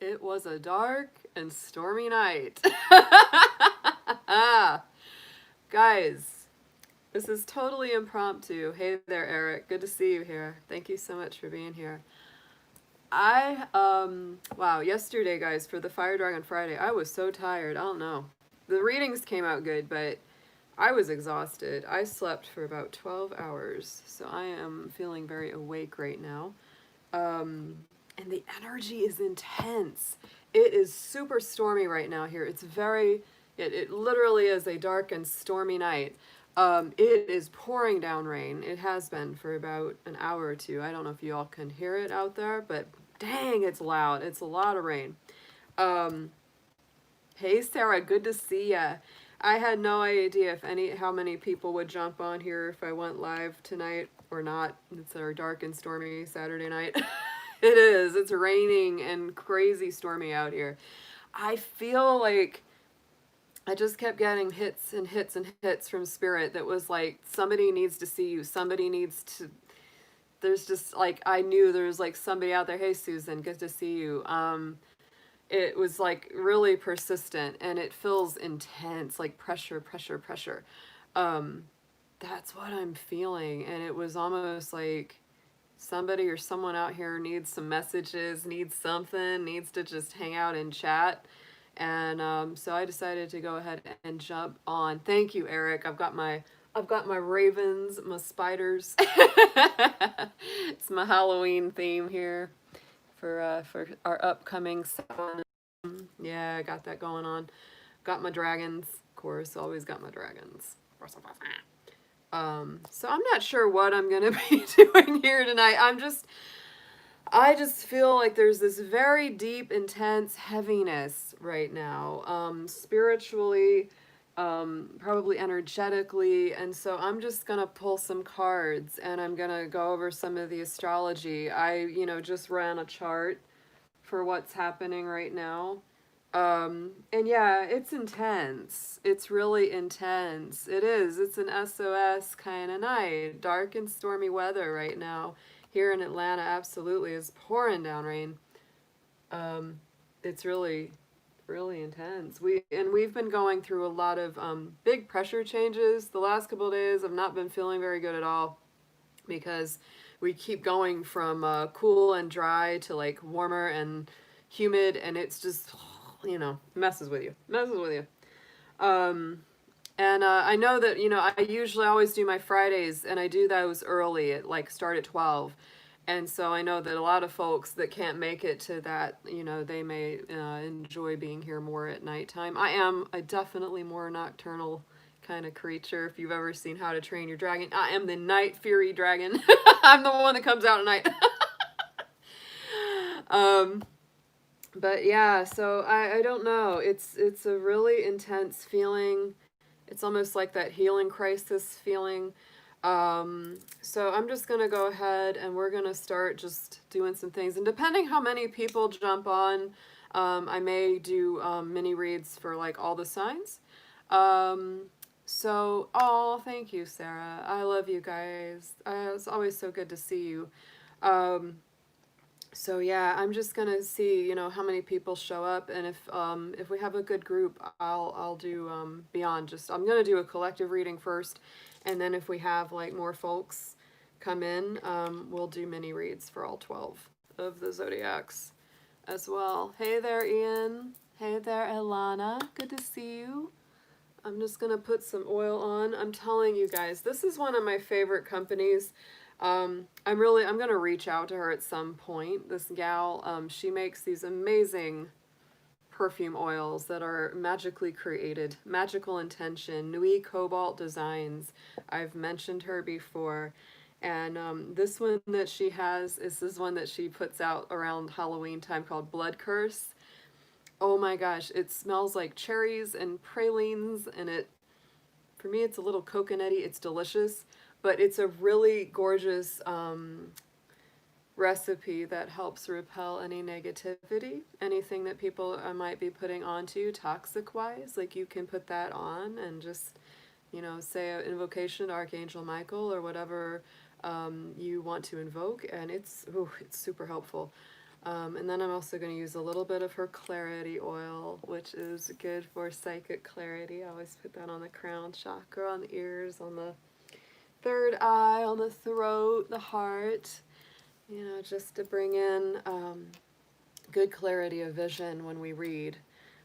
It was a dark and stormy night. Guys, this is totally impromptu. Hey there, Eric. Good to see you here. Thank you so much for being here. Wow, yesterday, guys, for the Fire Dragon Friday, I was so tired. I don't know. The readings came out good, but I was exhausted. I slept for about 12 hours, so I am feeling very awake right now. Um, and the energy is intense. It is super stormy right now here. It literally is a dark and stormy night. It is pouring down rain. It has been for about an hour or two. I don't know if you all can hear it out there, but dang, it's loud. It's a lot of rain. Um, hey, Sarah, good to see ya. I had no idea how many people would jump on here if I went live tonight or not. It's our dark and stormy Saturday night. It is. It's raining and crazy stormy out here. I feel like I just kept getting hits and hits and hits from spirit that was like, somebody needs to see you. Somebody needs to. There's just like, I knew there was like somebody out there. Hey, Susan, good to see you. It was like really persistent and it feels intense, like pressure, pressure, pressure. Um, that's what I'm feeling. And it was almost like somebody or someone out here needs some messages, needs something, needs to just hang out and chat. And so I decided to go ahead and jump on. Thank you, Eric. I've got my ravens, my spiders. It's my Halloween theme here for our upcoming season. Yeah, I got that going on. Got my dragons, of course. Always got my dragons. So I'm not sure what I'm gonna be doing here tonight. I just feel like there's this very deep, intense heaviness right now, spiritually, probably energetically, and so I'm just gonna pull some cards and I'm gonna go over some of the astrology. Just ran a chart for what's happening right now. And yeah, it's intense. It's really intense. It is. It's an SOS kind of night. Dark and stormy weather right now. Here in Atlanta, absolutely, is pouring down rain. It's really, really intense. We've been going through a lot of big pressure changes. The last couple of days, I've not been feeling very good at all because we keep going from cool and dry to like warmer and humid, and it's just messes with you, messes with you. Um, and I know that, I usually always do my Fridays, and I do those early, at like start at 12. And so I know that a lot of folks that can't make it to that, they may enjoy being here more at nighttime. I am a definitely more nocturnal kind of creature. If you've ever seen How to Train Your Dragon, I am the Night Fury Dragon. I'm the one that comes out at night. um, but yeah, so I don't know. It's a really intense feeling. It's almost like that healing crisis feeling. So I'm just gonna go ahead and we're gonna start just doing some things. And depending how many people jump on, I may do mini reads for like all the signs. Oh, thank you, Sarah. I love you guys. It's always so good to see you. Um, so yeah, I'm just gonna see, how many people show up, and if we have a good group, I'll do beyond just. I'm gonna do a collective reading first, and then if we have like more folks come in, we'll do mini reads for all 12 of the zodiacs as well. Hey there, Ian. Hey there, Ilana. Good to see you. I'm just gonna put some oil on. I'm telling you guys, this is one of my favorite companies. I'm gonna reach out to her at some point. This gal, she makes these amazing perfume oils that are magically created, magical intention, Nui Cobalt Designs. I've mentioned her before. And this one that she has is this one that she puts out around Halloween time called Blood Curse. Oh my gosh, it smells like cherries and pralines, and for me, it's a little coconutty. It's delicious, but it's a really gorgeous recipe that helps repel any negativity, anything that people might be putting onto you toxic wise. Like you can put that on and just, say an invocation to Archangel Michael or whatever you want to invoke, and it's super helpful. And then I'm also going to use a little bit of her clarity oil, which is good for psychic clarity. I always put that on the crown chakra, on the ears, on the third eye, on the throat, the heart, you know, just to bring in good clarity of vision when we read.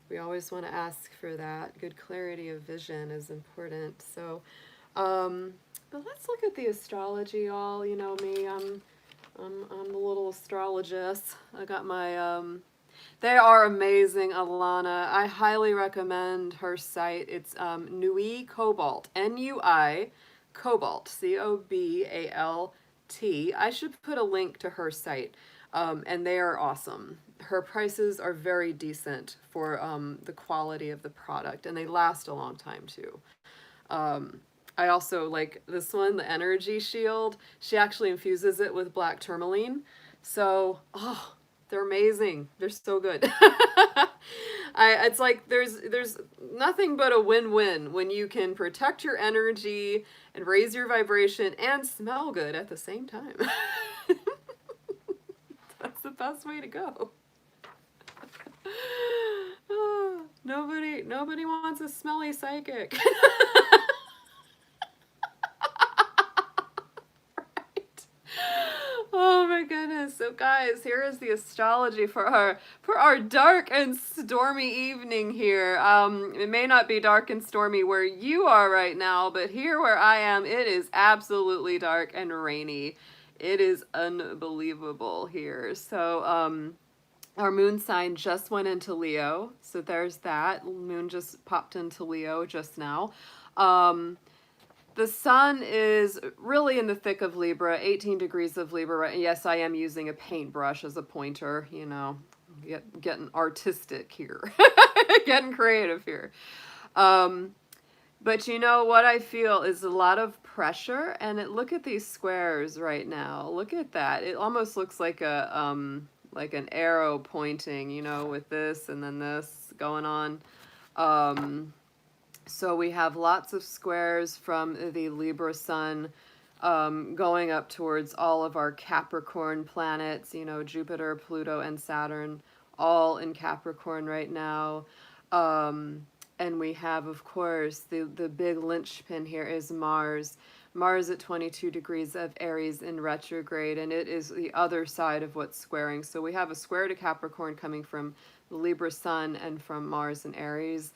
We always want to ask for that. Good clarity of vision is important. So, but let's look at the astrology, y'all. You know me, I'm the little astrologist. I got my, they are amazing, Alana. I highly recommend her site. It's Nui Cobalt, N-U-I, Cobalt, C-O-B-A-L-T. I should put a link to her site, and they are awesome. Her prices are very decent for the quality of the product, and they last a long time too. I also like this one, the Energy Shield. She actually infuses it with black tourmaline. So, oh, they're amazing. They're so good. It's like there's nothing but a win-win when you can protect your energy and raise your vibration and smell good at the same time. That's the best way to go. Oh, nobody wants a smelly psychic. Oh my goodness. So guys, here is the astrology for our dark and stormy evening here. It may not be dark and stormy where you are right now, but here where I am, it is absolutely dark and rainy. It is unbelievable here. So our moon sign just went into Leo. So there's that. Moon just popped into Leo just now. The sun is really in the thick of Libra, 18 degrees of Libra. Yes, I am using a paintbrush as a pointer, you know, getting artistic here, getting creative here. But you know what I feel is a lot of pressure, and look at these squares right now. Look at that. It almost looks like like an arrow pointing, you know, with this and then this going on. So we have lots of squares from the Libra sun going up towards all of our Capricorn planets, you know, Jupiter, Pluto, and Saturn, all in Capricorn right now. And we have, of course, the big linchpin here is Mars. Mars at 22 degrees of Aries in retrograde, and it is the other side of what's squaring. So we have a square to Capricorn coming from the Libra sun and from Mars and Aries.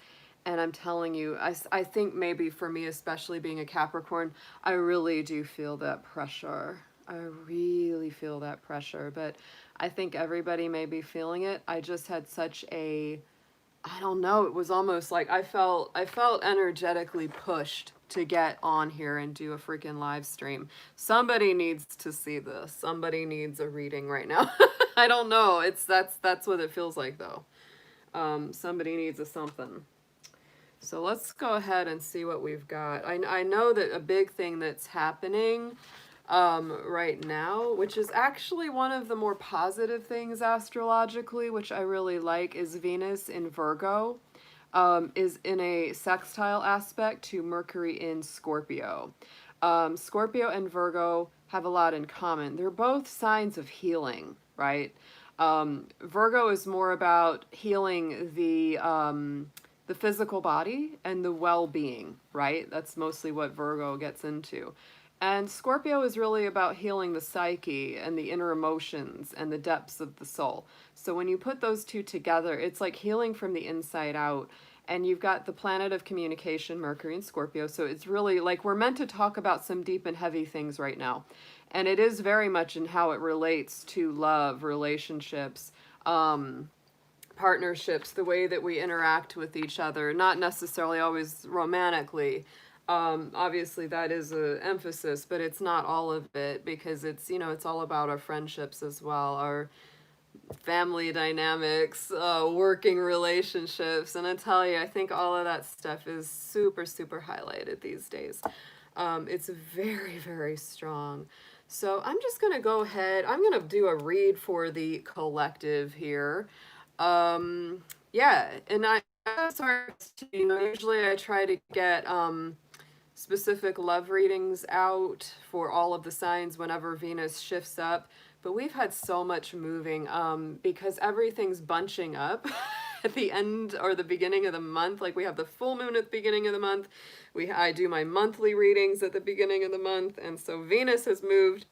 And I'm telling you, I think maybe for me, especially being a Capricorn, I really do feel that pressure. I really feel that pressure, but I think everybody may be feeling it. I just had such a, I don't know, it was almost like I felt energetically pushed to get on here and do a freaking live stream. Somebody needs to see this. Somebody needs a reading right now. I don't know. That's what it feels like though. Somebody needs a something. So let's go ahead and see what we've got. I know that a big thing that's happening right now, which is actually one of the more positive things astrologically, which I really like, is Venus in Virgo, is in a sextile aspect to Mercury in Scorpio. Scorpio and Virgo have a lot in common. They're both signs of healing, right? Virgo is more about healing the physical body and the well-being, right? That's mostly what Virgo gets into. And Scorpio is really about healing the psyche and the inner emotions and the depths of the soul. So when you put those two together, it's like healing from the inside out. And you've got the planet of communication, Mercury and Scorpio. So it's really like we're meant to talk about some deep and heavy things right now. And it is very much in how it relates to love, relationships, partnerships, the way that we interact with each other, not necessarily always romantically. Obviously that is an emphasis, but it's not all of it, because it's, you know, it's all about our friendships as well, our family dynamics, working relationships. And I tell you, I think all of that stuff is super, super highlighted these days. It's very, very strong. So I'm just going to go ahead. I'm going to do a read for the collective here. Yeah, and sorry, you know, usually I try to get specific love readings out for all of the signs whenever Venus shifts up, but we've had so much moving because everything's bunching up at the end or the beginning of the month. Like we have the full moon at the beginning of the month. I do my monthly readings at the beginning of the month, and so Venus has moved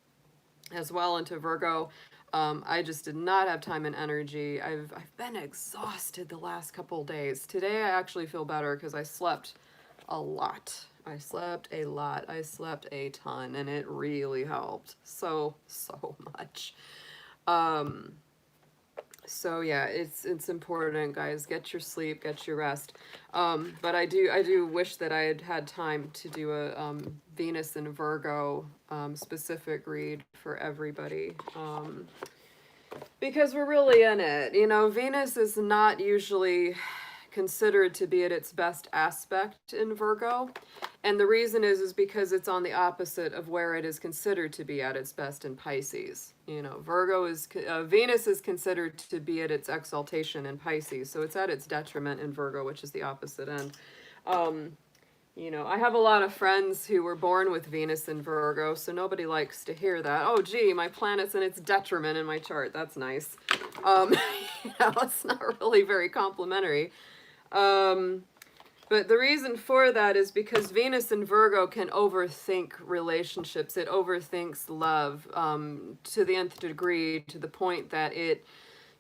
as well into Virgo. I just did not have time and energy. I've been exhausted the last couple days. Today I actually feel better because I slept a lot. I slept a lot. I slept a ton, and it really helped so much. So yeah, it's important, guys. Get your sleep, get your rest. But I do wish that I had had time to do a Venus and Virgo specific read for everybody. Because we're really in it. You know, Venus is not usually considered to be at its best aspect in Virgo. And the reason is because it's on the opposite of where it is considered to be at its best in Pisces. You know, Venus is considered to be at its exaltation in Pisces. So it's at its detriment in Virgo, which is the opposite end. You know, I have a lot of friends who were born with Venus in Virgo, so nobody likes to hear that. Oh, gee, my planet's in its detriment in my chart. That's nice. You know, it's not really very complimentary. But the reason for that is because Venus in Virgo can overthink relationships. It overthinks love to the nth degree, to the point that it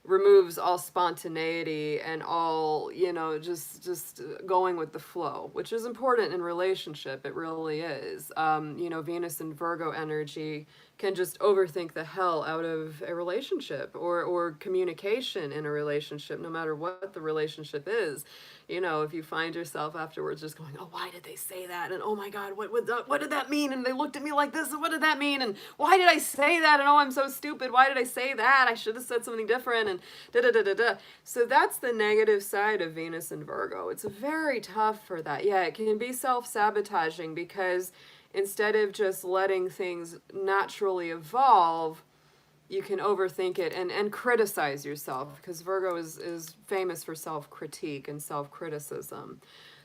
removes all spontaneity and all, you know, just going with the flow, which is important in relationship. It really is. You know, Venus and Virgo energy can just overthink the hell out of a relationship or communication in a relationship, no matter what the relationship is. You know, if you find yourself afterwards just going, oh, why did they say that? And oh my God, what did that mean? And they looked at me like this, and what did that mean? And why did I say that? And oh, I'm so stupid. Why did I say that? I should have said something different. And da-da-da-da-da. So that's the negative side of Venus and Virgo. It's very tough for that. Yeah, it can be self-sabotaging because instead of just letting things naturally evolve, you can overthink it and criticize yourself, because Virgo is famous for self-critique and self-criticism.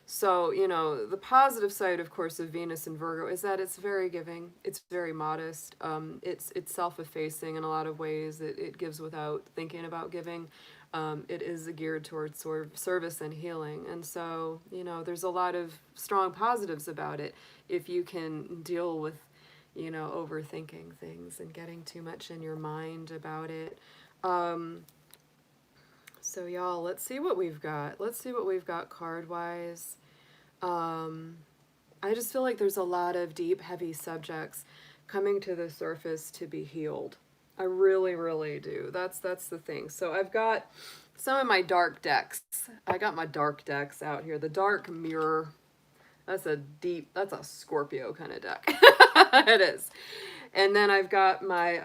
So, you know, the positive side, of course, of Venus and Virgo is that it's very giving. It's very modest. It's self-effacing in a lot of ways. It gives without thinking about giving. It is geared towards service and healing. And so, you know, there's a lot of strong positives about it if you can deal with, you know, overthinking things and getting too much in your mind about it. So y'all, let's see what we've got. Let's see what we've got card-wise. I just feel like there's a lot of deep, heavy subjects coming to the surface to be healed. I really, really do. That's the thing. So I've got some of my dark decks. I got my dark decks out here. The Dark Mirror. That's a Scorpio kind of deck. It is. And then I've got my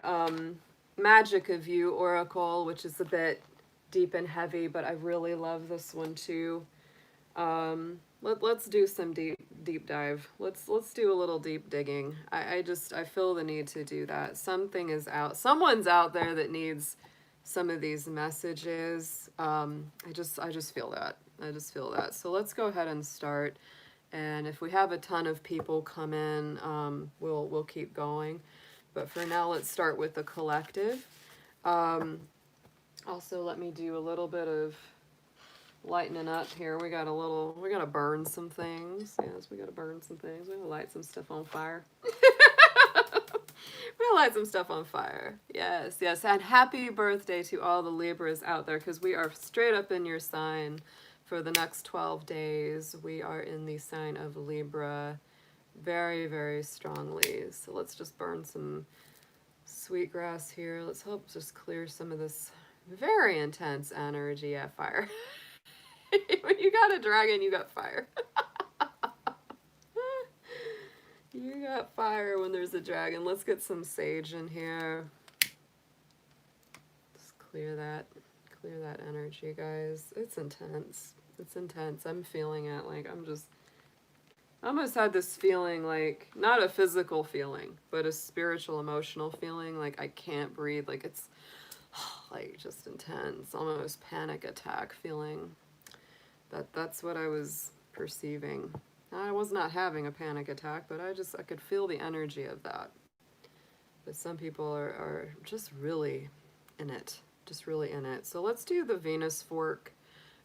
Magic of You Oracle, which is a bit deep and heavy, but I really love this one too. Let's do some deep dive. Let's do a little deep digging. I feel the need to do that. Someone's out there that needs some of these messages. I just feel that. So let's go ahead and start. And if we have a ton of people come in, we'll keep going. But for now, let's start with the collective. Also, let me do a little bit of lightening up here. We gotta burn some things. Yes, we gotta burn some things. We gotta light some stuff on fire. We'll light some stuff on fire. Yes. And happy birthday to all the Libras out there, because we are straight up in your sign. For the next 12 days, we are in the sign of Libra very, very strongly. So let's just burn some sweetgrass here. Let's help just clear some of this very intense energy. Yeah, fire. When you got a dragon, you got fire. You got fire when there's a dragon. Let's get some sage in here. Just clear that energy, guys. It's intense. I'm feeling it. Like, I almost had this feeling, like, not a physical feeling, but a spiritual, emotional feeling. Like, I can't breathe. Like, it's like just intense, almost panic attack feeling. That's what I was perceiving. I was not having a panic attack, but I could feel the energy of that. But some people are just really in it. Just really in it. So let's do the Venus fork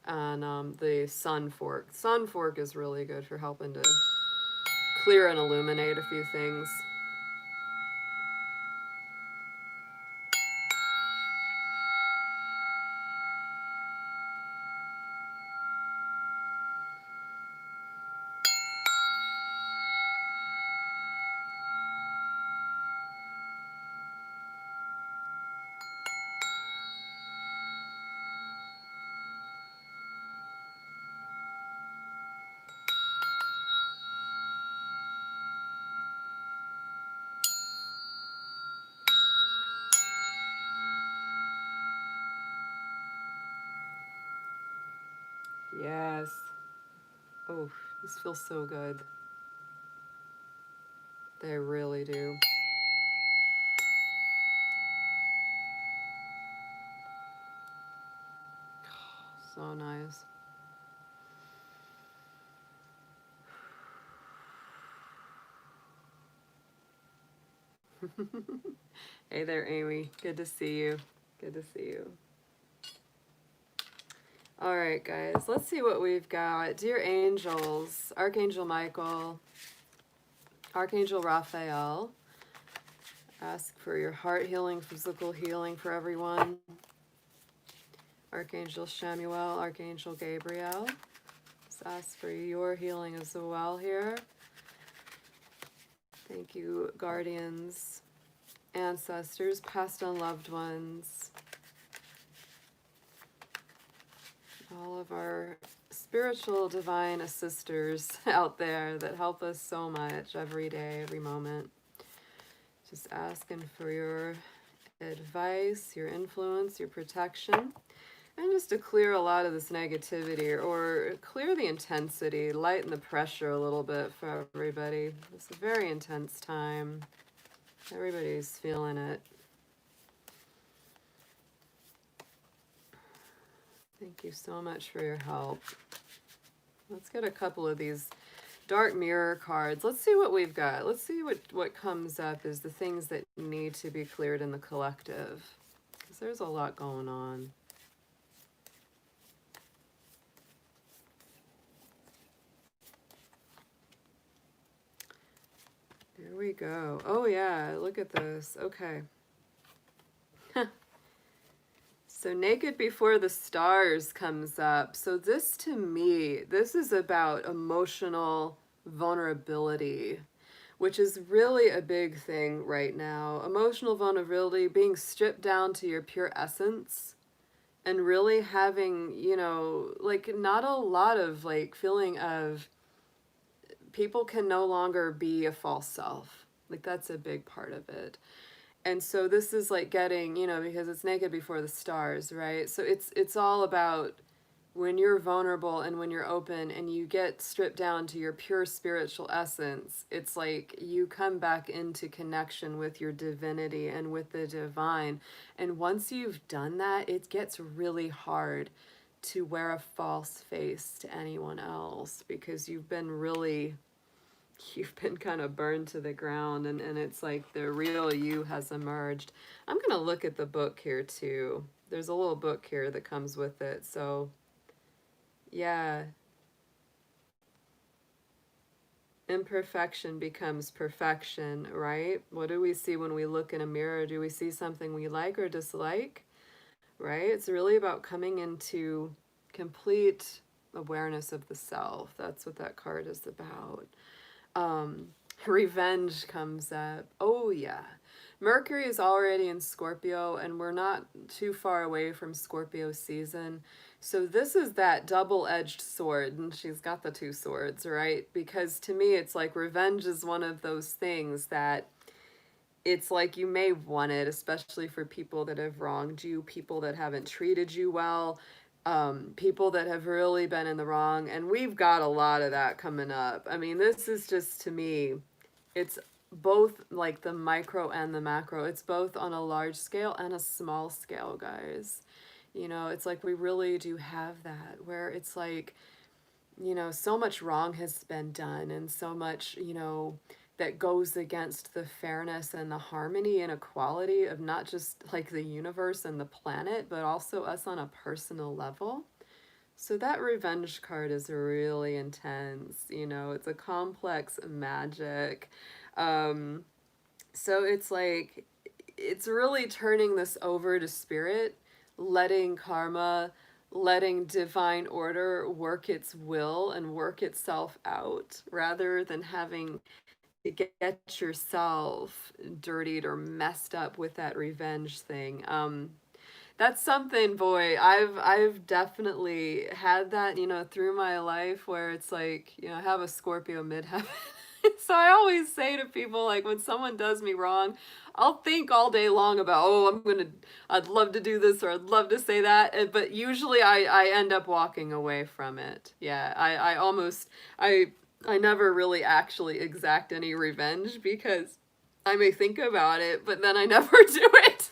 and the Sun fork. Sun fork is really good for helping to clear and illuminate a few things. Yes. Oh, these feel so good. They really do. So nice. Hey there, Amy. Good to see you. Good to see you. All right, guys. Let's see what we've got. Dear angels, Archangel Michael, Archangel Raphael, ask for your heart healing, physical healing for everyone. Archangel Shamuel, Archangel Gabriel, let's ask for your healing as well here. Thank you, guardians, ancestors, past and loved ones, all of our spiritual divine assisters out there that help us so much every day, every moment. Just asking for your advice, your influence, your protection, and just to clear a lot of this negativity, or clear the intensity, lighten the pressure a little bit for everybody. It's a very intense time. Everybody's feeling it. Thank you so much for your help. Let's get a couple of these dark mirror cards. Let's see what we've got. Let's see what comes up as the things that need to be cleared in the collective, because there's a lot going on. There we go. Oh yeah, look at this. Okay. So Naked Before the Stars comes up. So this, to me, this is about emotional vulnerability, which is really a big thing right now. Emotional vulnerability, being stripped down to your pure essence, and really having, you know, like not a lot of like feeling of people can no longer be a false self. Like that's a big part of it. And so this is like getting, you know, because it's Naked Before the Stars, right? So it's all about when you're vulnerable and when you're open and you get stripped down to your pure spiritual essence. It's like you come back into connection with your divinity and with the divine. And once you've done that, it gets really hard to wear a false face to anyone else, because you've been kind of burned to the ground, and it's like the real you has emerged. I'm going to look at the book here too. There's a little book here that comes with it. So yeah, imperfection becomes perfection, right? What do we see when we look in a mirror? Do we see something we like or dislike, right? It's really about coming into complete awareness of the self. That's what that card is about. Revenge comes up. Oh yeah. Mercury is already in Scorpio, and we're not too far away from Scorpio season. So this is that double-edged sword, and she's got the two swords, right? Because to me, it's like revenge is one of those things that it's like you may want it, especially for people that have wronged you, people that haven't treated you well, people that have really been in the wrong. And we've got a lot of that coming up. I mean, this is just, to me, it's both like the micro and the macro. It's both on a large scale and a small scale, guys. You know, it's like we really do have that, where it's like, you know, so much wrong has been done, and so much, you know, that goes against the fairness and the harmony and equality of not just like the universe and the planet, but also us on a personal level. So that revenge card is really intense. You know, it's a complex magic. Um, so it's like, it's really turning this over to spirit, letting karma, letting divine order work its will and work itself out, rather than having to get yourself dirtied or messed up with that revenge thing. That's something, boy. I've definitely had that, you know, through my life, where it's like, you know, I have a Scorpio midheaven. So I always say to people, like, when someone does me wrong, I'll think all day long about, oh, I'd love to do this, or I'd love to say that. But usually I end up walking away from it. Yeah, I never really actually exact any revenge, because I may think about it, but then I never do it.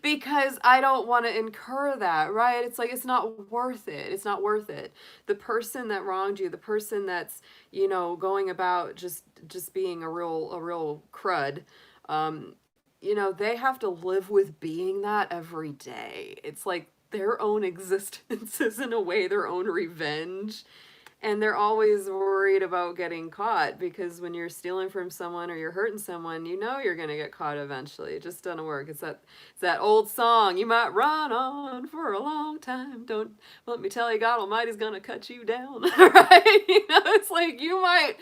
Because I don't want to incur that, right? It's like, it's not worth it. It's not worth it. The person that wronged you, the person that's, you know, going about just being a real crud, um, you know, they have to live with being that every day. It's like their own existence is, in a way, their own revenge. And they're always worried about getting caught, because when you're stealing from someone or you're hurting someone, you know you're going to get caught eventually. It just doesn't work. It's that old song, you might run on for a long time. Don't let me tell you, God Almighty's going to cut you down. Right? You know, it's like you might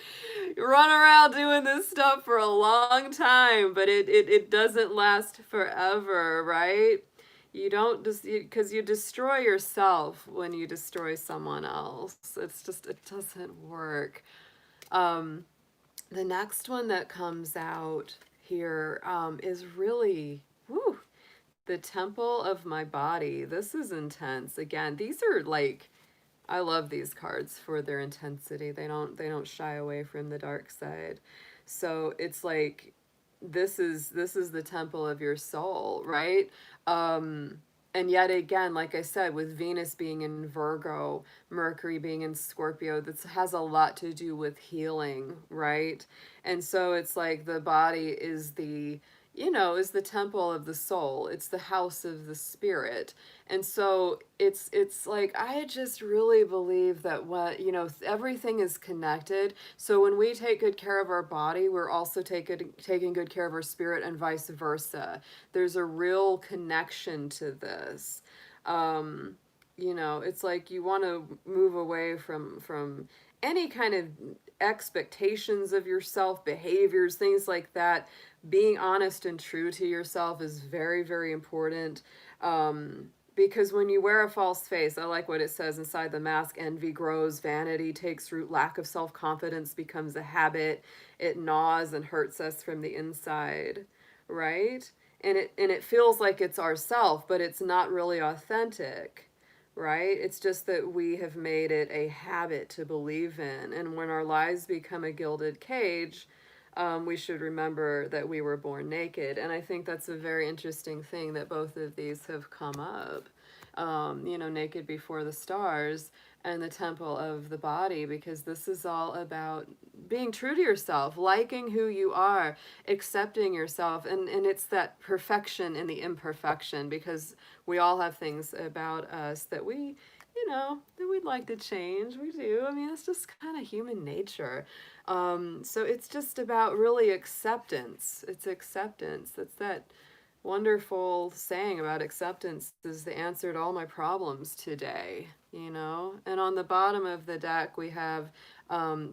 run around doing this stuff for a long time, but it doesn't last forever, right? You don't just, because you destroy yourself when you destroy someone else. It's just, it doesn't work. Um, the next one that comes out here is really, whew, the temple of my body. This is intense. Again, these are like, I love these cards for their intensity. They don't shy away from the dark side. So it's like, this is the temple of your soul, right? Um and yet again, like I said, with Venus being in Virgo, Mercury being in Scorpio, this has a lot to do with healing, right? And so it's like the body is the, you know, is the temple of the soul. It's the house of the spirit. And so it's like, I just really believe that, what, you know, everything is connected. So when we take good care of our body, we're also taking good care of our spirit, and vice versa. There's a real connection to this. Um, you know, it's like you want to move away from any kind of expectations of yourself, behaviors, things like that. Being honest and true to yourself is very, very important. Because when you wear a false face, I like what it says inside the mask: envy grows, vanity takes root, lack of self-confidence becomes a habit, it gnaws and hurts us from the inside, right? And it feels like it's ourself, but it's not really authentic, right? It's just that we have made it a habit to believe in. And when our lives become a gilded cage, we should remember that we were born naked. And I think that's a very interesting thing that both of these have come up. You know, naked before the stars and the temple of the body, because this is all about being true to yourself, liking who you are, accepting yourself. And it's that perfection in the imperfection, because we all have things about us that we, you know, that we'd like to change. We do. I mean, it's just kind of human nature. So it's just about really acceptance. It's acceptance. That's that wonderful saying about acceptance is the answer to all my problems today, you know? And on the bottom of the deck, we have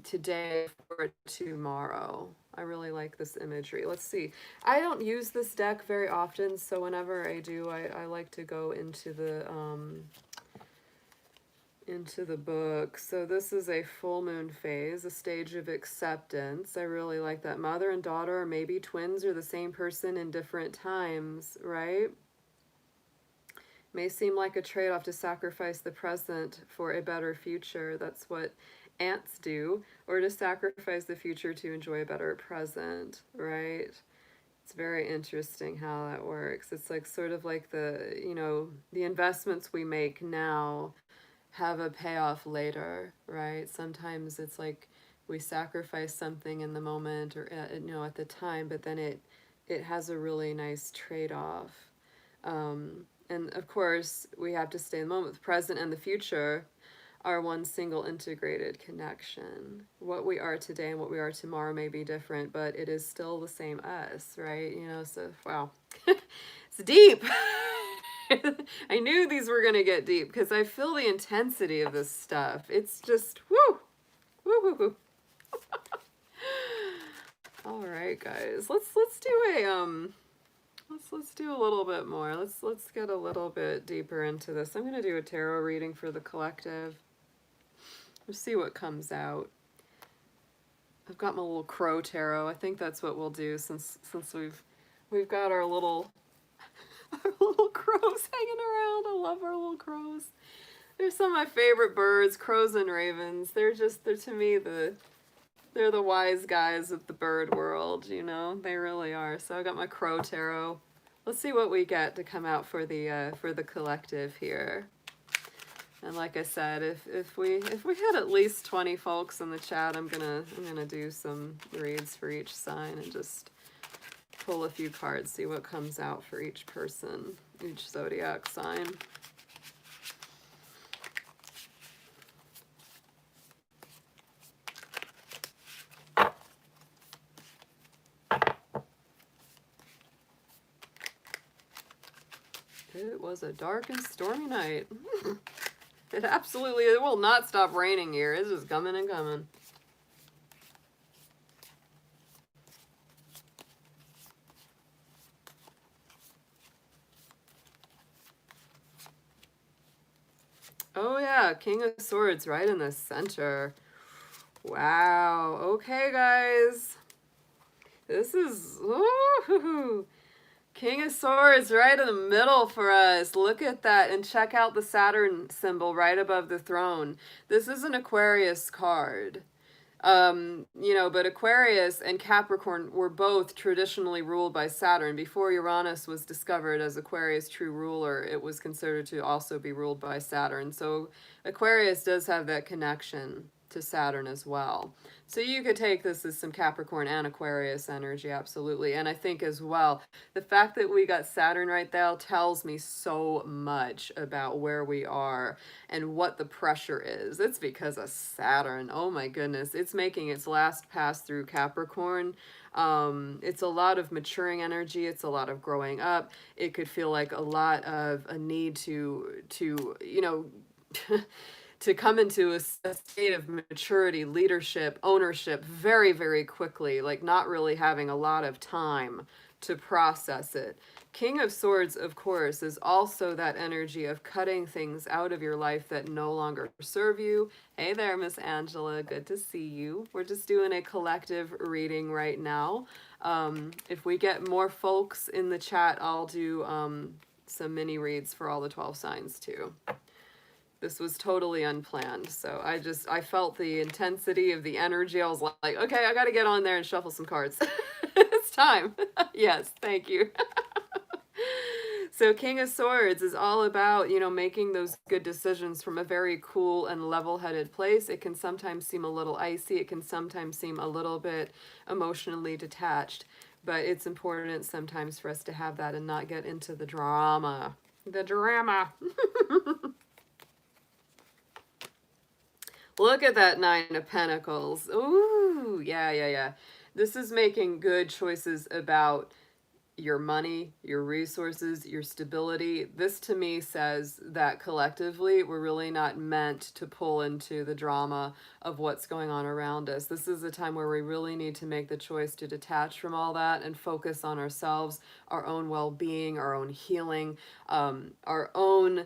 today for tomorrow. I really like this imagery. Let's see. I don't use this deck very often, so whenever I do, I like to go into the book. So this is a full moon phase, a stage of acceptance. I really like that. Mother and daughter, or maybe twins, are the same person in different times, right? May seem like a trade-off to sacrifice the present for a better future. That's what ants do. Or to sacrifice the future to enjoy a better present, right? It's very interesting how that works. It's like sort of like the, you know, the investments we make now have a payoff later, right? Sometimes it's like we sacrifice something in the moment or at the time, but then it has a really nice trade-off. And of course, we have to stay in the moment. The present and the future are one single integrated connection. What we are today and what we are tomorrow may be different, but it is still the same us, right? So wow. It's deep. I knew these were going to get deep because I feel the intensity of this stuff. It's just woo. Woo woo woo. All right, guys. Let's do a let's do a little bit more. Let's get a little bit deeper into this. I'm going to do a tarot reading for the collective. Let's see what comes out. I've got my little crow tarot. I think that's what we'll do since we've got our little crows hanging around. I love our little crows. They're some of my favorite birds, crows and ravens. They're to me they're the wise guys of the bird world, They really are. So I got my crow tarot. Let's see what we get to come out for the collective here. And like I said, if we had at least 20 folks in the chat, I'm gonna do some reads for each sign and just pull a few cards, see what comes out for each person, each zodiac sign. It was a dark and stormy night. It will not stop raining here. It's just coming and coming. Oh yeah, King of Swords right in the center. Wow. Okay, guys. This is... Ooh. King of Swords right in the middle for us. Look at that. And check out the Saturn symbol right above the throne. This is an Aquarius card. But Aquarius and Capricorn were both traditionally ruled by Saturn. Before Uranus was discovered as Aquarius' true ruler, it was considered to also be ruled by Saturn. So Aquarius does have that connection to Saturn as well. So you could take this as some Capricorn and Aquarius energy, absolutely. And I think as well, the fact that we got Saturn right there tells me so much about where we are and what the pressure is. It's because of Saturn. Oh my goodness. It's making its last pass through Capricorn. It's a lot of maturing energy. It's a lot of growing up. It could feel like a lot of a need to to come into a state of maturity, leadership, ownership very, very quickly, like not really having a lot of time to process it. King of Swords, of course, is also that energy of cutting things out of your life that no longer serve you. Hey there, Miss Angela. Good to see you. We're just doing a collective reading right now. If we get more folks in the chat, I'll do some mini reads for all the 12 signs too. This was totally unplanned. So I felt the intensity of the energy. I was like, okay, I got to get on there and shuffle some cards. It's time. Yes, thank you. So King of Swords is all about, making those good decisions from a very cool and level-headed place. It can sometimes seem a little icy. It can sometimes seem a little bit emotionally detached. But it's important sometimes for us to have that and not get into the drama. The drama. Look at that Nine of Pentacles. Ooh, yeah. This is making good choices about your money, your resources, your stability. This to me says that collectively we're really not meant to pull into the drama of what's going on around us. This is a time where we really need to make the choice to detach from all that and focus on ourselves, our own well-being, our own healing, our own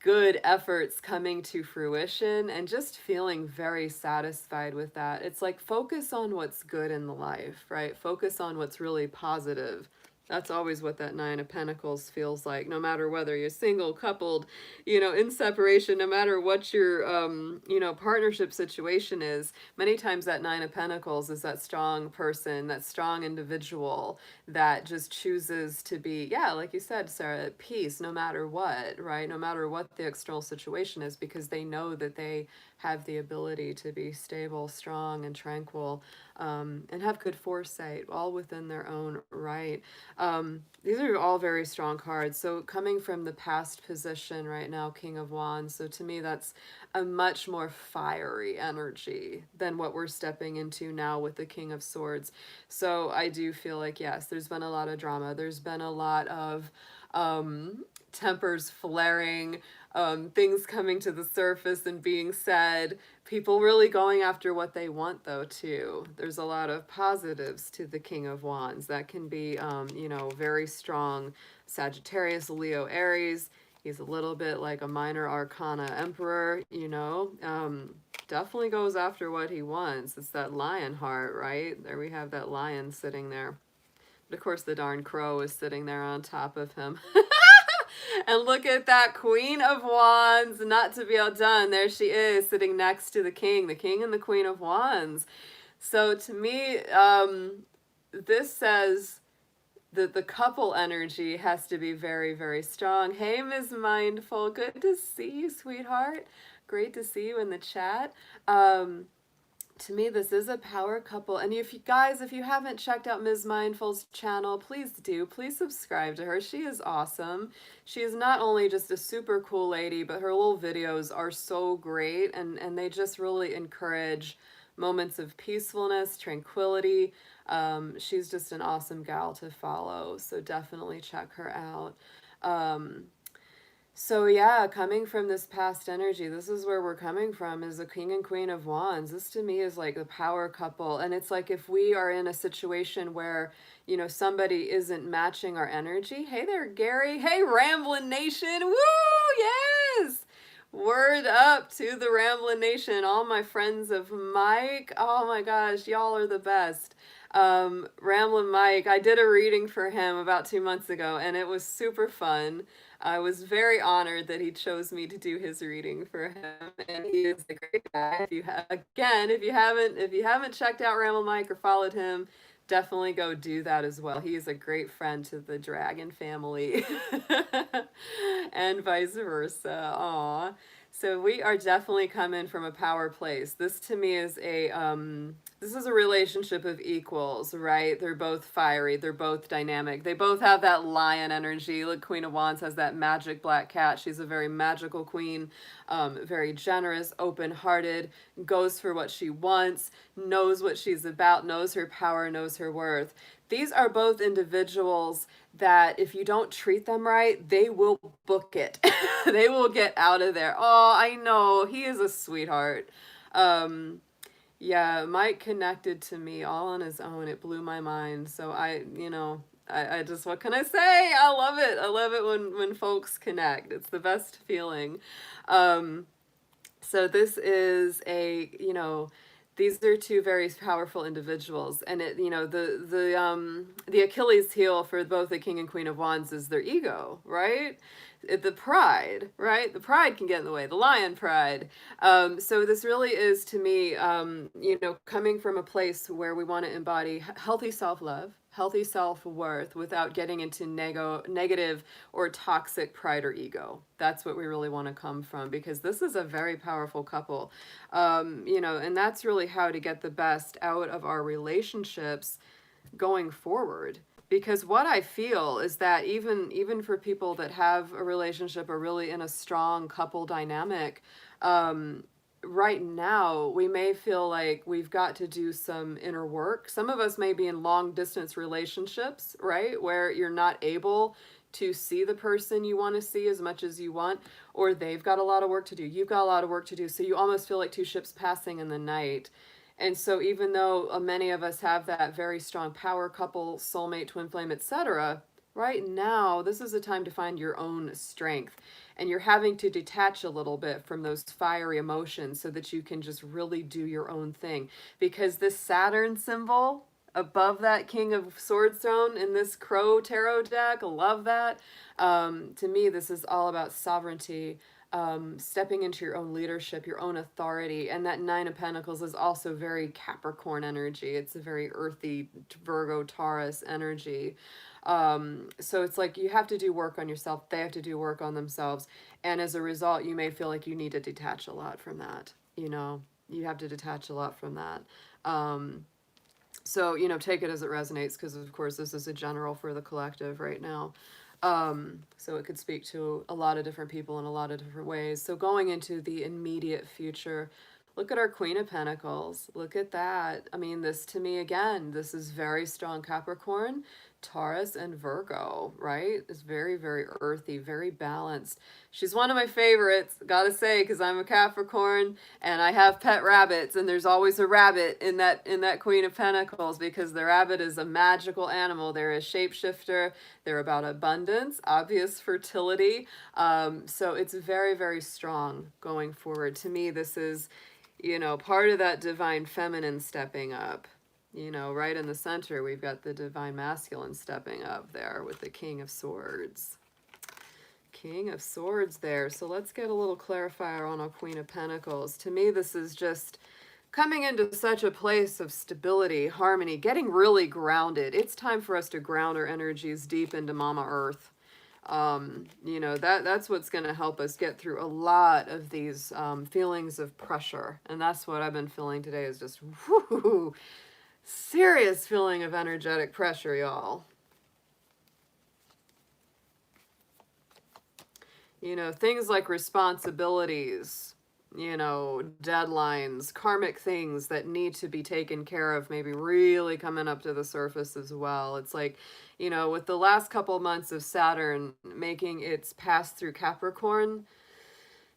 good efforts coming to fruition and just feeling very satisfied with that. It's like focus on what's good in the life, right? Focus on what's really positive. That's always what that Nine of Pentacles feels like, no matter whether you're single, coupled, in separation, no matter what your, partnership situation is. Many times that Nine of Pentacles is that strong person, that strong individual that just chooses to be, yeah, like you said, Sarah, at peace, no matter what, right? No matter what the external situation is, because they know that they have the ability to be stable, strong, and tranquil, and have good foresight, all within their own right. These are all very strong cards. So coming from the past position right now, King of Wands. So to me, that's a much more fiery energy than what we're stepping into now with the King of Swords. So I do feel like, yes, there's been a lot of drama. There's been a lot of tempers flaring, things coming to the surface and being said, people really going after what they want, though, too. There's a lot of positives to the King of Wands. That can be, very strong Sagittarius, Leo, Aries. He's a little bit like a minor arcana emperor, definitely goes after what he wants. It's that lion heart, right? There we have that lion sitting there. But of course, the darn crow is sitting there on top of him. And look at that Queen of Wands, not to be outdone. There she is, sitting next to the King and the Queen of Wands. So to me, this says that the couple energy has to be very, very strong. Hey, Ms. Mindful, good to see you, sweetheart. Great to see you in the chat. To me, this is a power couple. And if you guys, if you haven't checked out Ms. Mindful's channel, please do. Please subscribe to her. She is awesome. She is not only just a super cool lady, but her little videos are so great. And they just really encourage moments of peacefulness, tranquility. She's just an awesome gal to follow. So definitely check her out. So yeah, coming from this past energy, this is where we're coming from, is the King and Queen of Wands. This to me is like the power couple. And it's like if we are in a situation where, somebody isn't matching our energy. Hey there, Gary. Hey, Ramblin' Nation. Woo! Yes! Word up to the Ramblin' Nation. All my friends of Mike. Oh my gosh, y'all are the best. Ramblin' Mike, I did a reading for him about 2 months ago, and it was super fun. I was very honored that he chose me to do his reading for him, and he is a great guy. If you haven't checked out Ramble Mike or followed him, definitely go do that as well. He is a great friend to the dragon family, and vice versa. Aw. So we are definitely coming from a power place. This to me is this is a relationship of equals, right? They're both fiery, they're both dynamic. They both have that lion energy. Look, Queen of Wands has that magic black cat. She's a very magical queen, very generous, open-hearted, goes for what she wants, knows what she's about, knows her power, knows her worth. These are both individuals that if you don't treat them right, they will book it. They will get out of there. Oh, I know. He is a sweetheart. Yeah, Mike connected to me all on his own. It blew my mind. So I just, what can I say? I love it. I love it when folks connect. It's the best feeling. So this is these are two very powerful individuals, and the Achilles heel for both the King and Queen of Wands is their ego, right? The pride, right? The pride can get in the way, the lion pride. So this really is, to me, coming from a place where we want to embody healthy self-love, healthy self-worth without getting into negative or toxic pride or ego. That's what we really want to come from, because this is a very powerful couple. And that's really how to get the best out of our relationships going forward. Because what I feel is that even for people that have a relationship or really in a strong couple dynamic, right now we may feel like we've got to do some inner work. Some of us may be in long distance relationships, right, where you're not able to see the person you want to see as much as you want, or they've got a lot of work to do, you've got a lot of work to do, so you almost feel like two ships passing in the night. And so even though many of us have that very strong power couple, soulmate, twin flame, etc., right now, this is a time to find your own strength. And you're having to detach a little bit from those fiery emotions so that you can just really do your own thing. Because this Saturn symbol, above that King of Swords throne in this Crow Tarot deck. I love that. To me, this is all about sovereignty, stepping into your own leadership, your own authority. And that Nine of Pentacles is also very Capricorn energy. It's a very earthy Virgo, Taurus energy. So it's like you have to do work on yourself. They have to do work on themselves. And as a result, you may feel like you need to detach a lot from that. You know, you have to detach a lot from that. So, you know, take it as it resonates, because of course this is a general for the collective right now. So it could speak to a lot of different people in a lot of different ways. So going into the immediate future, look at our Queen of Pentacles. Look at that. I mean, this to me, again, this is very strong Capricorn, Taurus, and Virgo, right? It's very, very earthy, very balanced. She's one of my favorites, gotta say, because I'm a Capricorn and I have pet rabbits, and there's always a rabbit in that Queen of Pentacles, because the rabbit is a magical animal. They're a shapeshifter. They're about abundance, obvious fertility. So it's very, very strong going forward. To me, this is, you know, part of that divine feminine stepping up. You know, right in the center, we've got the divine masculine stepping up there with the King of Swords. King of Swords there. So let's get a little clarifier on our Queen of Pentacles. To me, this is just coming into such a place of stability, harmony, getting really grounded. It's time for us to ground our energies deep into Mama Earth. You know, that's what's going to help us get through a lot of these feelings of pressure. And that's what I've been feeling today, is just whoo, serious feeling of energetic pressure, y'all. You know, things like responsibilities, you know, deadlines, karmic things that need to be taken care of, maybe really coming up to the surface as well. It's like, you know, with the last couple months of Saturn making its pass through Capricorn,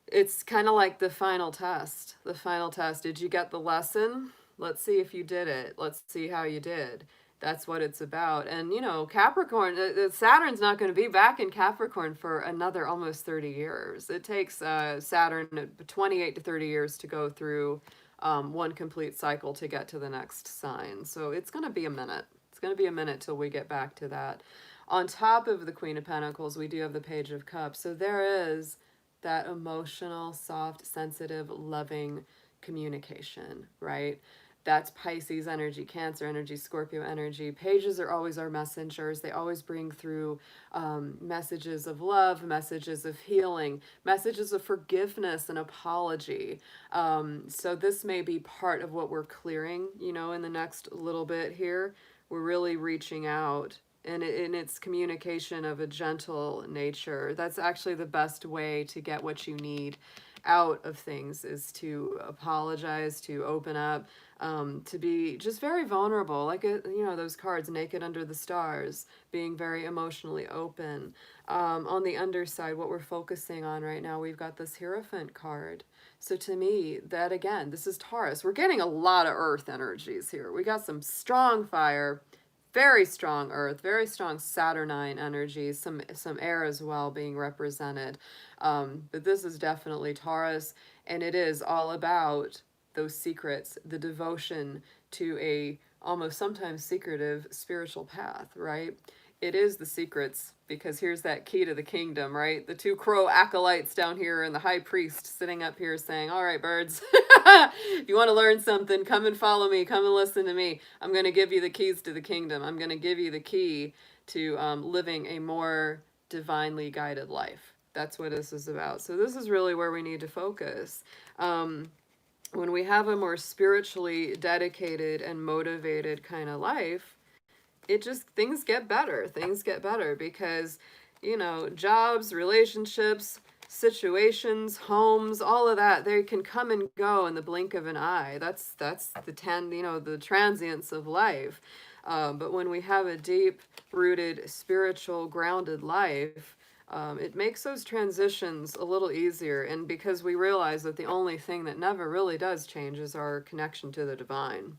it's kind of like the final test. The final test. Did you get the lesson? Let's see if you did it. Let's see how you did. That's what it's about. And, you know, Capricorn, Saturn's not going to be back in Capricorn for another almost 30 years. It takes Saturn 28 to 30 years to go through one complete cycle to get to the next sign. So it's going to be a minute. It's going to be a minute till we get back to that. On top of the Queen of Pentacles, we do have the Page of Cups. So there is that emotional, soft, sensitive, loving communication, right? That's Pisces energy, Cancer energy, Scorpio energy. Pages are always our messengers. They always bring through messages of love, messages of healing, messages of forgiveness and apology. So this may be part of what we're clearing, you know, in the next little bit here. We're really reaching out, and in its communication of a gentle nature. That's actually the best way to get what you need out of things, is to apologize, to open up, to be just very vulnerable, like, you know, those cards, Naked Under the Stars, being very emotionally open. On the underside, what we're focusing on right now, we've got this Hierophant card. So to me, that again, this is Taurus. We're getting a lot of earth energies here. We got some strong fire, very strong earth, very strong Saturnine energies, some air as well being represented. But this is definitely Taurus, and it is all about those secrets, the devotion to a almost sometimes secretive spiritual path, right? It is the secrets, because here's that key to the kingdom, right? The two crow acolytes down here and the high priest sitting up here saying, all right, birds, if you want to learn something, come and follow me, come and listen to me. I'm going to give you the keys to the kingdom. I'm going to give you the key to living a more divinely guided life. That's what this is about. So this is really where we need to focus. When we have a more spiritually dedicated and motivated kind of life, it just, things get better. Things get better because, you know, jobs, relationships, situations, homes, all of that, they can come and go in the blink of an eye. That's the transience of life. But when we have a deep rooted, spiritual, grounded life, it makes those transitions a little easier. And because we realize that the only thing that never really does change is our connection to the divine.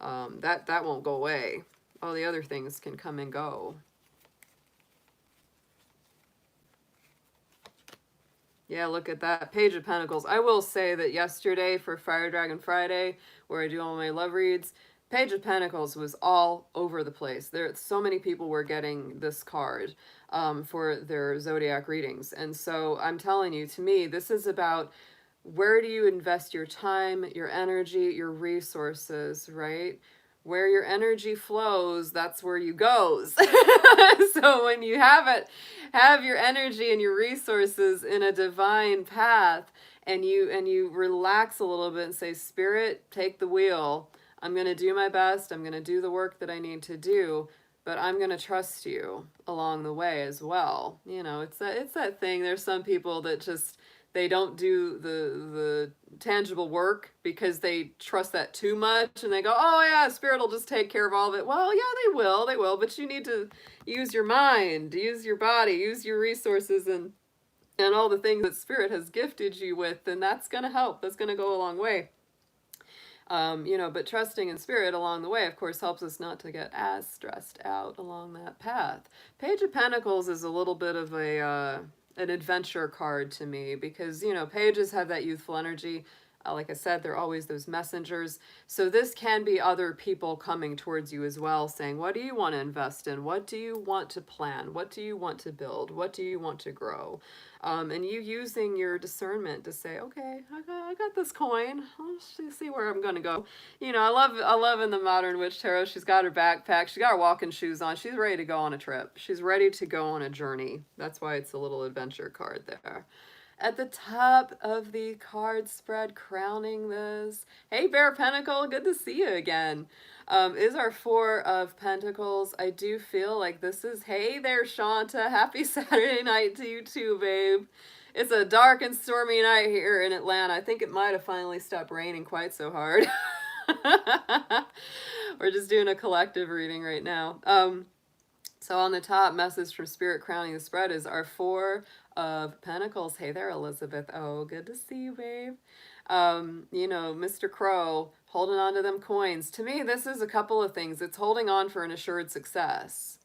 That won't go away. All the other things can come and go. Yeah, look at that. Page of Pentacles. I will say that yesterday for Fire Dragon Friday, where I do all my love reads, Page of Pentacles was all over the place. There, so many people were getting this card for their zodiac readings. And so I'm telling you, to me, this is about where do you invest your time, your energy, your resources, right? Where your energy flows, that's where you goes. So when you have your energy and your resources in a divine path, and you relax a little bit and say, Spirit, take the wheel. I'm going to do my best. I'm going to do the work that I need to do, but I'm going to trust you along the way as well. You know, it's that thing. There's some people that just, they don't do the tangible work because they trust that too much, and they go, oh yeah, Spirit will just take care of all of it. Well, yeah, they will, but you need to use your mind, use your body, use your resources, and all the things that Spirit has gifted you with, and that's going to help. That's going to go a long way. You know, but trusting in Spirit along the way, of course, helps us not to get as stressed out along that path. Page of Pentacles is a little bit of a an adventure card to me, because, you know, pages have that youthful energy. Like I said, they're always those messengers. So this can be other people coming towards you as well, saying, what do you want to invest in? What do you want to plan? What do you want to build? What do you want to grow? And you using your discernment to say, okay, I got this coin. Let's see where I'm going to go. You know, I love in the Modern Witch Tarot, she's got her backpack, she's got her walking shoes on. She's ready to go on a trip. She's ready to go on a journey. That's why it's a little adventure card there. At the top of the card spread, crowning this, hey Bear Pentacle, good to see you again, is our Four of Pentacles. I do feel like this is, hey there Shanta, happy Saturday night to you too, babe. It's a dark and stormy night here in Atlanta. I think it might have finally stopped raining quite so hard. We're just doing a collective reading right now. So on the top, message from Spirit crowning the spread is our Four of Pentacles. Hey there, Elizabeth. Oh, good to see you, babe. You know, Mr. Crow, holding on to them coins. To me, this is a couple of things. It's holding on for an assured success.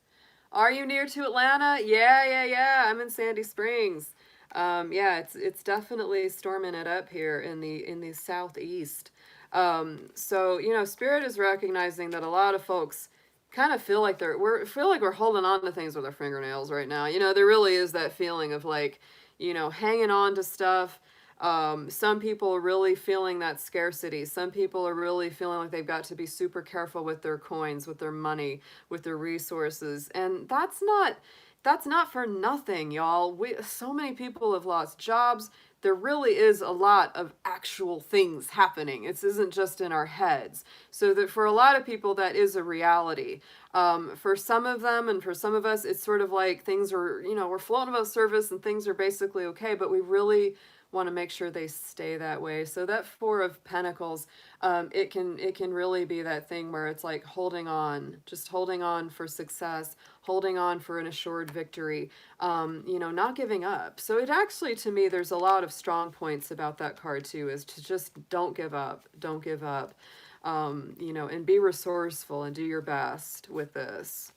Are you near to Atlanta? Yeah. I'm in Sandy Springs. Yeah, it's definitely storming it up here in the southeast. So, you know, Spirit is recognizing that a lot of folks kind of feel like we're holding on to things with our fingernails right now. You know, there really is that feeling of like, you know, hanging on to stuff. Some people are really feeling that scarcity. Some people are really feeling like they've got to be super careful with their coins, with their money, with their resources. And that's not for nothing, y'all. So many people have lost jobs. There really is a lot of actual things happening. It isn't just in our heads. So that for a lot of people, that is a reality. For some of them and for some of us, it's sort of like things are, you know, we're floating above surface and things are basically okay, but we really want to make sure they stay that way. So that Four of Pentacles, it can really be that thing where it's like holding on, just holding on for success, holding on for an assured victory, you know, not giving up. So it actually, to me, there's a lot of strong points about that card too, is to just don't give up, you know, and be resourceful and do your best with this.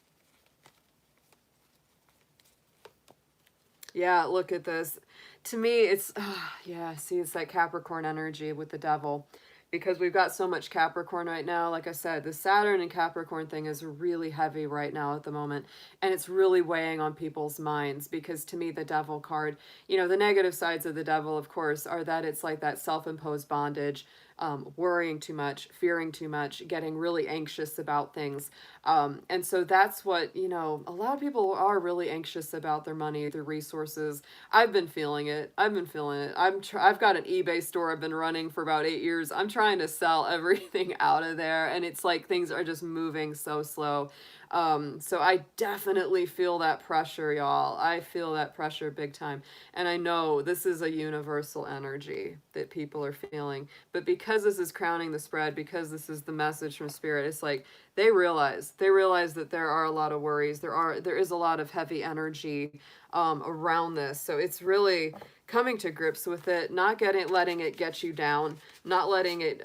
Yeah, look at this. To me, it's, yeah, see, it's that Capricorn energy with the devil. Because we've got so much Capricorn right now. Like I said, the Saturn and Capricorn thing is really heavy right now at the moment. And it's really weighing on people's minds. Because to me, the devil card, you know, the negative sides of the devil, of course, are that it's like that self-imposed bondage, worrying too much, fearing too much, getting really anxious about things. And so that's what, you know, a lot of people are really anxious about their money, their resources. I've been feeling it. I've got an eBay store I've been running for about 8 years. I'm trying to sell everything out of there, and it's like things are just moving so slow. So I definitely feel that pressure, y'all. I feel that pressure big time. And I know this is a universal energy that people are feeling. But because this is crowning the spread, because this is the message from Spirit, it's like they realize that there are a lot of worries. There is a lot of heavy energy around this. So it's really coming to grips with it, not letting it get you down, not letting it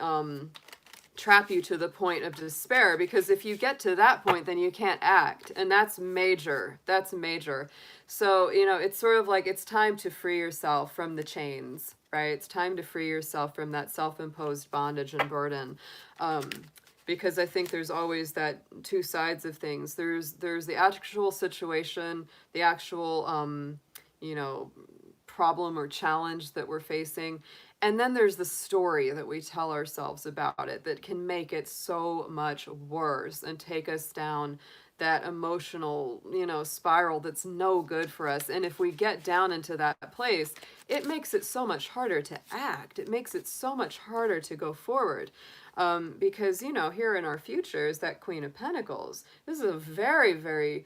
trap you to the point of despair, because if you get to that point, then you can't act, and that's major. So, you know, it's sort of like it's time to free yourself from the chains, right? It's time to free yourself from that self-imposed bondage and burden. because I think there's always that two sides of things. There's the actual situation, the actual you know, problem or challenge that we're facing, and then there's the story that we tell ourselves about it that can make it so much worse and take us down that emotional, you know, spiral that's no good for us. And if we get down into that place, it makes it so much harder to act. It makes it so much harder to go forward. Because, you know, here in our future is that Queen of Pentacles. This is a very, very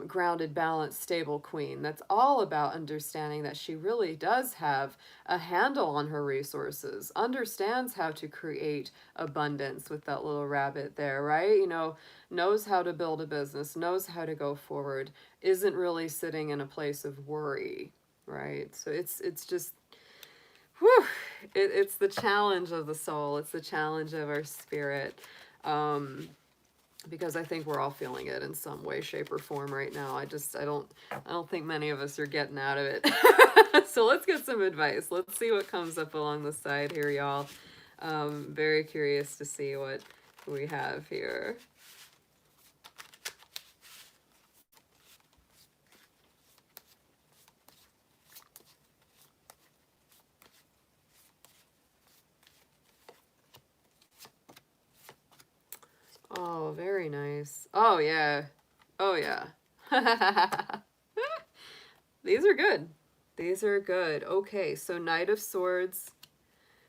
grounded, balanced, stable queen that's all about understanding that she really does have a handle on her resources, understands how to create abundance with that little rabbit there, right? You know, knows how to build a business, knows how to go forward, isn't really sitting in a place of worry, right? So it's just, whew, it's the challenge of the soul. It's the challenge of our spirit. Because I think we're all feeling it in some way, shape, or form right now. I don't think many of us are getting out of it. So let's get some advice. Let's see what comes up along the side here, y'all. Very curious to see what we have here. Oh, very nice. Oh, yeah. Oh, yeah. These are good. These are good. Okay, so Knight of Swords.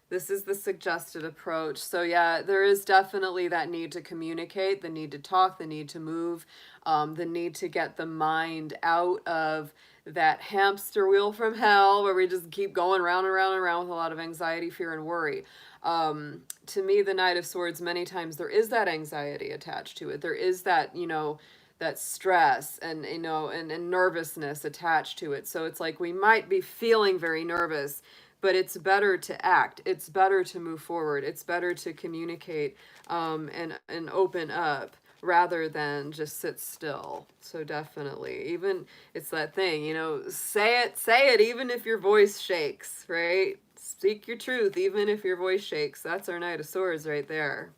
This is the suggested approach. So yeah, there is definitely that need to communicate, the need to talk, the need to move, the need to get the mind out of that hamster wheel from hell where we just keep going round and round and round with a lot of anxiety, fear, and worry. To me, the Knight of Swords, many times there is that anxiety attached to it. There is that, you know, that stress and, you know, and nervousness attached to it. So it's like we might be feeling very nervous, but it's better to act. It's better to move forward. It's better to communicate and open up rather than just sit still. So definitely, even it's that thing, you know, say it, even if your voice shakes, right? Speak your truth, even if your voice shakes. That's our Knight of Swords right there.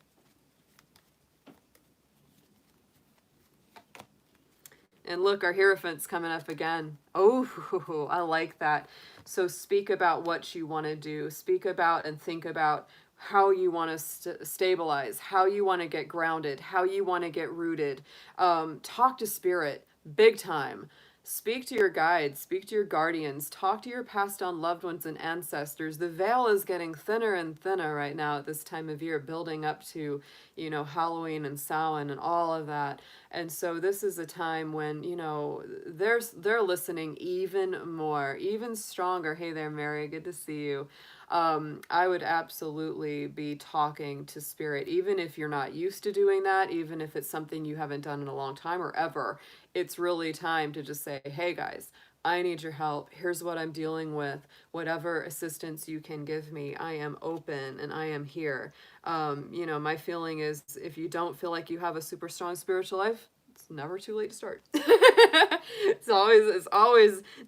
And look, our Hierophant's coming up again. Oh, I like that. So speak about what you want to do. Speak about and think about how you want to stabilize, how you want to get grounded, how you want to get rooted. Talk to spirit big time. Speak to your guides, speak to your guardians, talk to your passed on loved ones and ancestors. The veil is getting thinner and thinner right now at this time of year, building up to, you know, Halloween and Samhain and all of that. And so this is a time when, you know, they're listening even more, even stronger. Hey there, Mary, good to see you. I would absolutely be talking to spirit, even if you're not used to doing that, even if it's something you haven't done in a long time or ever. It's really time to just say, hey guys, I need your help. Here's what I'm dealing with. Whatever assistance you can give me, I am open and I am here. You know, my feeling is if you don't feel like you have a super strong spiritual life, it's never too late to start.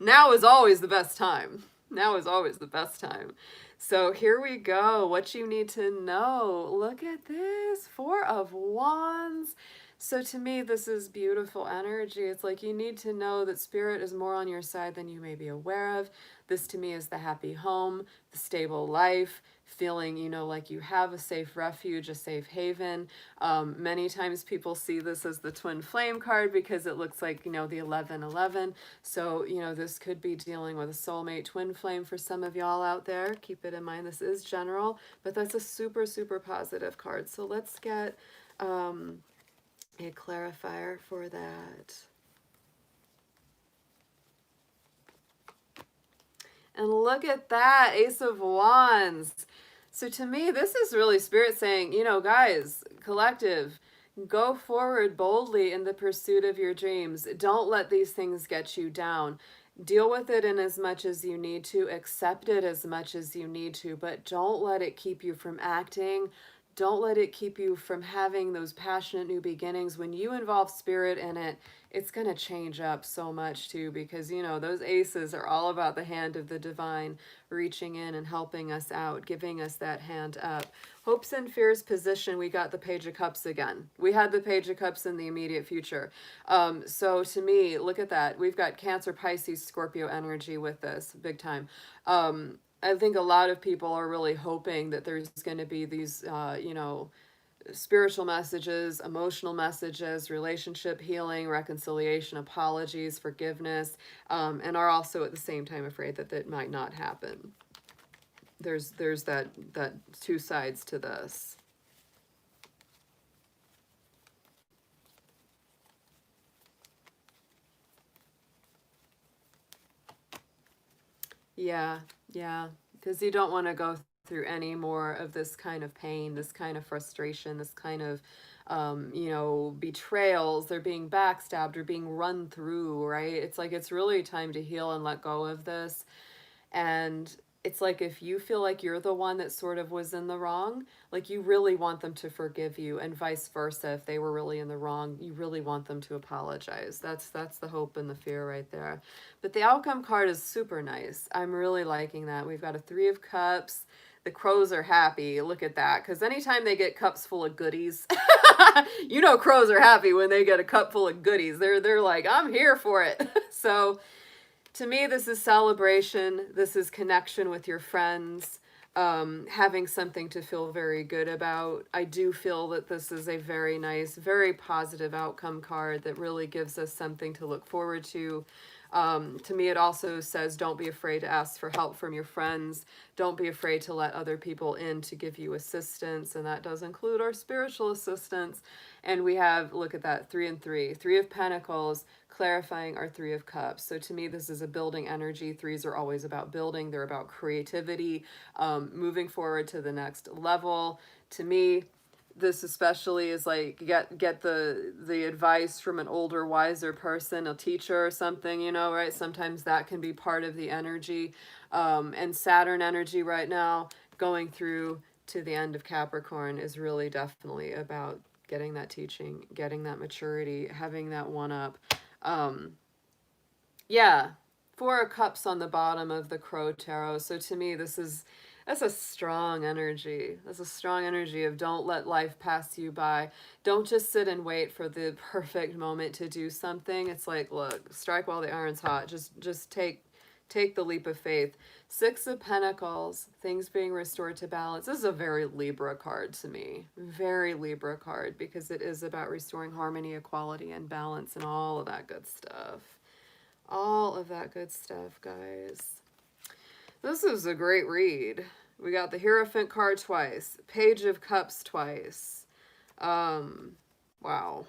Now is always the best time. Now is always the best time. So here we go. What you need to know. Look at this. 4 of Wands. So to me, this is beautiful energy. It's like you need to know that spirit is more on your side than you may be aware of. This to me is the happy home, the stable life, feeling, you know, like you have a safe refuge, a safe haven. Many times people see this as the twin flame card because it looks like, you know, the 1111. So, you know, this could be dealing with a soulmate twin flame for some of y'all out there. Keep it in mind, this is general, but that's a super, super positive card. So let's get a clarifier for that. And look at that, Ace of Wands. So to me, this is really spirit saying, you know, guys, collective, go forward boldly in the pursuit of your dreams. Don't let these things get you down. Deal with it in as much as you need to, accept it as much as you need to, but don't let it keep you from acting. don't let it keep you from having those passionate new beginnings. When you involve spirit in it, it's going to change up so much too, because, you know, those aces are all about the hand of the divine reaching in and helping us out, giving us that hand up. Hopes and fears position, we got the Page of Cups again. We had the Page of Cups in the immediate future. So to me, look at that. We've got Cancer, Pisces, Scorpio energy with this, big time. I think a lot of people are really hoping that there's going to be these, you know, spiritual messages, emotional messages, relationship healing, reconciliation, apologies, forgiveness, and are also at the same time afraid that that might not happen. There's that two sides to this. Yeah, because you don't want to go through any more of this kind of pain, this kind of frustration, this kind of, you know, betrayals. They're being backstabbed or being run through, right? It's like it's really time to heal and let go of this. And it's like if you feel like you're the one that sort of was in the wrong, like you really want them to forgive you, and vice versa. If they were really in the wrong, you really want them to apologize. That's the hope and the fear right there. But the outcome card is super nice. I'm really liking that. We've got a 3 of Cups. The crows are happy. Look at that. Because anytime they get cups full of goodies, you know crows are happy when they get a cup full of goodies. They're like, I'm here for it. So to me, this is celebration. This is connection with your friends, having something to feel very good about. I do feel that this is a very nice, very positive outcome card that really gives us something to look forward to. To me, it also says don't be afraid to ask for help from your friends. Don't be afraid to let other people in to give you assistance, and that does include our spiritual assistance. And we have, look at that, 3 and 3. 3 of Pentacles, clarifying our 3 of Cups. So to me, this is a building energy. 3s are always about building. They're about creativity, moving forward to the next level. To me, this especially is like get the advice from an older, wiser person, a teacher or something, you know, right? Sometimes that can be part of the energy. And Saturn energy right now going through to the end of Capricorn is really definitely about getting that teaching, getting that maturity, having that one up. Yeah, 4 of Cups on the bottom of the Crow Tarot. So to me, that's a strong energy. That's a strong energy of don't let life pass you by. Don't just sit and wait for the perfect moment to do something. It's like, look, strike while the iron's hot. Just take the leap of faith. 6 of Pentacles, things being restored to balance. This is a very Libra card to me. Very Libra card, because it is about restoring harmony, equality, and balance, and all of that good stuff. All of that good stuff, guys. This is a great read. We got the Hierophant card twice. Page of Cups twice. Wow.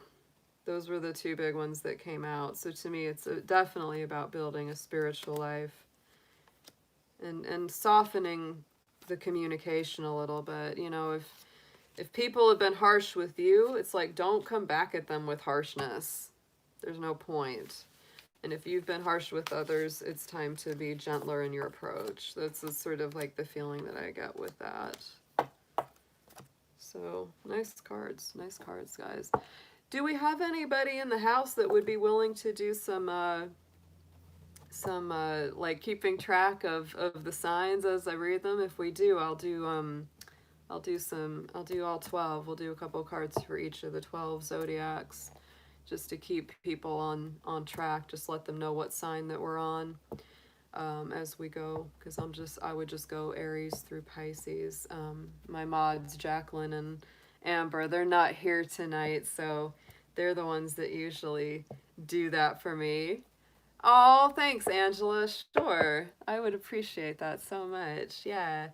Those were the 2 big ones that came out. So to me, it's definitely about building a spiritual life. And softening the communication a little bit. You know, if people have been harsh with you, it's like, don't come back at them with harshness. There's no point. And if you've been harsh with others, it's time to be gentler in your approach. That's sort of like the feeling that I get with that. So, nice cards, guys. Do we have anybody in the house that would be willing to do some like keeping track of the signs as I read them? If we do, I'll do all 12. We'll do a couple cards for each of the 12 zodiacs, just to keep people on track. Just let them know what sign that we're on as we go, because I would just go Aries through Pisces. My mods, Jacqueline and Amber, they're not here tonight, so they're the ones that usually do that for me. Oh, thanks, Angela. Sure. I would appreciate that so much. Yeah.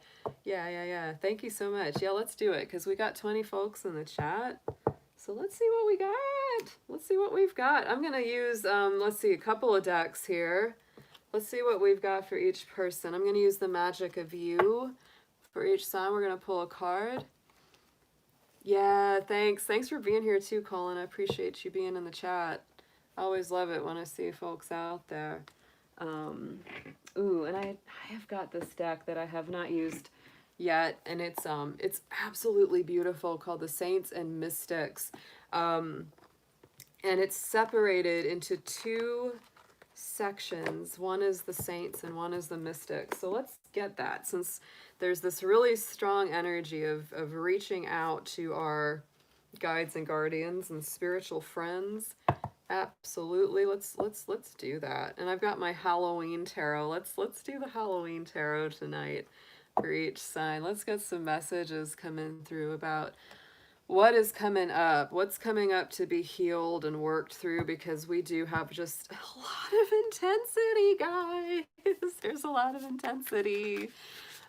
Thank you so much. Yeah, let's do it, because we got 20 folks in the chat. So let's see what we got. Let's see what we've got. I'm going to use, let's see, a couple of decks here. Let's see what we've got for each person. I'm going to use the Magic of You for each sign. We're going to pull a card. Yeah, thanks. Thanks for being here too, Colin. I appreciate you being in the chat. I always love it when I see folks out there. Ooh, and I have got this deck that I have not used yet, and it's absolutely beautiful, called The Saints and Mystics. And it's separated into two sections. One is the saints and one is the mystics. So let's get that, since there's this really strong energy of reaching out to our guides and guardians and spiritual friends. Absolutely. Let's do that. And I've got my Halloween tarot. Let's do the Halloween tarot tonight for each sign. Let's get some messages coming through about what is coming up, what's coming up to be healed and worked through, because we do have just a lot of intensity, guys. There's a lot of intensity.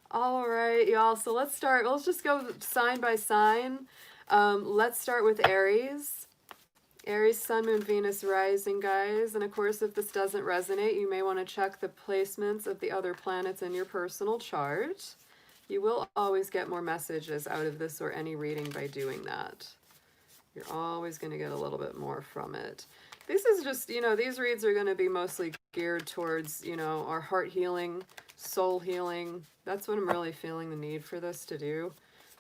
All right, y'all. So let's start. Let's just go sign by sign. Let's start with Aries. Aries, Sun, Moon, Venus, Rising, guys. And of course, if this doesn't resonate, you may want to check the placements of the other planets in your personal chart. You will always get more messages out of this or any reading by doing that. You're always going to get a little bit more from it. This is just, these reads are going to be mostly geared towards, our heart healing, soul healing. That's what I'm really feeling the need for this to do.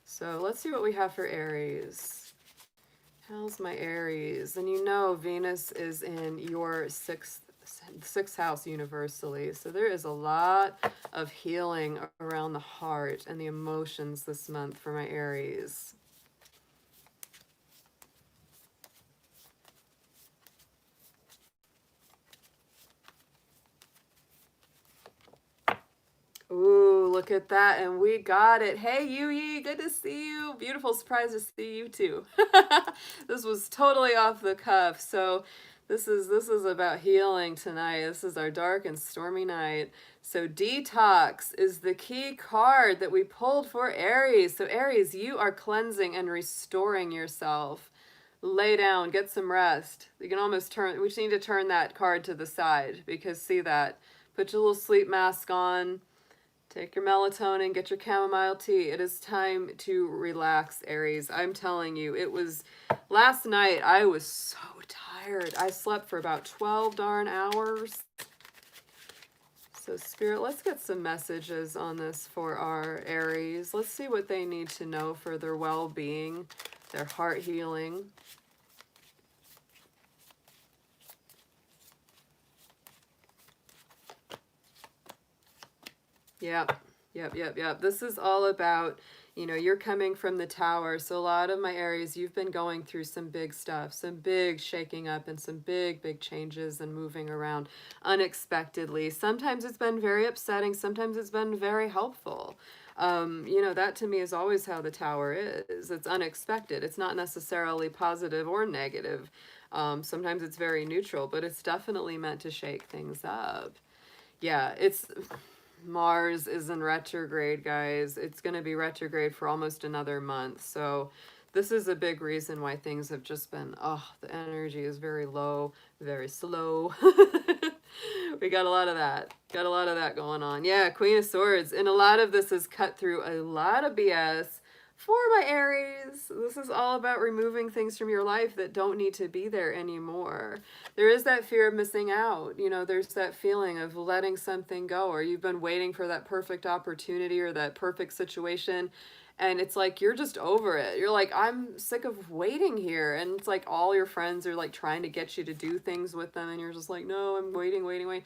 So let's see what we have for Aries. How's my Aries? And Venus is in your sixth house universally. So there is a lot of healing around the heart and the emotions this month for my Aries. Ooh, look at that. And we got it. Hey, Yui, good to see you. Beautiful surprise to see you too. This was totally off the cuff. So this is about healing tonight. This is our dark and stormy night. So detox is the key card that we pulled for Aries. So Aries, you are cleansing and restoring yourself. Lay down, get some rest. You can almost turn, we just need to turn that card to the side, because see that. Put your little sleep mask on. Take your melatonin, get your chamomile tea. It is time to relax, Aries. I'm telling you, last night I was so tired. I slept for about 12 darn hours. So Spirit, let's get some messages on this for our Aries. Let's see what they need to know for their well-being, their heart healing. Yep. This is all about, you're coming from the Tower. So a lot of my Aries, you've been going through some big stuff, some big shaking up and some big changes and moving around unexpectedly. Sometimes it's been very upsetting. Sometimes it's been very helpful. That to me is always how the Tower is. It's unexpected. It's not necessarily positive or negative. Sometimes it's very neutral, but it's definitely meant to shake things up. Yeah, Mars is in retrograde, guys. It's going to be retrograde for almost another month. So this is a big reason why things have just been, the energy is very low, very slow. We got a lot of that. Got a lot of that going on. Yeah, Queen of Swords. And a lot of this is cut through a lot of BS for my Aries. This is all about removing things from your life that don't need to be there anymore. There is that fear of missing out. There's that feeling of letting something go, or you've been waiting for that perfect opportunity or that perfect situation. And it's like, you're just over it. You're like, I'm sick of waiting here. And it's like all your friends are like trying to get you to do things with them. And you're just like, no, I'm waiting.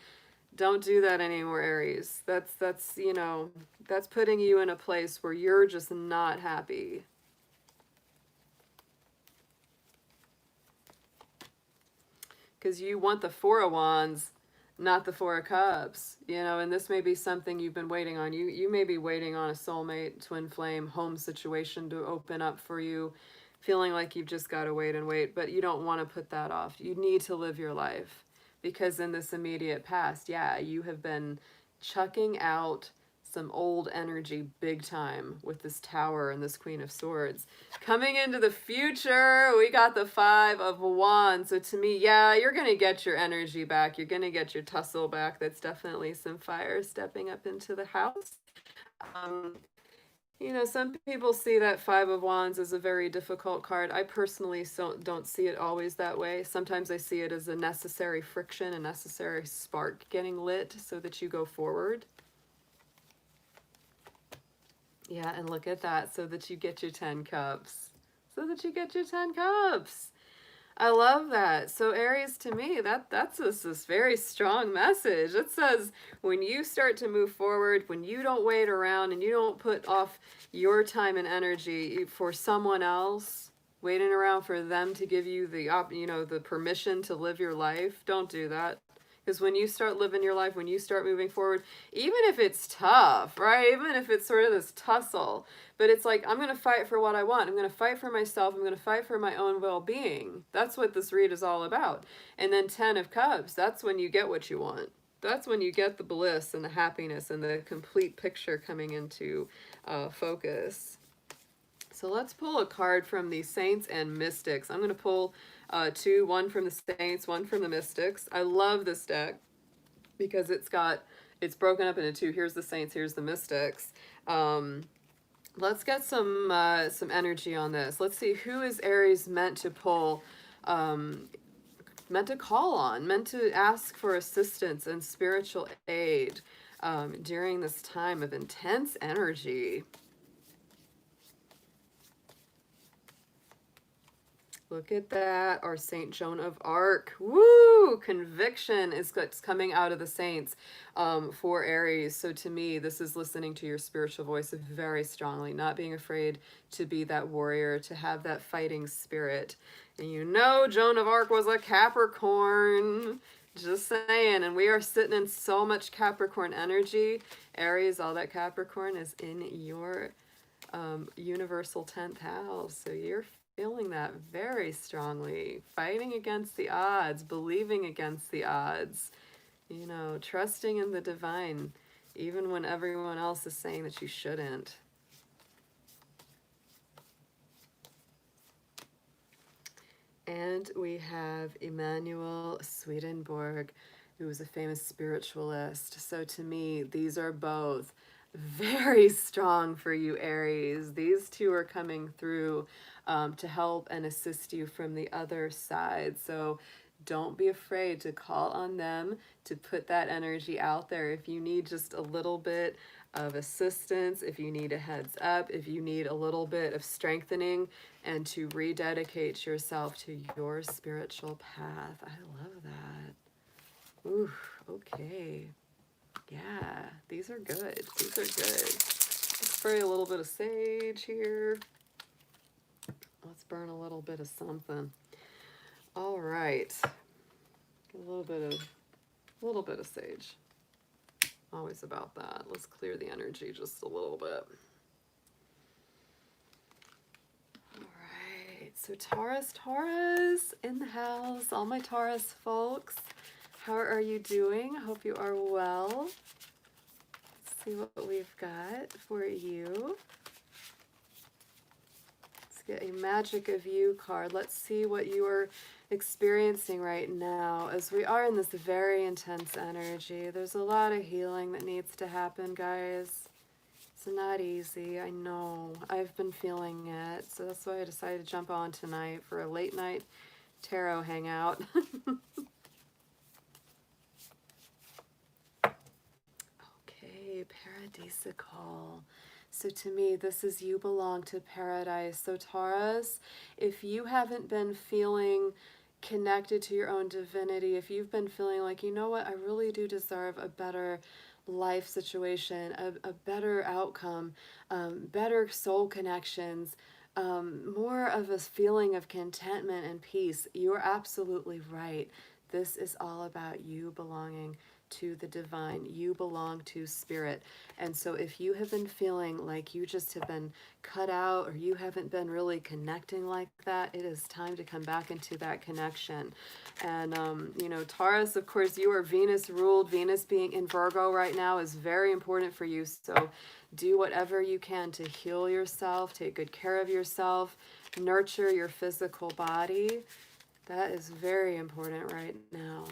Don't do that anymore, Aries. That's putting you in a place where you're just not happy. Because you want the Four of Wands, not the Four of Cups, and this may be something you've been waiting on. You may be waiting on a soulmate, twin flame, home situation to open up for you, feeling like you've just got to wait and wait, but you don't want to put that off. You need to live your life. Because in this immediate past, yeah, you have been chucking out some old energy big time with this Tower and this Queen of Swords. Coming into the future, we got the Five of Wands. So to me, yeah, you're going to get your energy back. You're going to get your tussle back. That's definitely some fire stepping up into the house. Some people see that Five of Wands as a very difficult card. I personally don't see it always that way. Sometimes I see it as a necessary friction, a necessary spark getting lit so that you go forward. Yeah, and look at that, so that you get your 10 cups. So that you get your 10 cups. I love that. So Aries, to me, that's this very strong message. It says when you start to move forward, when you don't wait around and you don't put off your time and energy for someone else, waiting around for them to give you the permission to live your life, don't do that. Because when you start living your life, when you start moving forward, even if it's tough, right? Even if it's sort of this tussle, but it's like, I'm going to fight for what I want. I'm going to fight for myself. I'm going to fight for my own well-being. That's what this read is all about. And then 10 of Cups, that's when you get what you want. That's when you get the bliss and the happiness and the complete picture coming into focus. So let's pull a card from the Saints and Mystics. I'm going to pull two, one from the Saints, one from the Mystics. I love this deck because it's broken up into two. Here's the Saints, here's the Mystics. Let's get some energy on this. Let's see, who is Aries meant to pull, meant to call on, meant to ask for assistance and spiritual aid during this time of intense energy. Look at that, our Saint Joan of Arc. Woo! Conviction is what's coming out of the Saints for Aries. So to me, this is listening to your spiritual voice very strongly, not being afraid to be that warrior, to have that fighting spirit. And you know Joan of Arc was a Capricorn. Just saying. And we are sitting in so much Capricorn energy. Aries, all that Capricorn is in your universal 10th house. So you're feeling that very strongly, fighting against the odds, believing against the odds, you know, trusting in the divine, even when everyone else is saying that you shouldn't. And we have Emanuel Swedenborg, who was a famous spiritualist. So to me, these are both very strong for you, Aries. These two are coming through to help and assist you from the other side. So don't be afraid to call on them, to put that energy out there. If you need just a little bit of assistance, if you need a heads up, if you need a little bit of strengthening, and to rededicate yourself to your spiritual path. I love that. Ooh, okay. Yeah, these are good. These are good. Let's spray a little bit of sage here. Let's burn a little bit of something. All right. A little bit of sage. Always about that. Let's clear the energy just a little bit. All right. So Taurus in the house. All my Taurus folks. How are you doing? I hope you are well. Let's see what we've got for you. Let's get a Magic of You card. Let's see what you are experiencing right now as we are in this very intense energy. There's a lot of healing that needs to happen, guys. It's not easy. I know. I've been feeling it. So that's why I decided to jump on tonight for a late night tarot hangout. Paradisical. So to me, this is you belong to paradise. So Taurus, if you haven't been feeling connected to your own divinity, if you've been feeling like, you know what, I really do deserve a better life situation, a better outcome, better soul connections, more of a feeling of contentment and peace, you're absolutely right. This is all about you belonging to the divine. You belong to spirit. And so if you have been feeling like you just have been cut out, or you haven't been really connecting like that, it is time to come back into that connection. And you know, Taurus, of course, you are Venus ruled. Venus being in Virgo right now is very important for you. So do whatever you can to heal yourself, take good care of yourself, nurture your physical body. That is very important right now.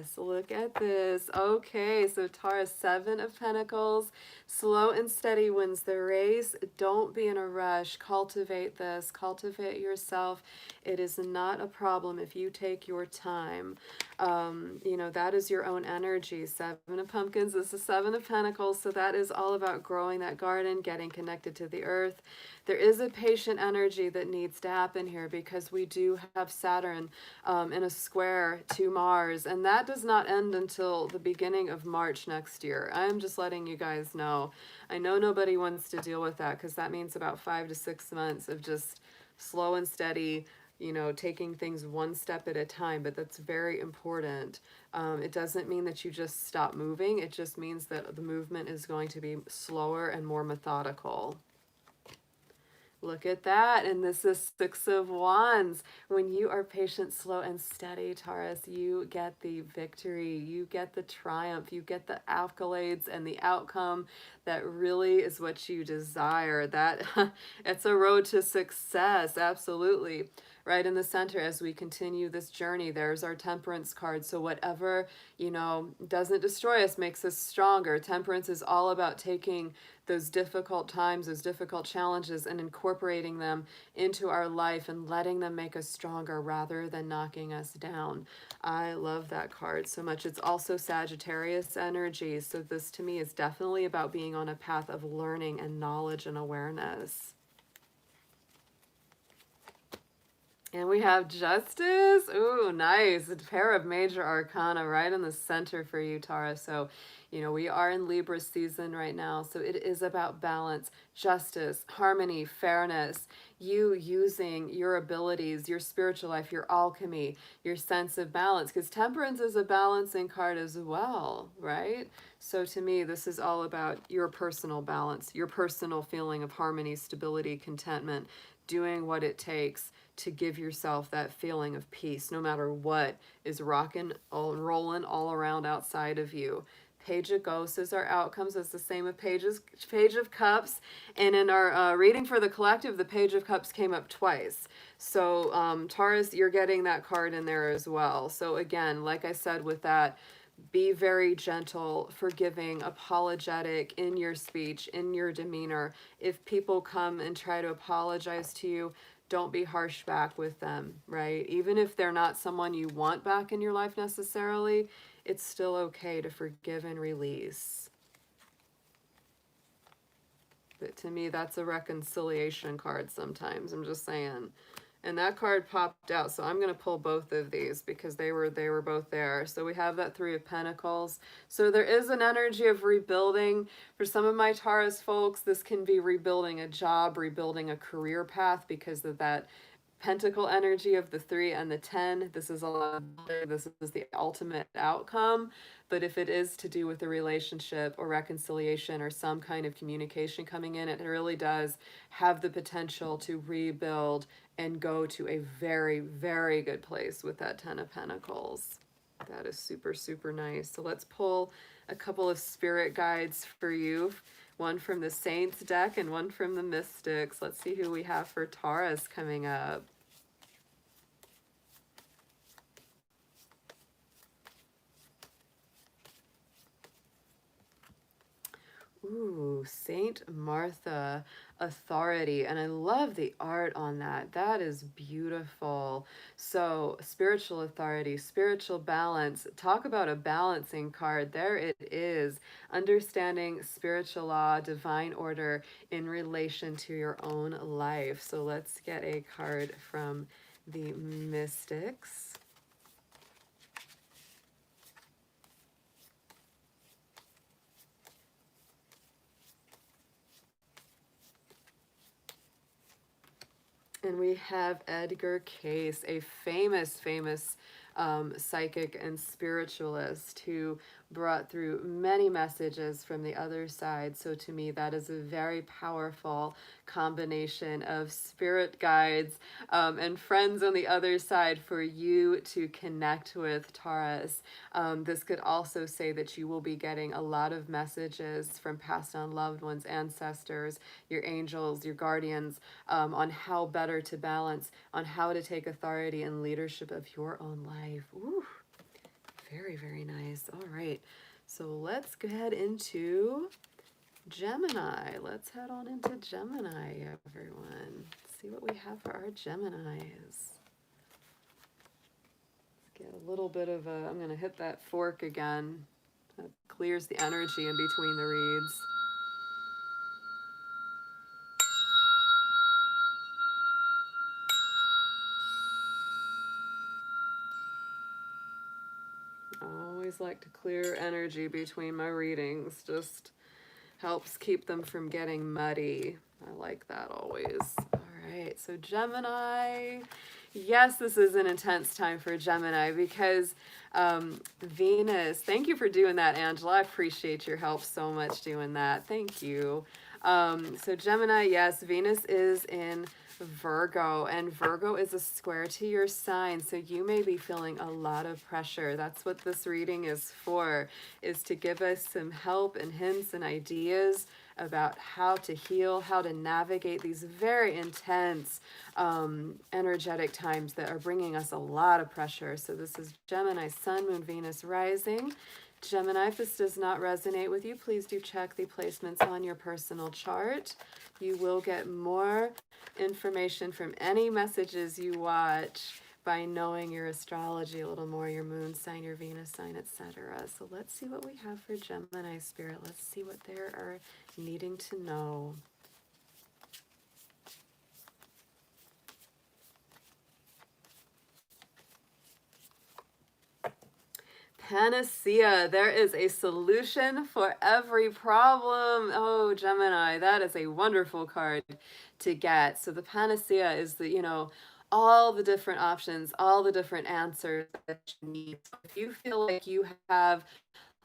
Yes, look at this. Okay, so Taurus, 7 of Pentacles. Slow and steady wins the race. Don't be in a rush. Cultivate this. Cultivate yourself. It is not a problem if you take your time. You know, that is your own energy. 7 of Pumpkins is the 7 of Pentacles. So that is all about growing that garden, getting connected to the earth. There is a patient energy that needs to happen here because we do have Saturn in a square to Mars, and that does not end until the beginning of March next year. I'm just letting you guys know. I know nobody wants to deal with that because that means about 5 to 6 months of just slow and steady, you know, taking things one step at a time, but that's very important. It doesn't mean that you just stop moving. It just means that the movement is going to be slower and more methodical. Look at that. And this is 6 of Wands. When you are patient, slow, and steady, Taurus, you get the victory. You get the triumph. You get the accolades and the outcome that really is what you desire. That it's a road to success. Absolutely. Right in the center as we continue this journey, there's our Temperance card. So whatever, you know, doesn't destroy us makes us stronger. Temperance is all about taking those difficult times, those difficult challenges, and incorporating them into our life and letting them make us stronger rather than knocking us down. I love that card so much. It's also Sagittarius energy. So this to me is definitely about being on a path of learning and knowledge and awareness. And we have Justice. Ooh, nice. A pair of major arcana right in the center for you, Taurus. So, you know, we are in Libra season right now. So it is about balance, justice, harmony, fairness, you using your abilities, your spiritual life, your alchemy, your sense of balance. Because Temperance is a balancing card as well, right? So to me, this is all about your personal balance, your personal feeling of harmony, stability, contentment, doing what it takes to give yourself that feeling of peace, no matter what is rocking, rolling all around outside of you. Page of Ghosts is our outcomes. It's the same with Page of Cups. And in our reading for the collective, the Page of Cups came up twice. So Taurus, you're getting that card in there as well. So again, like I said with that, be very gentle, forgiving, apologetic in your speech, in your demeanor. If people come and try to apologize to you, don't be harsh back with them, right? Even if they're not someone you want back in your life necessarily, it's still okay to forgive and release. But to me, that's a reconciliation card sometimes. I'm just saying. And that card popped out, so I'm going to pull both of these because they were both there. So we have that 3 of Pentacles. So there is an energy of rebuilding. For some of my Taurus folks, this can be rebuilding a job, rebuilding a career path because of that Pentacle energy of the 3 and the 10. This is a lot. This is the ultimate outcome. But if it is to do with a relationship or reconciliation or some kind of communication coming in, it really does have the potential to rebuild and go to a very, very good place with that 10 of Pentacles. That is super, super nice. So let's pull a couple of spirit guides for you. One from the Saints deck and one from the Mystics. Let's see who we have for Taurus coming up. Ooh, Saint Martha, authority. And I love the art on that. That is beautiful. So spiritual authority, spiritual balance. Talk about a balancing card. There it is. Understanding spiritual law, divine order in relation to your own life. So let's get a card from the Mystics. And we have Edgar Cayce, a famous psychic and spiritualist who brought through many messages from the other side. So to me, that is a very powerful combination of spirit guides and friends on the other side for you to connect with, Taurus. This could also say that you will be getting a lot of messages from passed on loved ones, ancestors, your angels, your guardians, on how better to balance, on how to take authority and leadership of your own life. Ooh, Very, very nice. All right. So let's go ahead into Gemini. Let's head on into Gemini, everyone. See what we have for our Geminis. Let's get a little bit of a, I'm going to hit that fork again. That clears the energy in between the reads. I always like to clear energy between my readings. Just helps keep them from getting muddy. I like that always. All right, so Gemini. Yes, this is an intense time for Gemini because Venus, thank you for doing that, Angela. I appreciate your help so much doing that. Thank you. So Gemini, yes, Venus is in Virgo, and Virgo is a square to your sign, so you may be feeling a lot of pressure. That's what this reading is for, is to give us some help and hints and ideas about how to heal, how to navigate these very intense energetic times that are bringing us a lot of pressure. So this is Gemini, Sun, Moon, Venus, Rising. Gemini, if this does not resonate with you, please do check the placements on your personal chart. You will get more information from any messages you watch by knowing your astrology a little more, your moon sign, your Venus sign, etc. So let's see what we have for Gemini spirit. Let's see what they are needing to know. Panacea. There is a solution for every problem. Oh, Gemini, that is a wonderful card to get. So the panacea is the, you know, all the different options, all the different answers that you need. So if you feel like you have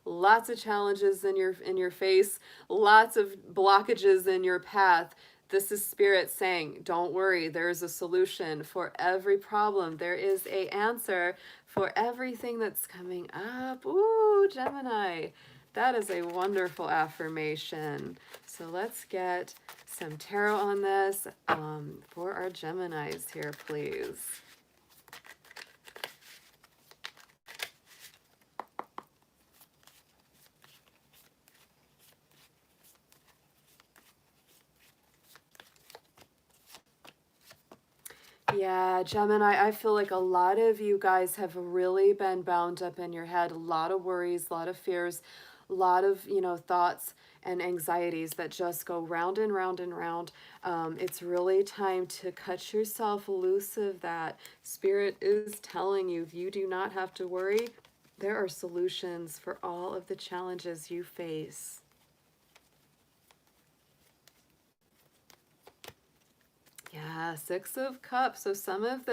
lots of challenges in your face, lots of blockages in your path, this is Spirit saying, don't worry, there is a solution for every problem. There is an answer for everything that's coming up. Ooh, Gemini. That is a wonderful affirmation. So let's get some tarot on this for our Geminis here, please. Yeah, Gemini, I feel like a lot of you guys have really been bound up in your head, a lot of worries, a lot of fears, a lot of, you know, thoughts and anxieties that just go round and round and round. It's really time to cut yourself loose of that. Spirit is telling you, you do not have to worry. There are solutions for all of the challenges you face. Yeah, Six of Cups. So some of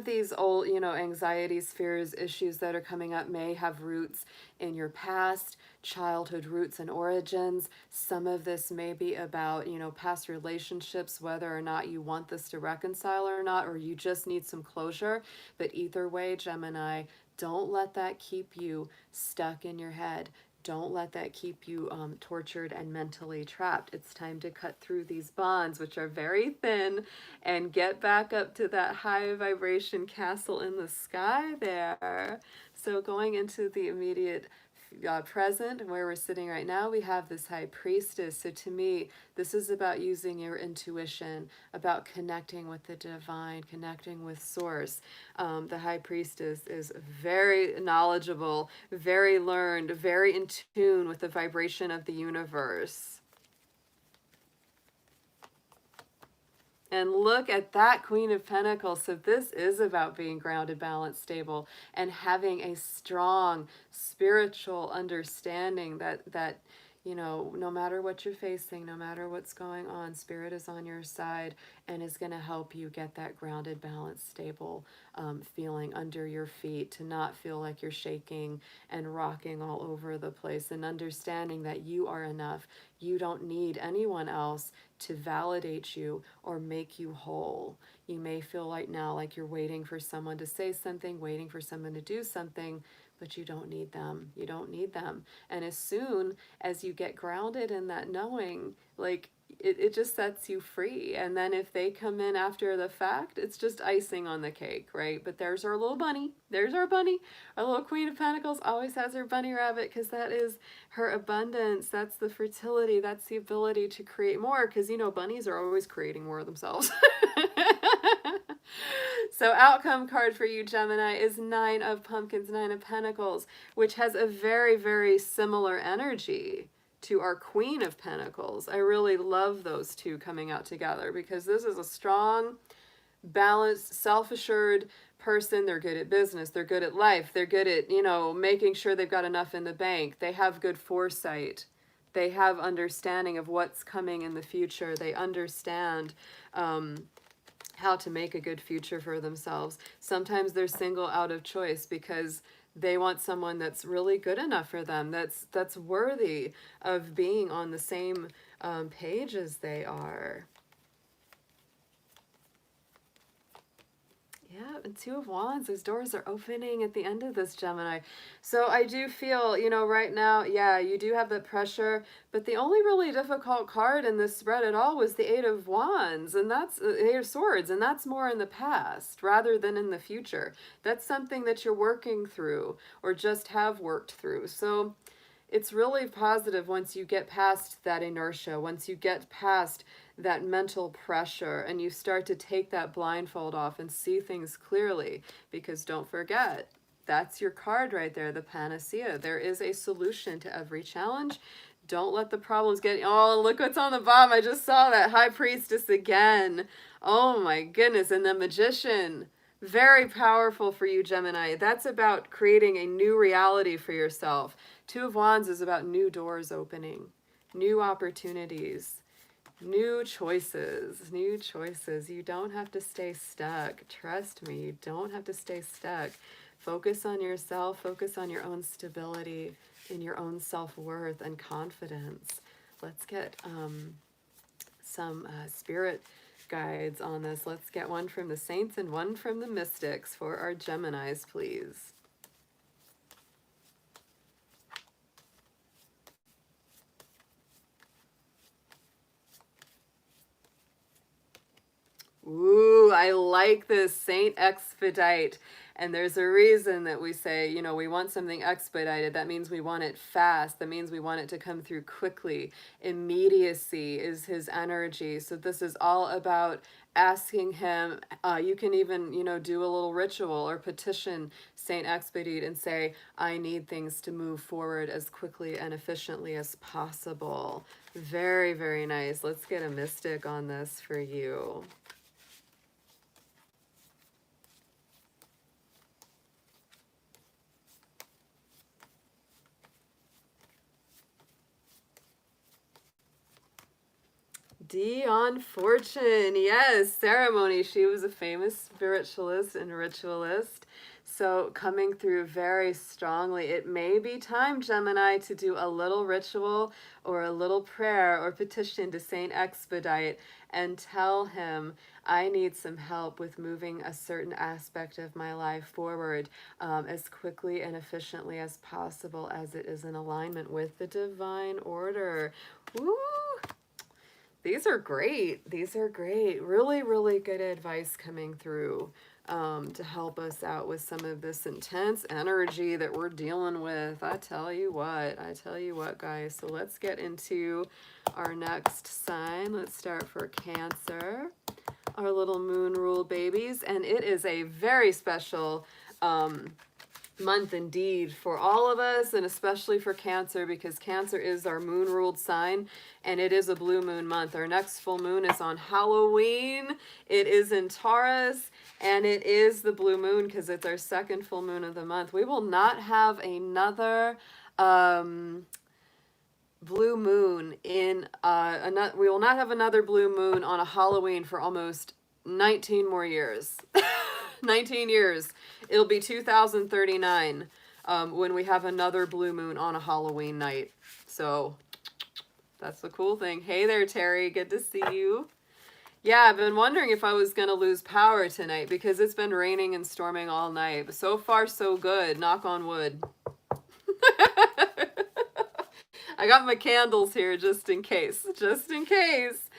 these old, you know, anxieties, fears, issues that are coming up may have roots in your past, childhood roots and origins. Some of this may be about, you know, past relationships, whether or not you want this to reconcile or not, or you just need some closure. But either way, Gemini, don't let that keep you stuck in your head. Don't let that keep you tortured and mentally trapped. It's time to cut through these bonds, which are very thin, and get back up to that high vibration castle in the sky there. So going into the immediate present, where we're sitting right now, we have this High Priestess. So to me, this is about using your intuition, about connecting with the divine, connecting with Source. The High Priestess is very knowledgeable, very learned, very in tune with the vibration of the universe. And look at that Queen of Pentacles. So this is about being grounded, balanced, stable, and having a strong spiritual understanding that you know, no matter what you're facing, no matter what's going on, Spirit is on your side and is going to help you get that grounded, balanced, stable feeling under your feet, to not feel like you're shaking and rocking all over the place, and understanding that you are enough. You don't need anyone else to validate you or make you whole. You may feel like now like you're waiting for someone to say something, waiting for someone to do something, but you don't need them. You don't need them. And as soon as you get grounded in that knowing, like it just sets you free. And then if they come in after the fact, it's just icing on the cake, right? But there's our little bunny. There's our bunny. Our little Queen of Pentacles always has her bunny rabbit, because that is her abundance. That's the fertility. That's the ability to create more, because, you know, bunnies are always creating more themselves. So outcome card for you, Gemini, is Nine of Pumpkins, Nine of Pentacles, which has a very, very similar energy to our Queen of Pentacles. I really love those two coming out together, because this is a strong, balanced, self-assured person. They're good at business. They're good at life. They're good at, you know, making sure they've got enough in the bank. They have good foresight. They have understanding of what's coming in the future. They understand how to make a good future for themselves. Sometimes they're single out of choice because they want someone that's really good enough for them, that's worthy of being on the same page as they are. Yeah, and Two of Wands, those doors are opening at the end of this, Gemini. So I do feel, you know, right now, yeah, you do have that pressure, but the only really difficult card in this spread at all was the Eight of Wands, and that's Eight of Swords, and that's more in the past rather than in the future. That's something that you're working through or just have worked through. So it's really positive once you get past that inertia, once you get past that mental pressure and you start to take that blindfold off and see things clearly. Because don't forget, that's your card right there, the panacea. There is a solution to every challenge. Don't let the problems get, oh, look what's on the bottom. I just saw that High Priestess again. Oh my goodness. And the Magician. Very powerful for you, Gemini. That's about creating a new reality for yourself. Two of Wands is about new doors opening, new opportunities, new choices, new choices. You don't have to stay stuck. Trust me, you don't have to stay stuck. Focus on yourself, focus on your own stability, in your own self-worth and confidence. Let's get some spirit guides on this. Let's get one from the saints and one from the mystics for our Geminis, please. Ooh, I like this, Saint Expedite. And there's a reason that we say, you know, we want something expedited. That means we want it fast. That means we want it to come through quickly. Immediacy is his energy. So this is all about asking him. You can even, you know, do a little ritual or petition Saint Expedite and say, I need things to move forward as quickly and efficiently as possible. Very, very nice. Let's get a mystic on this for you. Dion Fortune, yes, Ceremony. She was a famous spiritualist and ritualist. So coming through very strongly. It may be time, Gemini, to do a little ritual or a little prayer or petition to Saint Expedite and tell him, I need some help with moving a certain aspect of my life forward as quickly and efficiently as possible, as it is in alignment with the divine order. Woo! These are great. These are great. Really, really good advice coming through to help us out with some of this intense energy that we're dealing with. I tell you what, guys. So let's get into our next sign. Let's start for Cancer, our little moon rule babies. And it is a very special month indeed for all of us, and especially for Cancer, because Cancer is our moon ruled sign and it is a blue moon month. Our next full moon is on Halloween. It is in Taurus and it is the blue moon because it's our second full moon of the month. We will not have another blue moon in we will not have another blue moon on a Halloween for almost 19 more years. 19 years. It'll be 2039 when we have another blue moon on a Halloween night. So that's the cool thing. Hey there, Terry. Good to see you. Yeah, I've been wondering if I was going to lose power tonight because it's been raining and storming all night. But so far, so good. Knock on wood. I got my candles here just in case. Just in case.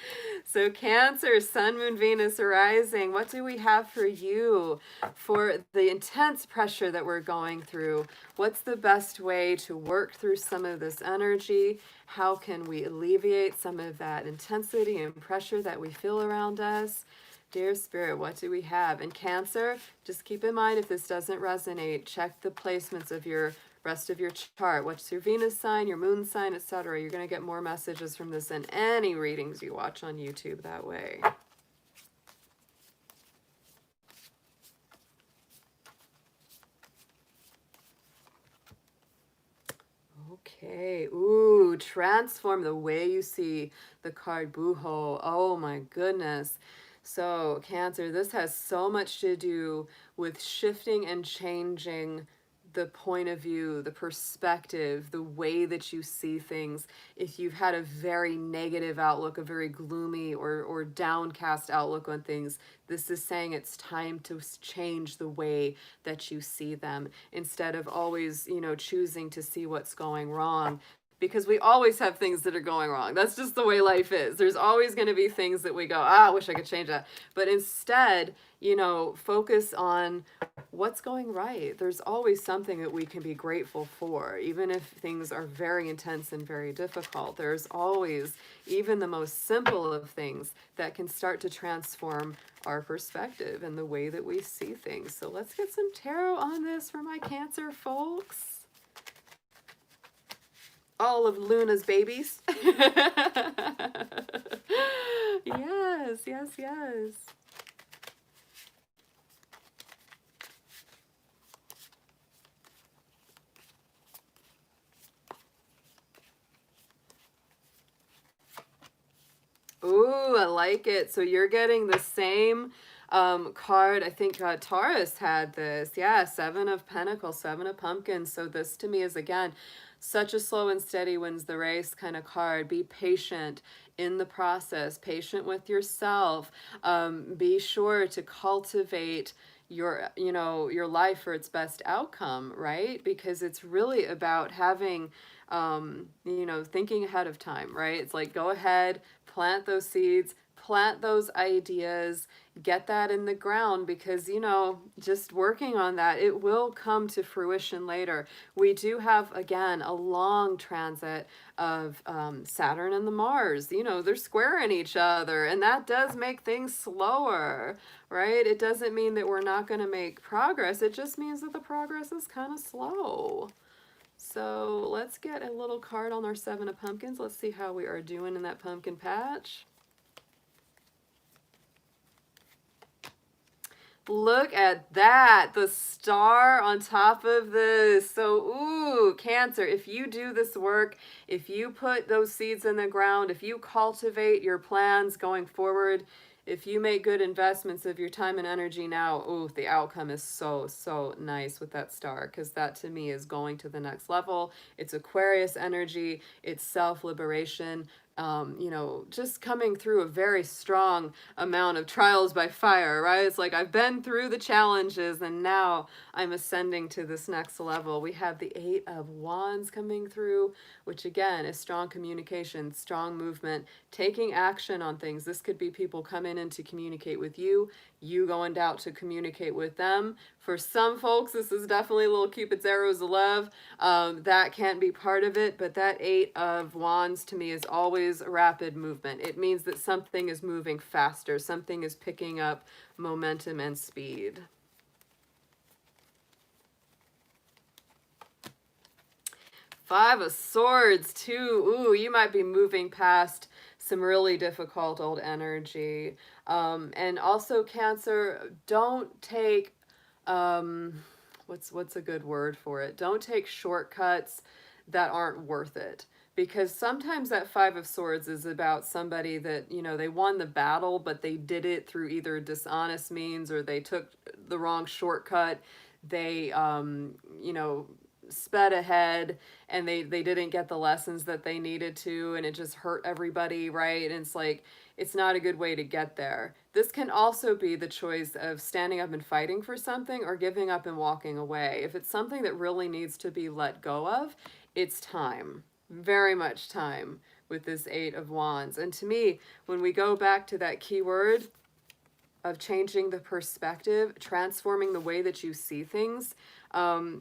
So Cancer, Sun, Moon, Venus, rising. What do we have for you for the intense pressure that we're going through? What's the best way to work through some of this energy? How can we alleviate some of that intensity and pressure that we feel around us? Dear Spirit, what do we have? And Cancer, just keep in mind if this doesn't resonate, check the placements of your rest of your chart. What's your Venus sign, your moon sign, etc. You're going to get more messages from this than any readings you watch on YouTube that way. Okay. Ooh, transform the way you see the card Buho. Oh my goodness. So Cancer, this has so much to do with shifting and changing the point of view, the perspective, the way that you see things. If you've had a very negative outlook, a very gloomy or downcast outlook on things, this is saying it's time to change the way that you see them instead of always, you know, choosing to see what's going wrong. Because we always have things that are going wrong. That's just the way life is. There's always going to be things that we go, I wish I could change that. But instead, you know, focus on what's going right. There's always something that we can be grateful for, even if things are very intense and very difficult. There's always, even the most simple of things, that can start to transform our perspective and the way that we see things. So let's get some tarot on this for my Cancer folks. All of Luna's babies. Yes, yes, yes. Ooh, I like it. So you're getting the same card. I think Taurus had this. Yeah, Seven of Pentacles, Seven of Pumpkins. So this to me is, again, such a slow and steady wins the race kind of card. Be patient in the process, patient with yourself. Be sure to cultivate your, you know, your life for its best outcome, right? Because it's really about having, you know, thinking ahead of time, right? It's like, go ahead, plant those seeds, plant those ideas, get that in the ground, because, you know, just working on that, it will come to fruition later. We do have, again, a long transit of Saturn and the Mars. You know, they're squaring each other, and that does make things slower, right? It doesn't mean that we're not going to make progress. It just means that the progress is kind of slow. So let's get a little card on our Seven of Pumpkins. Let's see how we are doing in that pumpkin patch. Look at that, the star on top of this. So, ooh, Cancer, if you do this work, if you put those seeds in the ground, if you cultivate your plans going forward, if you make good investments of your time and energy now, ooh, the outcome is so, so nice with that star, because that to me is going to the next level. It's Aquarius energy, it's self-liberation, you know, just coming through a very strong amount of trials by fire, right? It's like I've been through the challenges and now I'm ascending to this next level. We have the Eight of Wands coming through, which again is strong communication, strong movement, taking action on things. This could be people coming in to communicate with you, you going out to communicate with them. For some folks, this is definitely a little Cupid's arrows of love. That can't be part of it, but that Eight of Wands to me is always rapid movement. It means that something is moving faster, something is picking up momentum and speed. Five of Swords too. Ooh, you might be moving past some really difficult old energy. And also Cancer, don't take, what's a good word for it? Don't take shortcuts that aren't worth it. Because sometimes that Five of Swords is about somebody that, you know, they won the battle, but they did it through either dishonest means or they took the wrong shortcut. They, you know, sped ahead and they didn't get the lessons that they needed to, and it just hurt everybody, right? And it's like, it's not a good way to get there. This can also be the choice of standing up and fighting for something or giving up and walking away. If it's something that really needs to be let go of, it's time. very much time with this Eight of Wands. And to me, when we go back to that keyword of changing the perspective, transforming the way that you see things,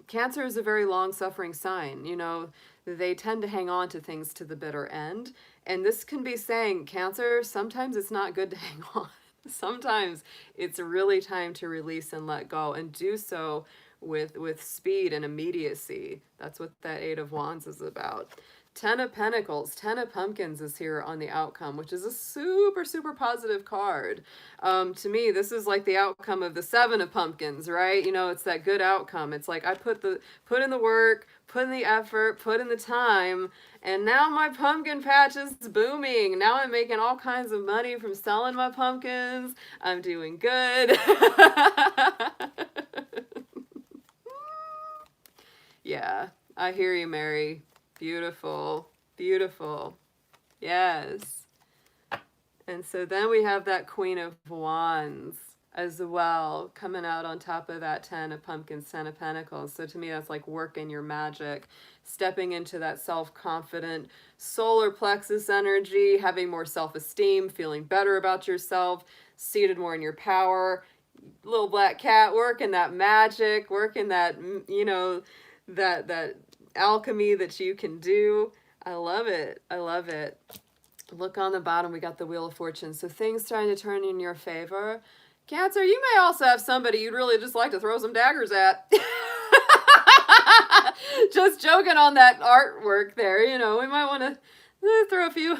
Cancer is a very long-suffering sign. You know, they tend to hang on to things to the bitter end. And this can be saying, Cancer, sometimes it's not good to hang on. Sometimes it's really time to release and let go, and do so with speed and immediacy. That's what that Eight of Wands is about. Ten of Pentacles, Ten of Pumpkins is here on the outcome, which is a super, super positive card. To me, this is like the outcome of the Seven of Pumpkins, right? You know, it's that good outcome. It's like I put in the work, put in the effort, put in the time, and now my pumpkin patch is booming. Now I'm making all kinds of money from selling my pumpkins. I'm doing good. Yeah, I hear you, Mary. Beautiful, beautiful. Yes. And so then we have that Queen of Wands as well, coming out on top of that Ten of Pumpkins, Ten of Pentacles. So to me, that's like working your magic, stepping into that self-confident solar plexus energy, having more self-esteem, feeling better about yourself, seated more in your power. Little black cat, working that magic, working that, you know, that alchemy that you can do. I love it. I love it. Look on the bottom, we got the Wheel of Fortune. So things trying to turn in your favor. Cancer, you may also have somebody you'd really just like to throw some daggers at. Just joking on that artwork there. You know, we might want to throw a few.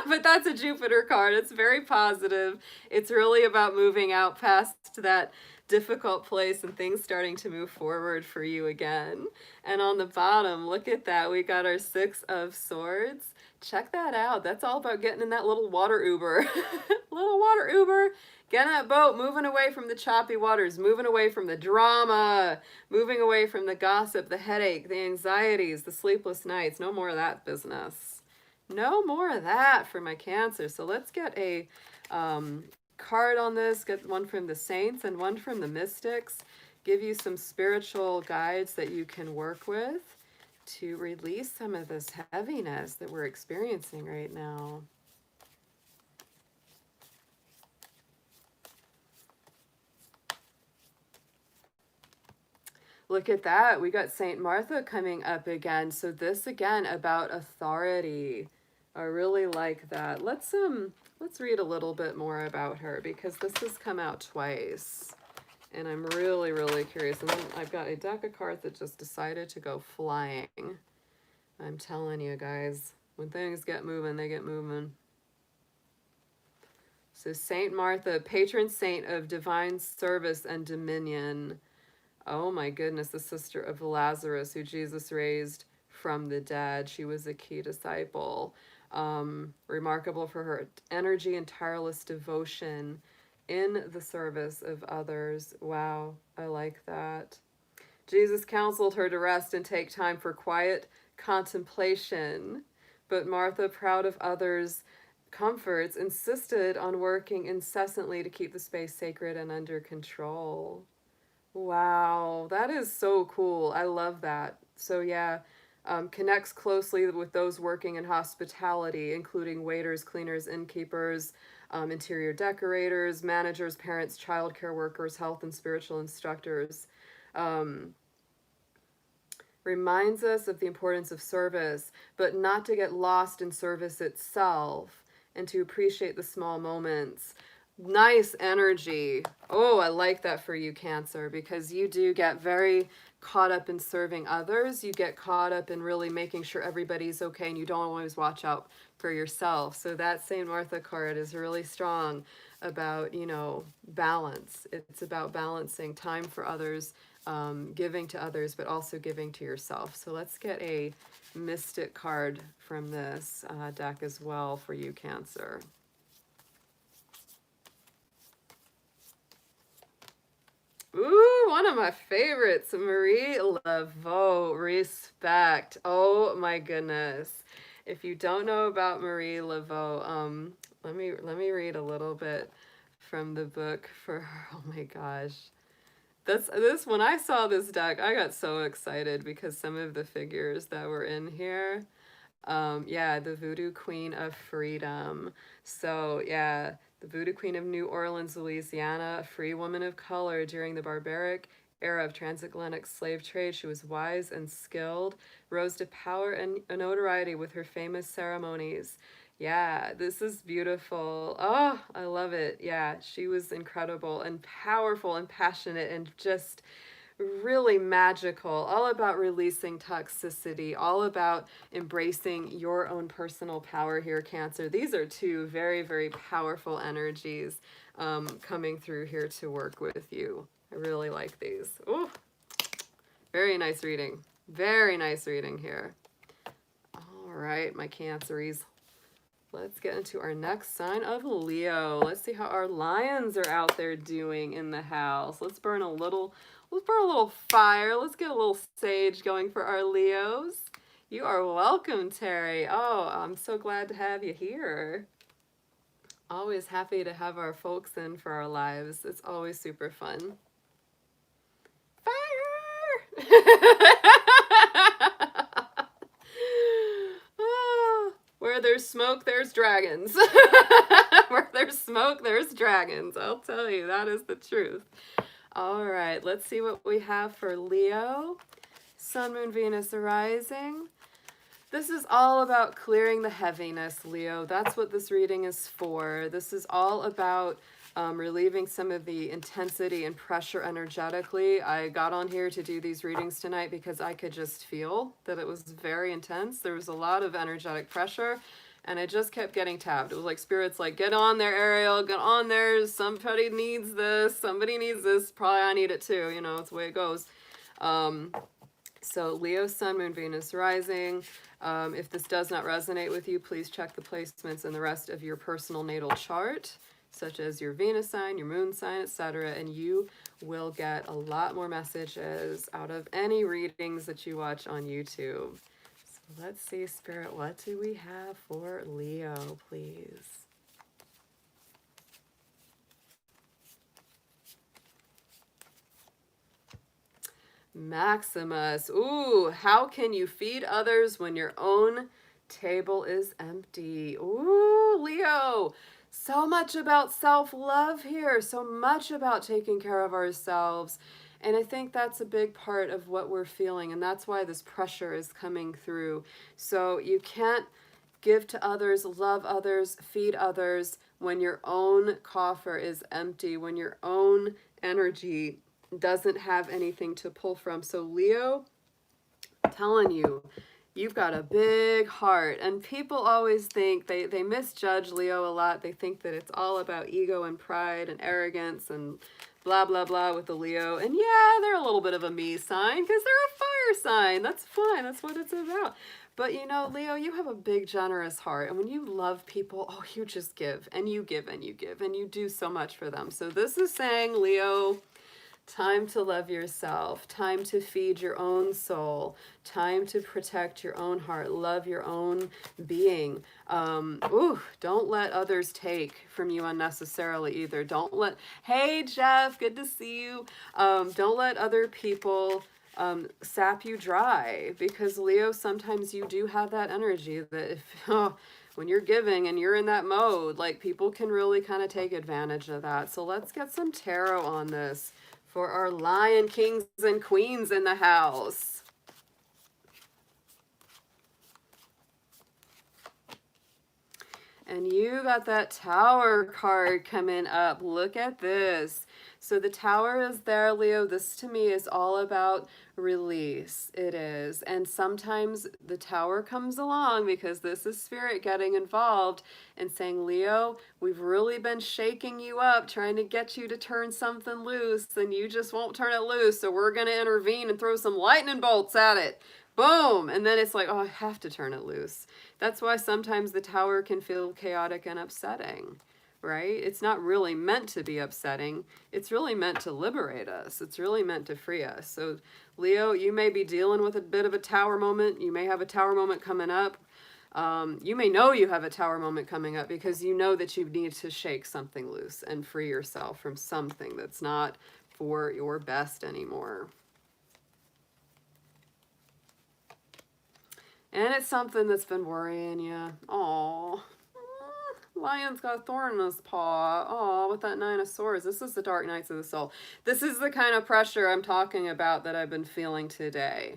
But that's a Jupiter card. It's very positive. It's really about moving out past that difficult place and things starting to move forward for you again. And on the bottom, look at that. We got our Six of Swords. Check that out. That's all about getting in that little water Uber. Little water Uber. Get in that boat, moving away from the choppy waters, moving away from the drama, moving away from the gossip, the headache, the anxieties, the sleepless nights. No more of that business. No more of that for my Cancer. So let's get a card on this. Get one from the Saints and one from the Mystics. Give you some spiritual guides that you can work with to release some of this heaviness that we're experiencing right now. Look at that. We got Saint Martha coming up again. So this again about authority. I really like that. Let's read a little bit more about her, because this has come out twice. And I'm really, really curious. And then I've got a deck of cards that just decided to go flying. I'm telling you guys, when things get moving, they get moving. So Saint Martha, patron saint of divine service and dominion. Oh my goodness, the sister of Lazarus, who Jesus raised from the dead. She was a key disciple. Remarkable for her energy and tireless devotion in the service of others. Wow, I like that. Jesus counseled her to rest and take time for quiet contemplation, but Martha, proud of others' comforts, insisted on working incessantly to keep the space sacred and under control. Wow, that is so cool. I love that. So yeah, connects closely with those working in hospitality, including waiters, cleaners, innkeepers, interior decorators, managers, parents, childcare workers, health and spiritual instructors. Reminds us of the importance of service, but not to get lost in service itself, and to appreciate the small moments. Nice energy. Oh, I like that for you, Cancer, because you do get very caught up in serving others. You get caught up in really making sure everybody's okay, and you don't always watch out for yourself. So that Saint Martha card is really strong about, you know, balance. It's about balancing time for others, giving to others, but also giving to yourself. So let's get a mystic card from this deck as well for you, Cancer. Ooh, one of my favorites, Marie Laveau, respect. Oh my goodness. If you don't know about Marie Laveau, let me read a little bit from the book for her. Oh my gosh. This when I saw this deck, I got so excited because some of the figures that were in here, Yeah, the Voodoo Queen of Freedom. So, yeah, the Voodoo Queen of New Orleans, Louisiana, a free woman of color during the barbaric era of transatlantic slave trade. She was wise and skilled, rose to power and notoriety with her famous ceremonies. Yeah, this is beautiful. Oh, I love it. Yeah, she was incredible and powerful and passionate and just really magical, all about releasing toxicity, all about embracing your own personal power here, Cancer. These are two very, very powerful energies coming through here to work with you. I really like these. Oh, very nice reading. Very nice reading here. All right, my Canceries. Let's get into our next sign of Leo. Let's see how our lions are out there doing in the house. Let's burn a little fire. Let's get a little sage going for our Leos. You are welcome, Terry. Oh, I'm so glad to have you here. Always happy to have our folks in for our lives. It's always super fun. Fire! Where there's smoke, there's dragons. Where there's smoke, there's dragons. I'll tell you, that is the truth. All right, let's see what we have for Leo. Sun, Moon, Venus, arising. This is all about clearing the heaviness, Leo. That's what this reading is for. This is all about relieving some of the intensity and pressure energetically. I got on here to do these readings tonight because I could just feel that it was very intense. There was a lot of energetic pressure, and I just kept getting tapped. It was like Spirit's like, get on there, Ariel, get on there. Somebody needs this. Somebody needs this. Probably I need it too. You know, it's the way it goes. So Leo, Sun, Moon, Venus, rising. If this does not resonate with you, please check the placements in the rest of your personal natal chart, such as your Venus sign, your moon sign, etc. And you will get a lot more messages out of any readings that you watch on YouTube. So let's see, Spirit, what do we have for Leo, please? Maximus. Ooh, how can you feed others when your own table is empty? Ooh, Leo. So much about self-love here. So much about taking care of ourselves. And I think that's a big part of what we're feeling. And that's why this pressure is coming through. So you can't give to others, love others, feed others when your own coffer is empty, when your own energy doesn't have anything to pull from. So Leo, I'm telling you, you've got a big heart. And people always think, they misjudge Leo a lot. They think that it's all about ego and pride and arrogance and blah, blah, blah with the Leo. And yeah, they're a little bit of a me sign because they're a fire sign. That's fine. That's what it's about. But you know, Leo, you have a big, generous heart. And when you love people, oh, you just give and you give and you give and you do so much for them. So this is saying, Leo, time to love yourself, time to feed your own soul, time to protect your own heart, love your own being. Don't let others take from you unnecessarily either. Don't let, hey Jeff, good to see you. Don't let other people sap you dry, because Leo, sometimes you do have that energy that if, when you're giving and you're in that mode, like people can really kind of take advantage of that. So let's get some tarot on this for our lion kings and queens in the house. And you got that Tower card coming up. Look at this. So the Tower is there, Leo. This to me is all about release. It is. And sometimes the Tower comes along because this is Spirit getting involved and saying, Leo, we've really been shaking you up, trying to get you to turn something loose, and you just won't turn it loose. So we're going to intervene and throw some lightning bolts at it. Boom! And then it's like, oh, I have to turn it loose. That's why sometimes the Tower can feel chaotic and upsetting, right? It's not really meant to be upsetting. It's really meant to liberate us. It's really meant to free us. So, Leo, you may be dealing with a bit of a Tower moment. You may have a Tower moment coming up. You may know you have a Tower moment coming up because you know that you need to shake something loose and free yourself from something that's not for your best anymore. And it's something that's been worrying you. Oh, Lion's got a thorn in his paw. Oh, with that Nine of Swords. This is the dark nights of the soul. This is the kind of pressure I'm talking about that I've been feeling today.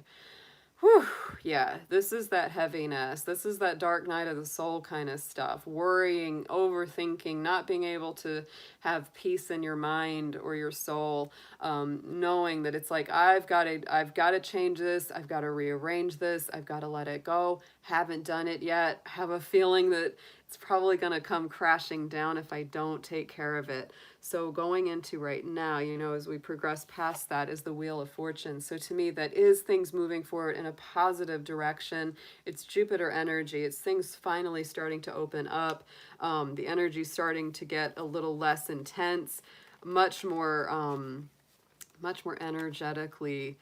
Whew, yeah, this is that heaviness. This is that dark night of the soul kind of stuff. Worrying, overthinking, not being able to have peace in your mind or your soul. Knowing that it's like, I've got to change this. I've got to rearrange this. I've got to let it go. Haven't done it yet. Have a feeling that it's probably going to come crashing down if I don't take care of it. So going into right now, you know, as we progress past that is the Wheel of Fortune. So to me, that is things moving forward in a positive direction. It's Jupiter energy. It's things finally starting to open up. The energy starting to get a little less intense, much more energetically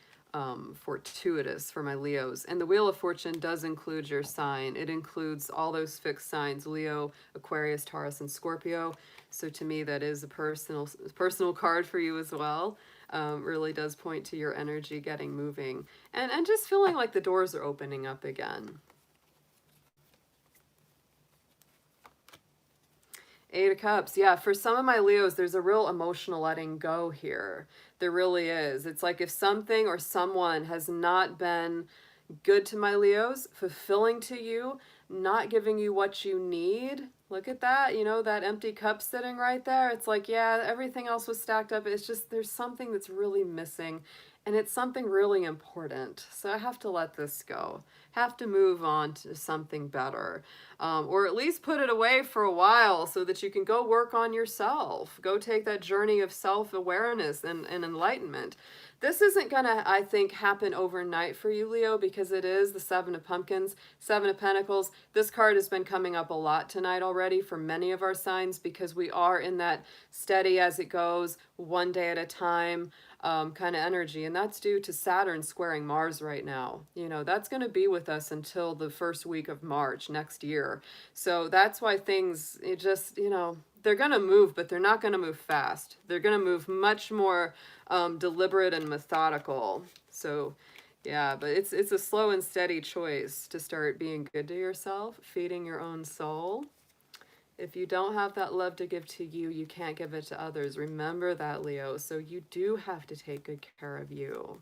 fortuitous for my Leos. And the Wheel of Fortune does include your sign. It includes all those fixed signs: Leo, Aquarius, Taurus, and Scorpio. So to me, that is a personal card for you as well. Really does point to your energy getting moving and just feeling like the doors are opening up again. Eight of Cups. Yeah, for some of my Leos, there's a real emotional letting go here. There really is. It's like if something or someone has not been good to my Leos, fulfilling to you, not giving you what you need. Look at that, you know, that empty cup sitting right there. It's like, yeah, everything else was stacked up. It's just there's something that's really missing, and it's something really important. So I have to let this go. Have to move on to something better. Or at least put it away for a while so that you can go work on yourself. Go take that journey of self-awareness and enlightenment. This isn't going to, I think, happen overnight for you, Leo, because it is the Seven of Pumpkins, Seven of Pentacles. This card has been coming up a lot tonight already for many of our signs because we are in that steady as it goes, one day at a time kind of energy. And that's due to Saturn squaring Mars right now. You know, that's going to be with us until the first week of March next year. So that's why things, it just, you know, they're going to move, but they're not going to move fast. They're going to move much more deliberate and methodical. So yeah, but it's a slow and steady choice to start being good to yourself, feeding your own soul. If you don't have that love to give to you, you can't give it to others. Remember that, Leo. So you do have to take good care of you.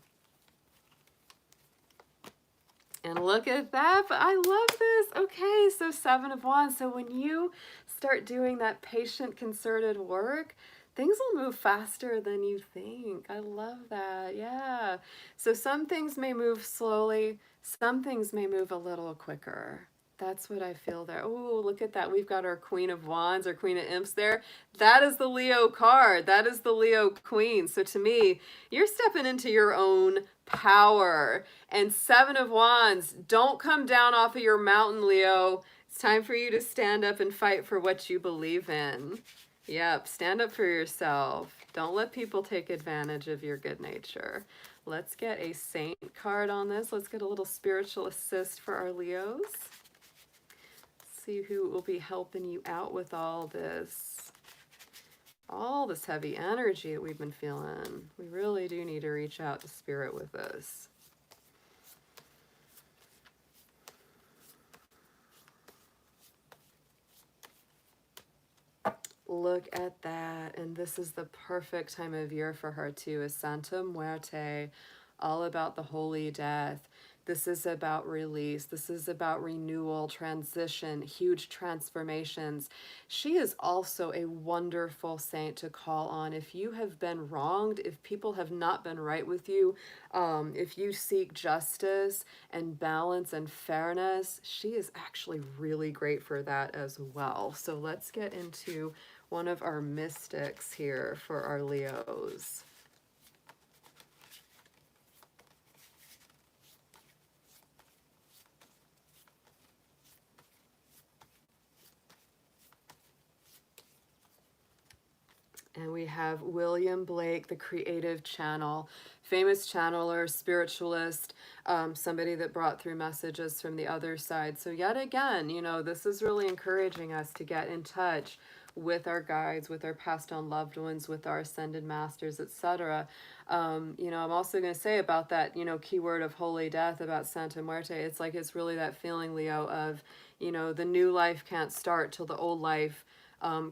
And look at that, but I love this. Okay, so Seven of Wands. So when you start doing that patient, concerted work, things will move faster than you think. I love that. Yeah. So some things may move slowly. Some things may move a little quicker. That's what I feel there. Oh, look at that. We've got our Queen of Wands, our Queen of Imps there. That is the Leo card. That is the Leo Queen. So to me, you're stepping into your own power. And Seven of Wands, don't come down off of your mountain, Leo. It's time for you to stand up and fight for what you believe in. Yep, stand up for yourself. Don't let people take advantage of your good nature. Let's get a Saint card on this. Let's get a little spiritual assist for our Leos. See who will be helping you out with all this heavy energy that we've been feeling. We really do need to reach out to Spirit with this. Look at that. And this is the perfect time of year for her too, is Santa Muerte, all about the holy death. This is about release. This is about renewal, transition, huge transformations. She is also a wonderful saint to call on. If you have been wronged, if people have not been right with you, if you seek justice and balance and fairness, she is actually really great for that as well. So let's get into one of our mystics here for our Leos. And we have William Blake, the creative channel, famous channeler, spiritualist, somebody that brought through messages from the other side. So yet again, you know, this is really encouraging us to get in touch with our guides, with our passed on loved ones, with our ascended masters, etc. You know, I'm also going to say about that, you know, keyword of holy death, about Santa Muerte. It's like, it's really that feeling, Leo, of, you know, the new life can't start till the old life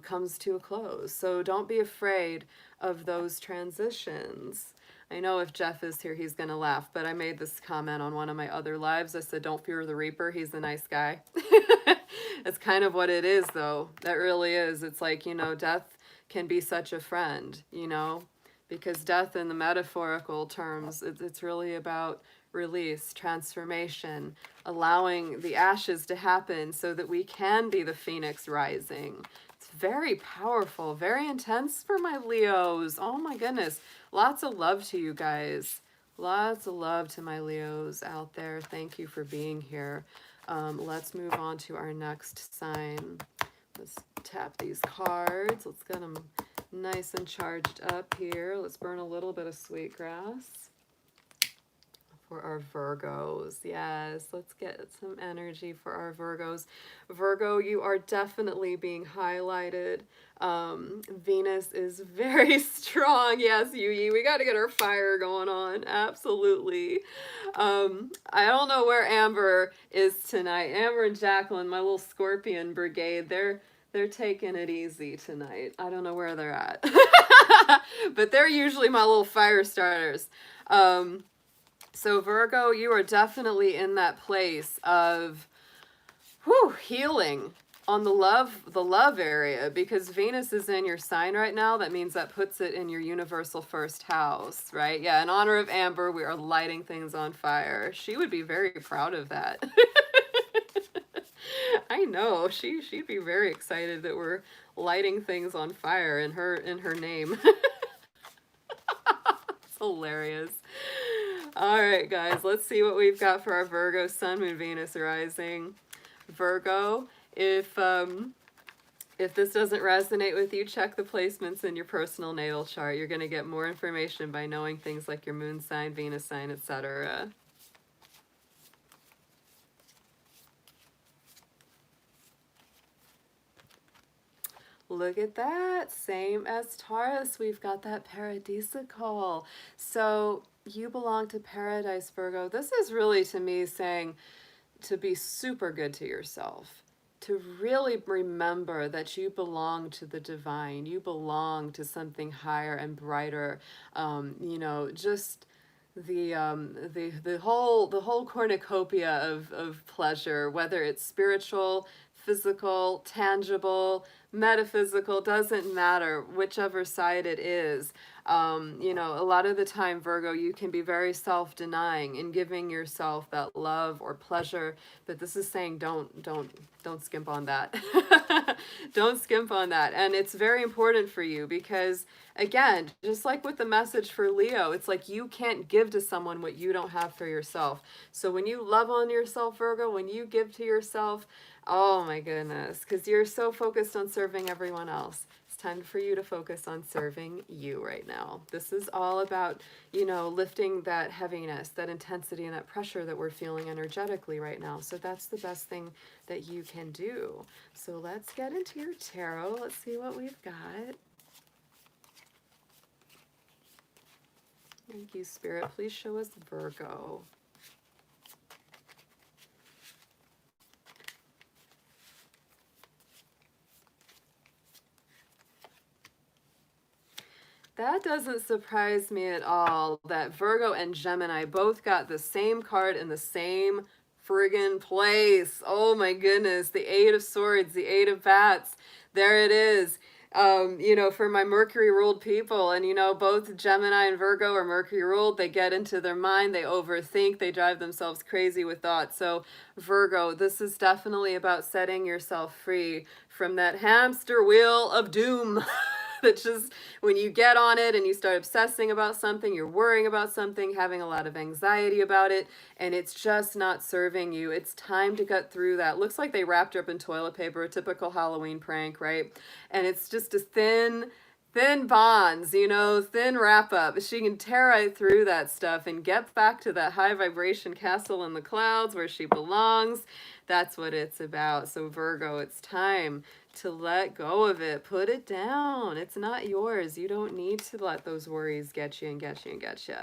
comes to a close. So don't be afraid of those transitions. I know if Jeff is here, he's going to laugh, but I made this comment on one of my other lives. I said, don't fear the Reaper. He's a nice guy. It's kind of what it is, though. That really is. It's like, you know, death can be such a friend, you know, because death in the metaphorical terms, it's really about release, transformation, allowing the ashes to happen so that we can be the phoenix rising. It's very powerful, very intense for my Leos. Oh my goodness. Lots of love to you guys. Lots of love to my Leos out there. Thank you for being here. Let's move on to our next sign. Let's tap these cards. Let's get them nice and charged up here. Let's burn a little bit of sweetgrass for our Virgos. Yes, let's get some energy for our Virgos. Virgo, you are definitely being highlighted. Venus is very strong. Yes, Yuyi, we got to get our fire going on. Absolutely. I don't know where Amber is tonight. Amber and Jacqueline, my little Scorpion brigade, they're taking it easy tonight. I don't know where they're at. But they're usually my little fire starters. So Virgo, you are definitely in that place of healing on the love area, because Venus is in your sign right now. That means that puts it in your universal first house, right? Yeah, in honor of Amber, we are lighting things on fire. She would be very proud of that. I know, she'd be very excited that we're lighting things on fire in her name. It's hilarious. All right, guys, let's see what we've got for our Virgo Sun, Moon, Venus rising. Virgo, if this doesn't resonate with you, check the placements in your personal natal chart. You're going to get more information by knowing things like your moon sign, Venus sign, etc. Look at that. Same as Taurus. We've got that paradisical. So you belong to paradise, Virgo. This is really, to me, saying to be super good to yourself, to really remember that you belong to the divine. You belong to something higher and brighter. You know, just the whole cornucopia of pleasure, whether it's spiritual, physical, tangible, metaphysical, doesn't matter whichever side it is. You know, a lot of the time, Virgo, you can be very self-denying in giving yourself that love or pleasure, but this is saying don't skimp on that. Don't skimp on that. And it's very important for you because, again, just like with the message for Leo, it's like you can't give to someone what you don't have for yourself. So when you love on yourself, Virgo, when you give to yourself, oh my goodness, because you're so focused on serving everyone else. It's time for you to focus on serving you right now. This is all about, you know, lifting that heaviness, that intensity, and that pressure that we're feeling energetically right now. So that's the best thing that you can do. So let's get into your tarot. Let's see what we've got. Thank you, Spirit. Please show us Virgo. That doesn't surprise me at all that Virgo and Gemini both got the same card in the same friggin' place. Oh my goodness. The Eight of Swords, the Eight of Bats. There it is. You know, for my Mercury ruled people, and you know, both Gemini and Virgo are Mercury ruled. They get into their mind, they overthink, they drive themselves crazy with thoughts. So Virgo, this is definitely about setting yourself free from that hamster wheel of doom. That's just when you get on it and you start obsessing about something, you're worrying about something, having a lot of anxiety about it, and it's just not serving you. It's time to cut through that. Looks like they wrapped her up in toilet paper, a typical Halloween prank, right? And it's just a thin thin bonds, you know, thin wrap up. She can tear right through that stuff and get back to that high vibration castle in the clouds where she belongs. That's what it's about. So Virgo, it's time to let go of it. Put it down. It's not yours. You don't need to let those worries get you and get you and get you.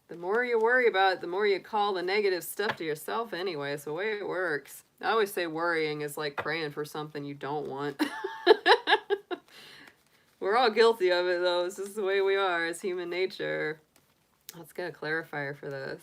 The more you worry about it, the more you call the negative stuff to yourself anyway. It's the way it works. I always say worrying is like praying for something you don't want. We're all guilty of it, though. This is the way we are as human nature. Let's get a clarifier for this.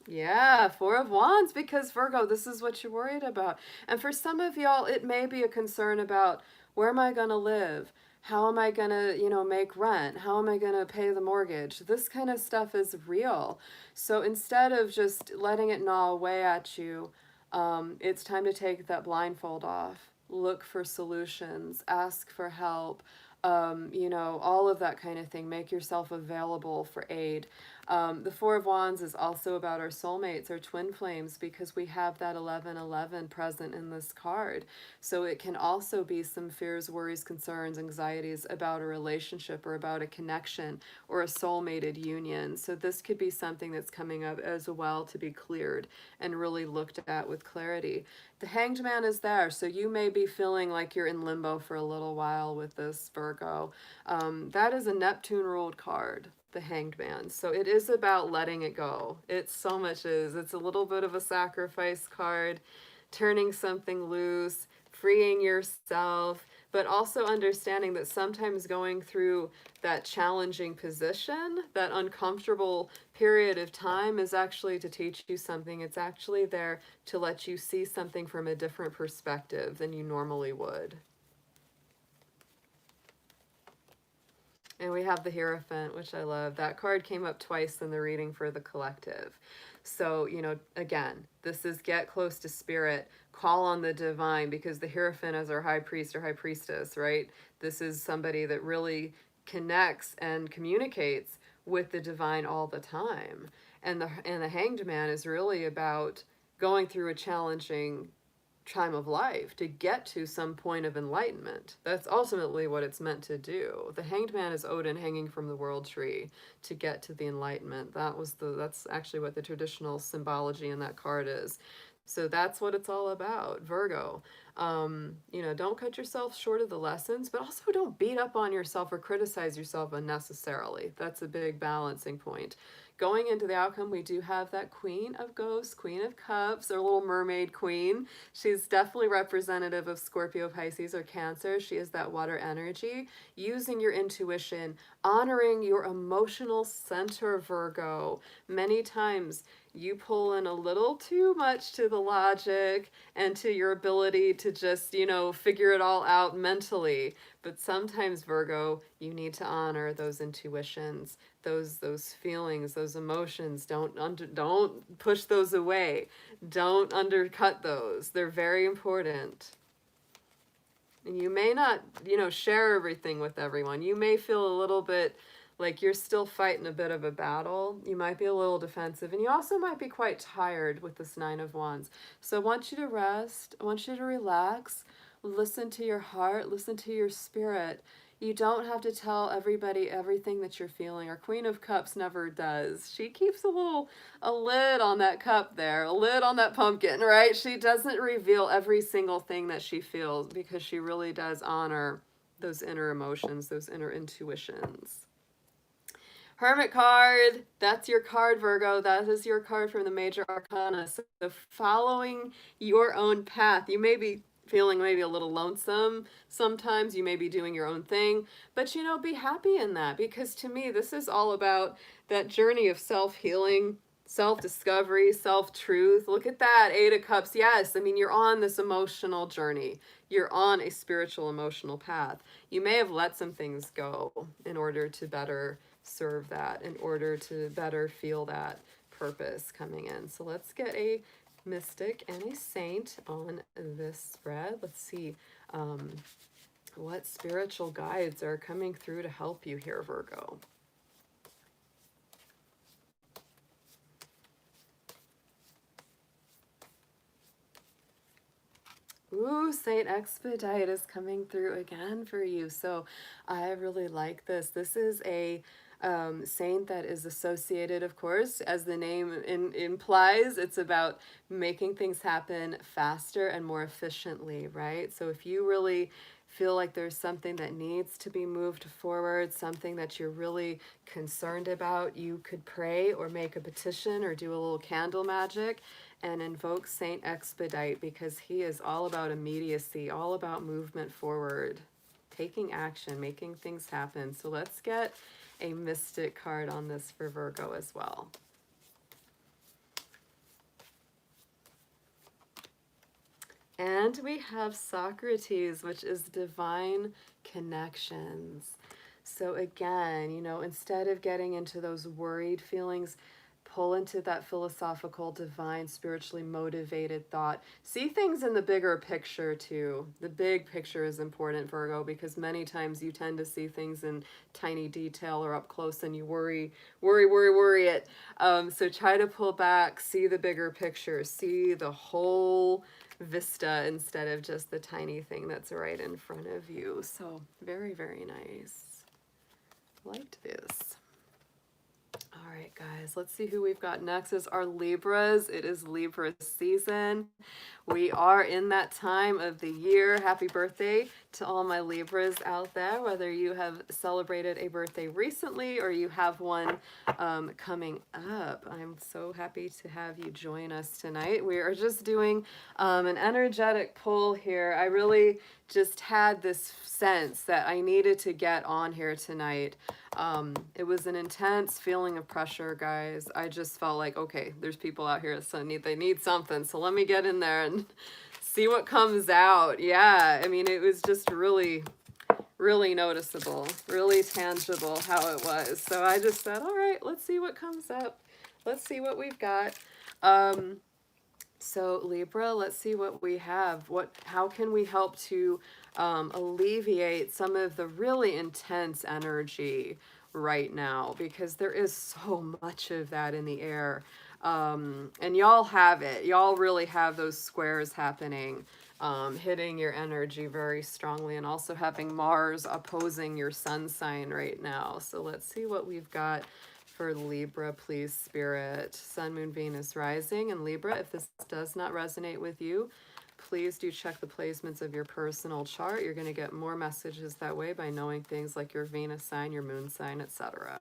Yeah, Four of Wands, because Virgo, this is what you're worried about. And for some of y'all, it may be a concern about, where am I going to live? How am I going to, you know, make rent? How am I going to pay the mortgage? This kind of stuff is real. So instead of just letting it gnaw away at you, it's time to take that blindfold off. Look for solutions. Ask for help. You know, all of that kind of thing. Make yourself available for aid. The Four of Wands is also about our soulmates, our twin flames, because we have that 1111 present in this card. So it can also be some fears, worries, concerns, anxieties about a relationship or about a connection or a soulmated union. So this could be something that's coming up as well to be cleared and really looked at with clarity. The Hanged Man is there, so you may be feeling like you're in limbo for a little while with this, Virgo. That is a Neptune-ruled card, the Hanged Man. So it is about letting it go. It so much is. It's a little bit of a sacrifice card, turning something loose, freeing yourself, but also understanding that sometimes going through that challenging position, that uncomfortable period of time, is actually to teach you something. It's actually there to let you see something from a different perspective than you normally would. And we have the Hierophant, which I love. That card came up twice in the reading for the collective. So, you know, again, this is get close to spirit, call on the divine, because the Hierophant is our high priest or high priestess, right? This is somebody that really connects and communicates with the divine all the time. And the Hanged Man is really about going through a challenging time of life to get to some point of enlightenment. That's ultimately what it's meant to do. The Hanged Man is Odin hanging from the world tree to get to the enlightenment. That's actually what the traditional symbology in that card is. So that's what it's all about, Virgo. You know, don't cut yourself short of the lessons, but also don't beat up on yourself or criticize yourself unnecessarily. That's a big balancing point. Going into the outcome, we do have that Queen of Ghosts, Queen of Cups, or little mermaid queen. She's definitely representative of Scorpio, Pisces, or Cancer. She is that water energy, using your intuition, honoring your emotional center, Virgo. Many times you pull in a little too much to the logic and to your ability to just, you know, figure it all out mentally. But sometimes, Virgo, you need to honor those intuitions, those feelings, those emotions. Don't push those away. Don't undercut those. They're very important. And you may not, you know, share everything with everyone. You may feel a little bit like you're still fighting a bit of a battle. You might be a little defensive, and you also might be quite tired with this Nine of Wands. So I want you to rest. I want you to relax. Listen to your heart. Listen to your spirit. You don't have to tell everybody everything that you're feeling. Our Queen of Cups never does. She keeps a lid on that cup there, a lid on that pumpkin, right? She doesn't reveal every single thing that she feels because she really does honor those inner emotions, those inner intuitions. Hermit card, that's your card, Virgo. That is your card from the major arcana. So following your own path. You may be feeling maybe a little lonesome sometimes. You may be doing your own thing. But, you know, be happy in that, because to me, this is all about that journey of self-healing, self-discovery, self-truth. Look at that, Eight of Cups. Yes, I mean, you're on this emotional journey. You're on a spiritual, emotional path. You may have let some things go in order to better serve that, in order to better feel that purpose coming in. So let's get a mystic and a saint on this spread. Let's see what spiritual guides are coming through to help you here, Virgo. Ooh, Saint Expedite is coming through again for you. So I really like this. This is a saint that is associated, of course, as the name implies, it's about making things happen faster and more efficiently, right? So if you really feel like there's something that needs to be moved forward, something that you're really concerned about, you could pray or make a petition or do a little candle magic and invoke Saint Expedite, because he is all about immediacy, all about movement forward, taking action, making things happen. So let's get a mystic card on this for Virgo as well. And we have Socrates, which is divine connections. So again, you know, instead of getting into those worried feelings, pull into that philosophical, divine, spiritually motivated thought. See things in the bigger picture too. The big picture is important, Virgo, because many times you tend to see things in tiny detail or up close and you worry it. So try to pull back, see the bigger picture, see the whole vista instead of just the tiny thing that's right in front of you. So very, very nice. Liked this. All right, guys, let's see who we've got next is our Libras. It is Libra season. We are in that time of the year. Happy birthday to all my Libras out there, whether you have celebrated a birthday recently or you have one coming up. I'm so happy to have you join us tonight. We are just doing an energetic pull here. I really just had this sense that I needed to get on here tonight. It was an intense feeling of pressure, guys. I just felt like, okay, there's people out here that they need something, so let me get in there and see what comes out. Yeah, I mean, it was just really, really noticeable, really tangible how it was. So I just said, all right, let's see what comes up. Let's see what we've got. So Libra, let's see what we have. How can we help to alleviate some of the really intense energy right now? Because there is so much of that in the air. And y'all have it. Y'all really have those squares happening, hitting your energy very strongly, and also having Mars opposing your sun sign right now. So let's see what we've got for Libra, please, Spirit. Sun, Moon, Venus, Rising, and Libra. If this does not resonate with you, please do check the placements of your personal chart. You're going to get more messages that way by knowing things like your Venus sign, your moon sign, etc.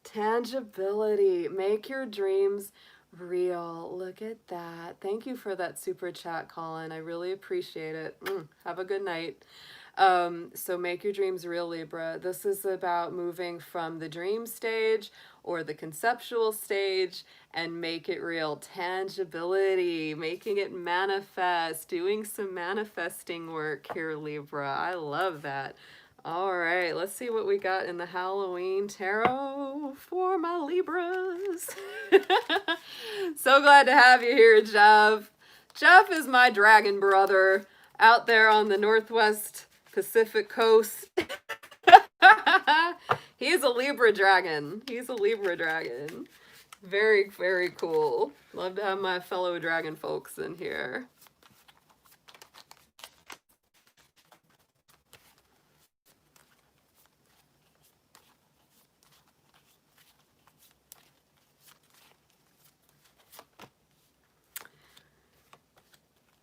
Tangibility. Make your dreams real. Look at that. Thank you for that super chat, Colin. I really appreciate it. Have a good night. So make your dreams real, Libra. This is about moving from the dream stage or the conceptual stage and make it real. Tangibility, making it manifest, doing some manifesting work here, Libra. I love that. All right, let's see what we got in the Halloween tarot for my Libras. So glad to have you here, Jeff. Jeff is my dragon brother out there on the Northwest Pacific coast. He's a Libra dragon. He's a Libra dragon. Very, very cool. Love to have my fellow dragon folks in here.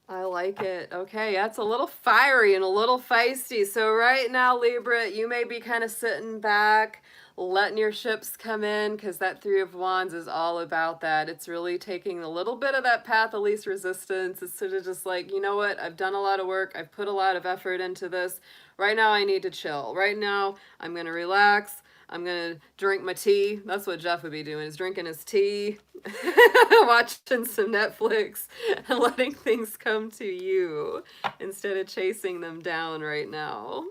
I like it. Okay, yeah, it's a little fiery and a little feisty. So right now, Libra, you may be kind of sitting back, letting your ships come in, because that Three of Wands is all about that. It's really taking a little bit of that path of least resistance. It's sort of just like, you know what, I've done a lot of work. I've put a lot of effort into this. Right now, I need to chill. Right now, I'm going to relax. I'm going to drink my tea. That's what Jeff would be doing, is drinking his tea, watching some Netflix, and letting things come to you instead of chasing them down right now.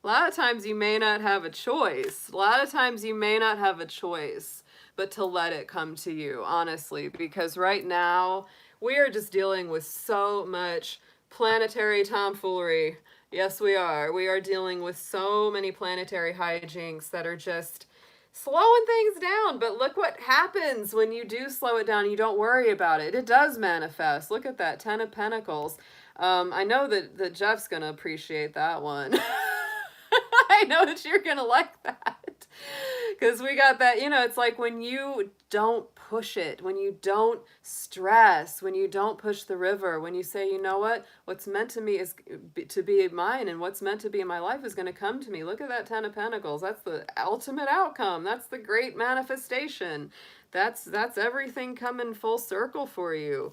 A lot of times you may not have a choice. A lot of times you may not have a choice but to let it come to you, honestly, because right now we are just dealing with so much planetary tomfoolery. Yes, we are. We are dealing with so many planetary hijinks that are just slowing things down. But look what happens when you do slow it down. You don't worry about it. It does manifest. Look at that, Ten of Pentacles. I know that Jeff's going to appreciate that one. I know that you're going to like that. Because we got that, it's like when you don't push it, when you don't stress, when you don't push the river, when you say, you know what, what's meant to me is to be mine, and what's meant to be in my life is going to come to me. Look at that Ten of Pentacles. That's the ultimate outcome. That's the great manifestation. That's everything coming full circle for you.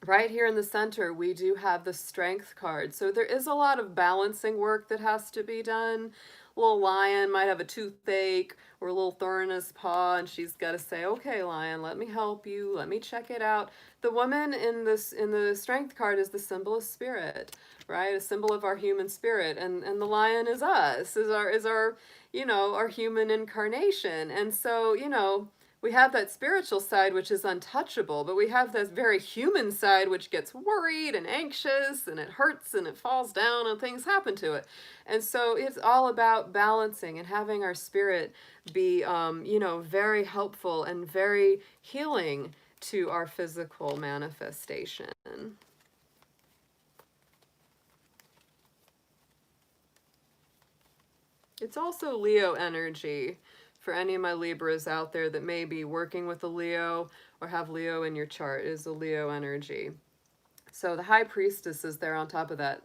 Right here in the center, we do have the Strength card. So there is a lot of balancing work that has to be done. Little lion might have a toothache or a little thorn in his paw, and she's got to say, okay, lion, let me help you. Let me check it out. The woman in the Strength card is the symbol of spirit, right? A symbol of our human spirit. And the lion is us, is our our human incarnation. And so, we have that spiritual side, which is untouchable, but we have this very human side, which gets worried and anxious, and it hurts and it falls down and things happen to it. And so it's all about balancing and having our spirit be, very helpful and very healing to our physical manifestation. It's also Leo energy. For any of my Libras out there that may be working with a Leo or have Leo in your chart, is a Leo energy. So the High Priestess is there on top of that.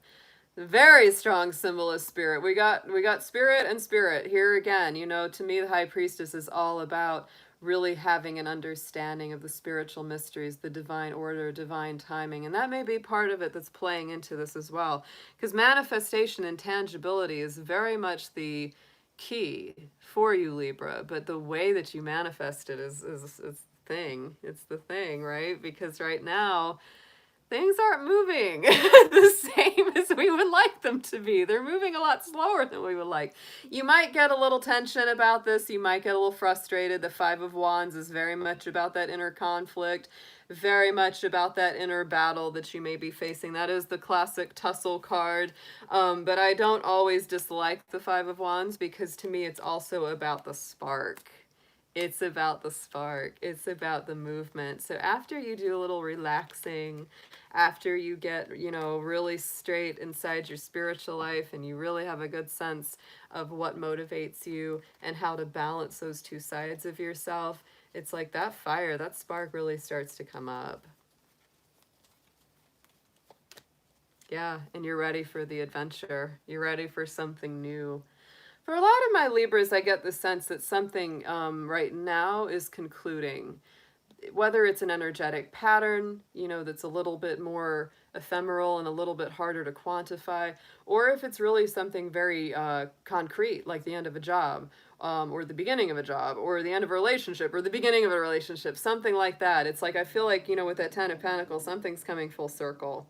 Very strong symbol of spirit. We got spirit and spirit here again. To me, the High Priestess is all about really having an understanding of the spiritual mysteries, the divine order, divine timing. And that may be part of it that's playing into this as well. Because manifestation and tangibility is very much the key for you, Libra, but the way that you manifest it is the thing. It's the thing, right? Because right now things aren't moving the same as we would like them to be. They're moving a lot slower than we would like. You might get a little tension about this. You might get a little frustrated. The Five of Wands is very much about that inner conflict, very much about that inner battle that you may be facing. That is the classic tussle card. But I don't always dislike the Five of Wands, because to me it's also about the spark. It's about the spark. It's about the movement. So after you do a little relaxing, after you get, really straight inside your spiritual life, and you really have a good sense of what motivates you and how to balance those two sides of yourself, it's like that fire, that spark really starts to come up. Yeah, and you're ready for the adventure. You're ready for something new. For a lot of my Libras, I get the sense that something right now is concluding. Whether it's an energetic pattern, that's a little bit more ephemeral and a little bit harder to quantify, or if it's really something very concrete, like the end of a job, or the beginning of a job, or the end of a relationship, or the beginning of a relationship, something like that. It's like, I feel like, with that Ten of Pentacles, something's coming full circle.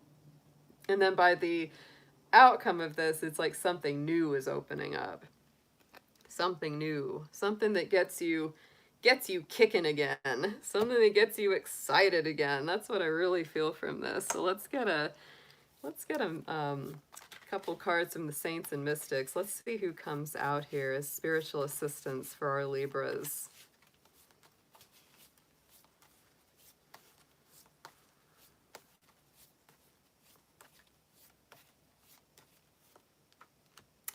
And then by the outcome of this, it's like something new is opening up. Something new, something that gets you kicking again, something that gets you excited again. That's what I really feel from this. So let's get a couple cards from the Saints and Mystics. Let's see who comes out here as spiritual assistants for our Libras.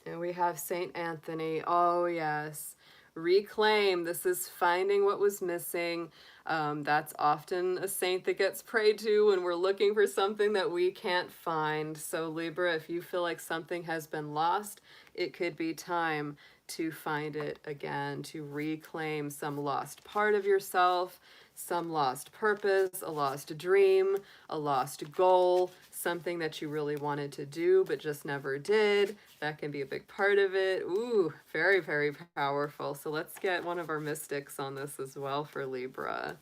And we have Saint Anthony. Oh, yes. Reclaim. This is finding what was missing. That's often a saint that gets prayed to when we're looking for something that we can't find. So Libra, if you feel like something has been lost, it could be time to find it again, to reclaim some lost part of yourself, some lost purpose, a lost dream, a lost goal, something that you really wanted to do but just never did. That can be a big part of it. Ooh, very, very powerful. So let's get one of our mystics on this as well for Libra.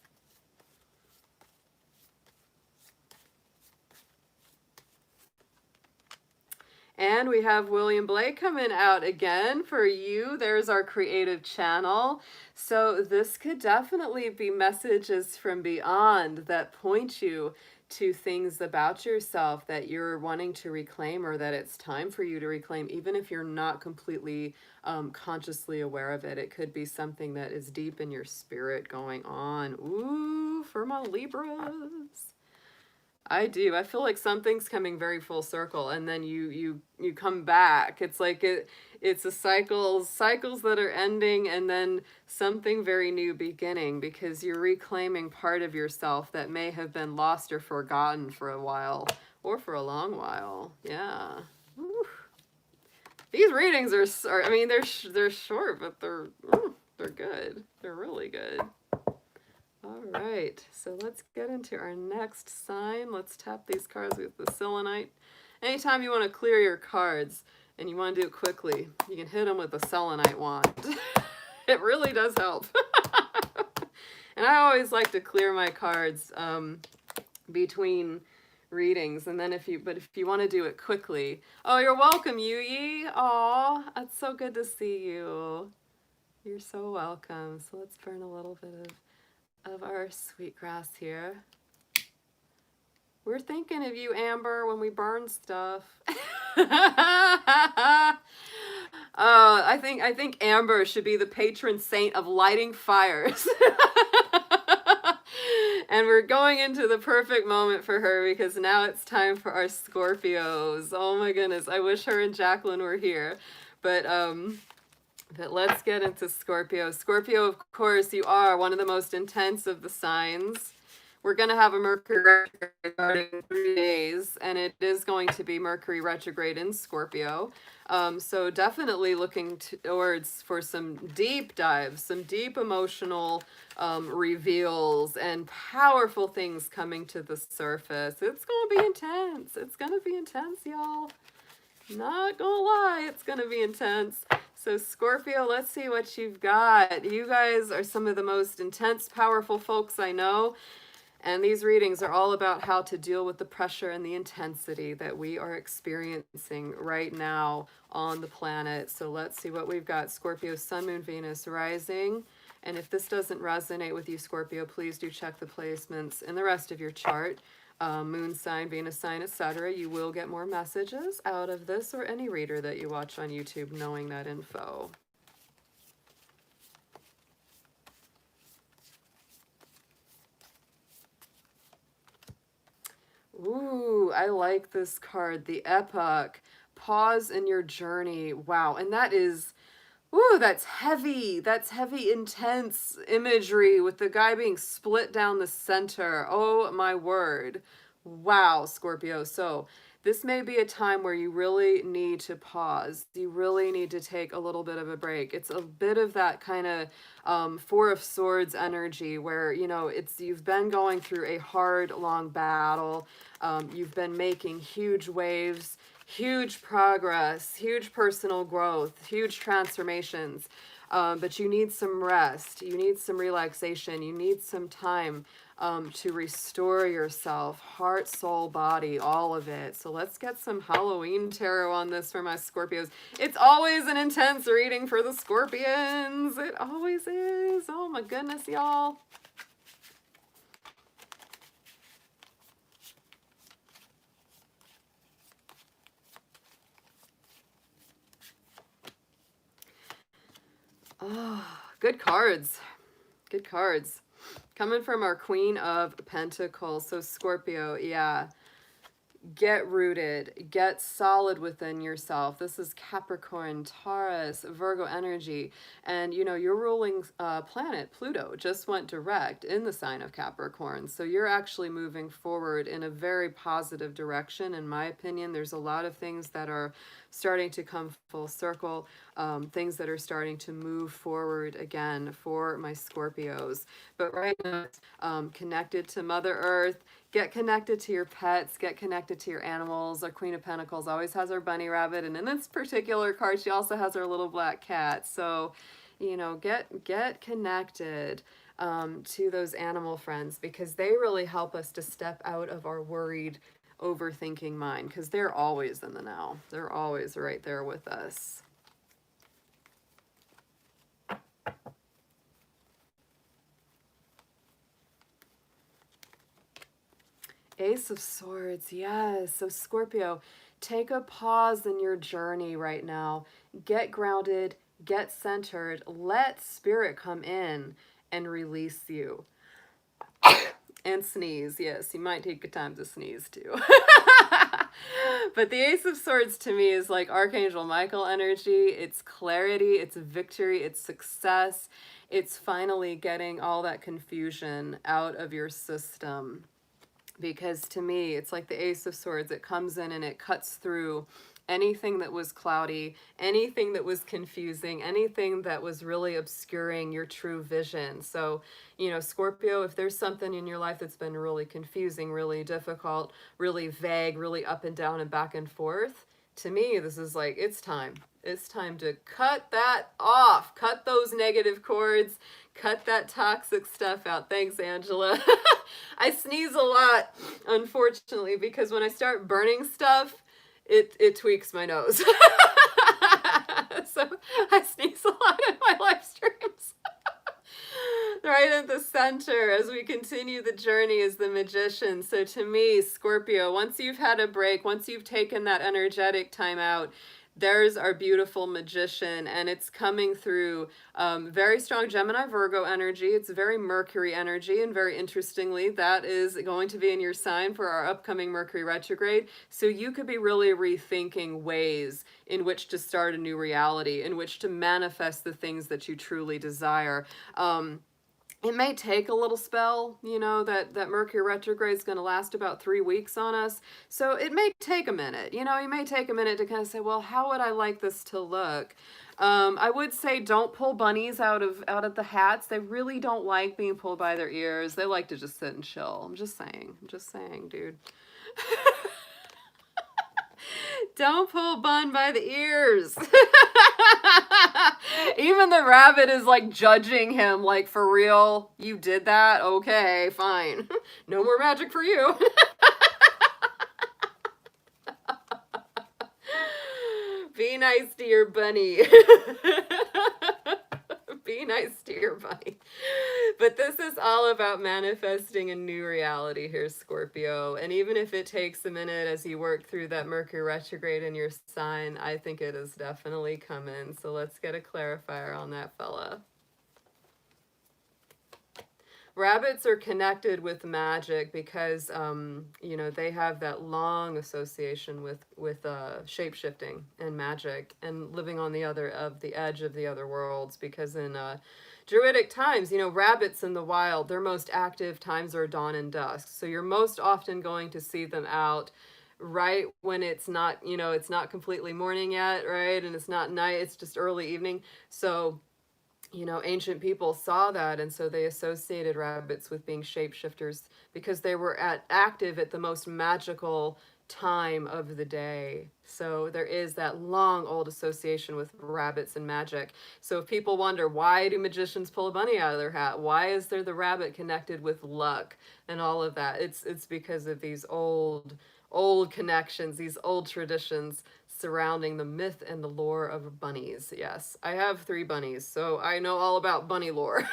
And we have William Blake coming out again for you. There's our creative channel. So this could definitely be messages from beyond that point you to things about yourself that you're wanting to reclaim, or that it's time for you to reclaim, even if you're not completely consciously aware of it. It could be something that is deep in your spirit going on. Ooh, for my Libras. I do. I feel like something's coming very full circle, and then you come back. It's like it's a cycles that are ending, and then something very new beginning, because you're reclaiming part of yourself that may have been lost or forgotten for a while, or for a long while. Yeah. Whew. These readings are I mean, they're short, but they're good. They're really good. All right, so let's get into our next sign. Let's tap these cards with the selenite. Anytime you want to clear your cards and you want to do it quickly, you can hit them with the selenite wand. It really does help. And I always like to clear my cards between readings, and then if you want to do it quickly. Oh, you're welcome, Yuyi. Aw, it's so good to see you. You're so welcome. So let's burn a little bit of our sweetgrass here. We're thinking of you, Amber, when we burn stuff. Oh, I think Amber should be the patron saint of lighting fires. And we're going into the perfect moment for her, because now it's time for our Scorpios. Oh my goodness, I wish her and Jacqueline were here. But let's get into Scorpio. Scorpio, of course, you are one of the most intense of the signs. We're going to have a Mercury retrograde starting in 3 days, and it is going to be Mercury retrograde in Scorpio. So definitely looking towards for some deep dives, some deep emotional reveals, and powerful things coming to the surface. It's going to be intense. It's going to be intense, y'all. Not gonna lie, it's gonna be intense. So Scorpio, let's see what you've got. You guys are some of the most intense, powerful folks I know. And these readings are all about how to deal with the pressure and the intensity that we are experiencing right now on the planet. So let's see what we've got. Scorpio, Sun, Moon, Venus, Rising. And if this doesn't resonate with you, Scorpio, please do check the placements in the rest of your chart. Moon sign, Venus sign, etc. You will get more messages out of this or any reader that you watch on YouTube knowing that info. Ooh, I like this card, the Epoch. Pause in your journey. Wow, and that is... Ooh, that's heavy. That's heavy, intense imagery with the guy being split down the center. Oh, my word. Wow, Scorpio. So this may be a time where you really need to pause. You really need to take a little bit of a break. It's a bit of that kind of Four of Swords energy where, you know, you've been going through a hard, long battle. You've been making huge waves, huge progress, huge personal growth, huge transformations, but you need some rest, you need some relaxation, you need some time to restore yourself, heart, soul, body, all of it. So let's get some Halloween tarot on this for my Scorpios. It's always an intense reading for the Scorpions. It always is. Oh my goodness, y'all. Oh, good cards. Good cards. Coming from our Queen of Pentacles. So Scorpio, yeah. Get rooted. Get solid within yourself. This is Capricorn, Taurus, Virgo energy. And, you know, your ruling planet, Pluto, just went direct in the sign of Capricorn. So you're actually moving forward in a very positive direction. In my opinion, there's a lot of things that are starting to come full circle, things that are starting to move forward again for my Scorpios. But right now, connected to Mother Earth. Get connected to your pets, get connected to your animals. Our Queen of Pentacles always has her bunny rabbit, and in this particular card, she also has her little black cat. So, you know, get connected to those animal friends, because they really help us to step out of our worried, overthinking mind, because they're always in the now. They're always right there with us. Ace of Swords, yes. So Scorpio, take a pause in your journey right now. Get grounded, get centered, let spirit come in and release you. And sneeze, yes, you might take a time to sneeze too. But the Ace of Swords to me is like Archangel Michael energy. It's clarity, it's victory, it's success. It's finally getting all that confusion out of your system. Because to me, it's like the Ace of Swords. It comes in and it cuts through anything that was cloudy, anything that was confusing, anything that was really obscuring your true vision. So, you know, Scorpio, if there's something in your life that's been really confusing, really difficult, really vague, really up and down and back and forth, to me, this is like, it's time. It's time to cut that off. Cut those negative cords. Cut that toxic stuff out. Thanks, Angela. I sneeze a lot, unfortunately, because when I start burning stuff, it tweaks my nose. So I sneeze a lot in my live streams. Right at the center as we continue the journey is the Magician. So to me, Scorpio, once you've had a break, once you've taken that energetic time out, there's our beautiful Magician, and it's coming through very strong Gemini Virgo energy. It's very Mercury energy, and very interestingly, that is going to be in your sign for our upcoming Mercury retrograde. So you could be really rethinking ways in which to start a new reality, in which to manifest the things that you truly desire. It may take a little spell, you know, that Mercury retrograde is going to last about 3 weeks on us. So it may take a minute, you know, you may take a minute to kind of say, well, how would I like this to look? I would say don't pull bunnies out of the hats. They really don't like being pulled by their ears. They like to just sit and chill. I'm just saying, dude. Don't pull Bun by the ears. Even the rabbit is like judging him, like, for real? You did that? Okay, fine. No more magic for you. Be nice to your bunny. Be nice to your bunny. But this is all about manifesting a new reality here, Scorpio. And even if it takes a minute as you work through that Mercury retrograde in your sign, I think it is definitely coming. So let's get a clarifier on that fella. Rabbits are connected with magic because, you know, they have that long association with shape-shifting and magic and living on the edge of the other worlds. Because in Druidic times, you know, rabbits in the wild, their most active times are dawn and dusk. So you're most often going to see them out right when it's not, you know, it's not completely morning yet, right? And it's not night, it's just early evening. So, you know, ancient people saw that, and so they associated rabbits with being shapeshifters because they were active at the most magical time of the day. So there is that long old association with rabbits and magic. So if people wonder, why do magicians pull a bunny out of their hat? Why is there the rabbit connected with luck and all of that? It's because of these old connections, these old traditions surrounding the myth and the lore of bunnies. Yes, I have 3 bunnies, so I know all about bunny lore.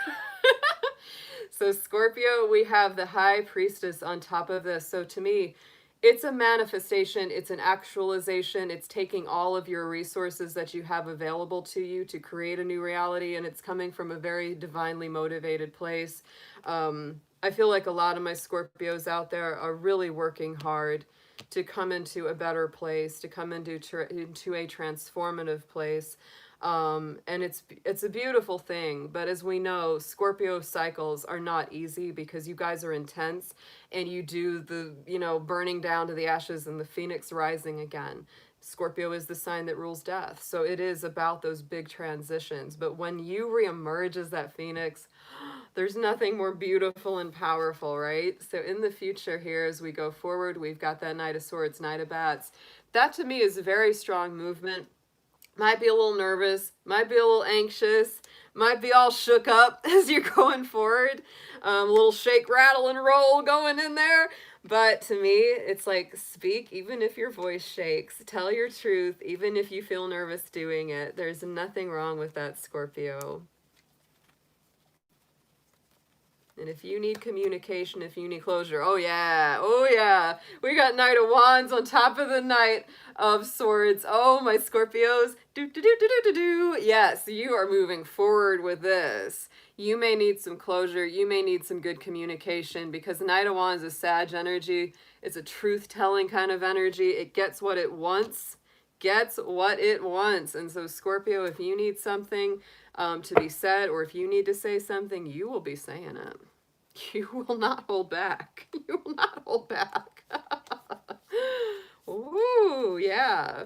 So Scorpio, we have the High Priestess on top of this. So to me, it's a manifestation, it's an actualization, it's taking all of your resources that you have available to you to create a new reality, and it's coming from a very divinely motivated place. I feel like a lot of my Scorpios out there are really working hard to come into a better place, to come into a transformative place. And it's a beautiful thing. But as we know, Scorpio cycles are not easy because you guys are intense and you do the, you know, burning down to the ashes and the phoenix rising again. Scorpio is the sign that rules death. So it is about those big transitions. But when you reemerge as that phoenix, there's nothing more beautiful and powerful, right? So in the future here, as we go forward, we've got that Knight of Swords, Knight of Bats. That to me is a very strong movement. Might be a little nervous, might be a little anxious, might be all shook up as you're going forward. A little shake, rattle, and roll going in there. But to me, it's like, speak even if your voice shakes. Tell your truth even if you feel nervous doing it. There's nothing wrong with that, Scorpio. And if you need communication, if you need closure, oh yeah, we got Knight of Wands on top of the Knight of Swords. Oh, my Scorpios, yes, you are moving forward with this. You may need some closure, you may need some good communication, because the Knight of Wands is Sag energy. It's a truth-telling kind of energy. It gets what it wants. And so Scorpio, if you need something to be said, or if you need to say something, you will be saying it. You will not hold back. You will not hold back. Ooh, yeah.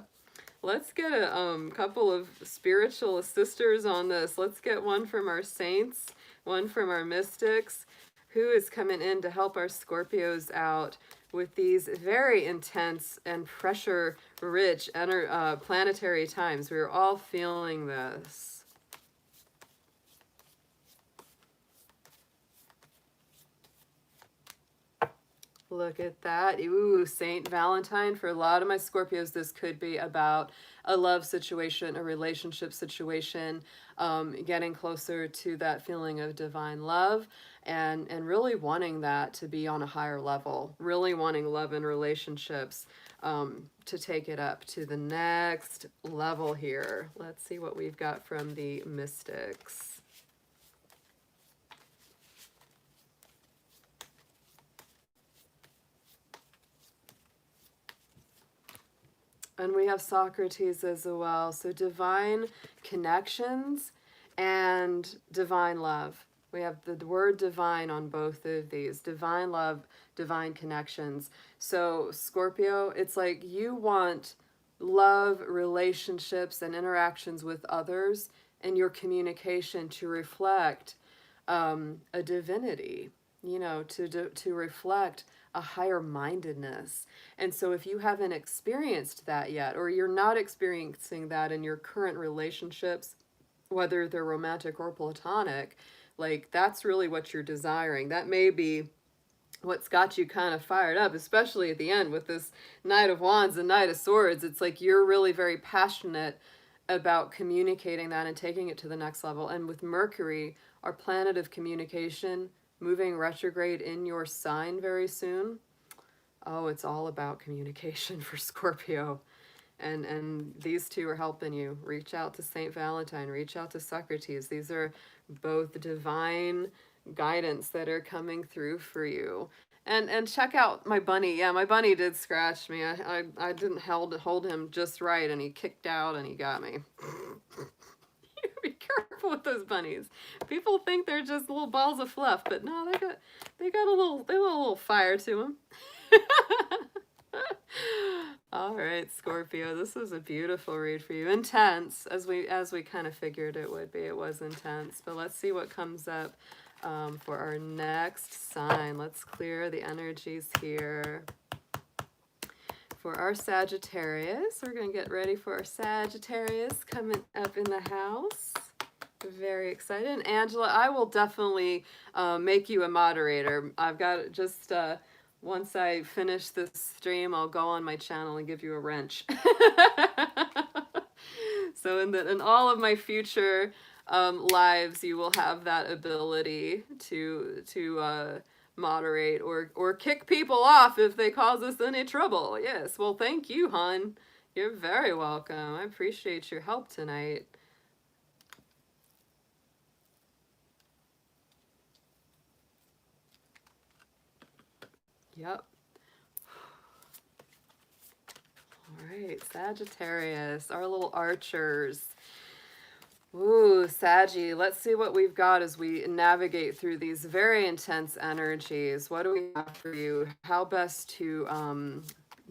Let's get a couple of spiritual sisters on this. Let's get one from our saints, one from our mystics, who is coming in to help our Scorpios out with these very intense and pressure-rich planetary times. We're all feeling this. Look at that. Ooh, Saint Valentine. For a lot of my Scorpios, this could be about a love situation, a relationship situation, getting closer to that feeling of divine love, and really wanting that to be on a higher level, really wanting love and relationships to take it up to the next level here. Let's see what we've got from the mystics. And we have Socrates as well. So divine connections and divine love. We have the word divine on both of these. Divine love, divine connections. So Scorpio, it's like you want love, relationships, and interactions with others and your communication to reflect a divinity, you know, to reflect a higher mindedness. And so if you haven't experienced that yet, or you're not experiencing that in your current relationships, whether they're romantic or platonic, like that's really what you're desiring. That may be what's got you kind of fired up, especially at the end with this Knight of Wands and Knight of Swords. It's like you're really very passionate about communicating that and taking it to the next level. And with Mercury, our planet of communication, moving retrograde in your sign very soon. Oh, it's all about communication for Scorpio. And these two are helping you. Reach out to Saint Valentine, reach out to Socrates. These are both divine guidance that are coming through for you. And check out my bunny. Yeah, my bunny did scratch me. I didn't hold him just right, and he kicked out and he got me. Be careful with those bunnies. People think they're just little balls of fluff, but no, they got a little fire to them. All right, Scorpio, this was a beautiful read for you. Intense, as we kind of figured it would be. It was intense, but let's see what comes up for our next sign. Let's clear the energies here. For our Sagittarius, we're going to get ready for our Sagittarius coming up in the house. Very excited. And Angela, I will definitely make you a moderator. I've got just, once I finish this stream, I'll go on my channel and give you a wrench. So in all of my future lives, you will have that ability to moderate or kick people off if they cause us any trouble. Yes, well, thank you, hon. You're very welcome. I appreciate your help tonight. Yep. All right, Sagittarius, our little archers. Ooh, Saggy, let's see what we've got as we navigate through these very intense energies. What do we have for you? How best to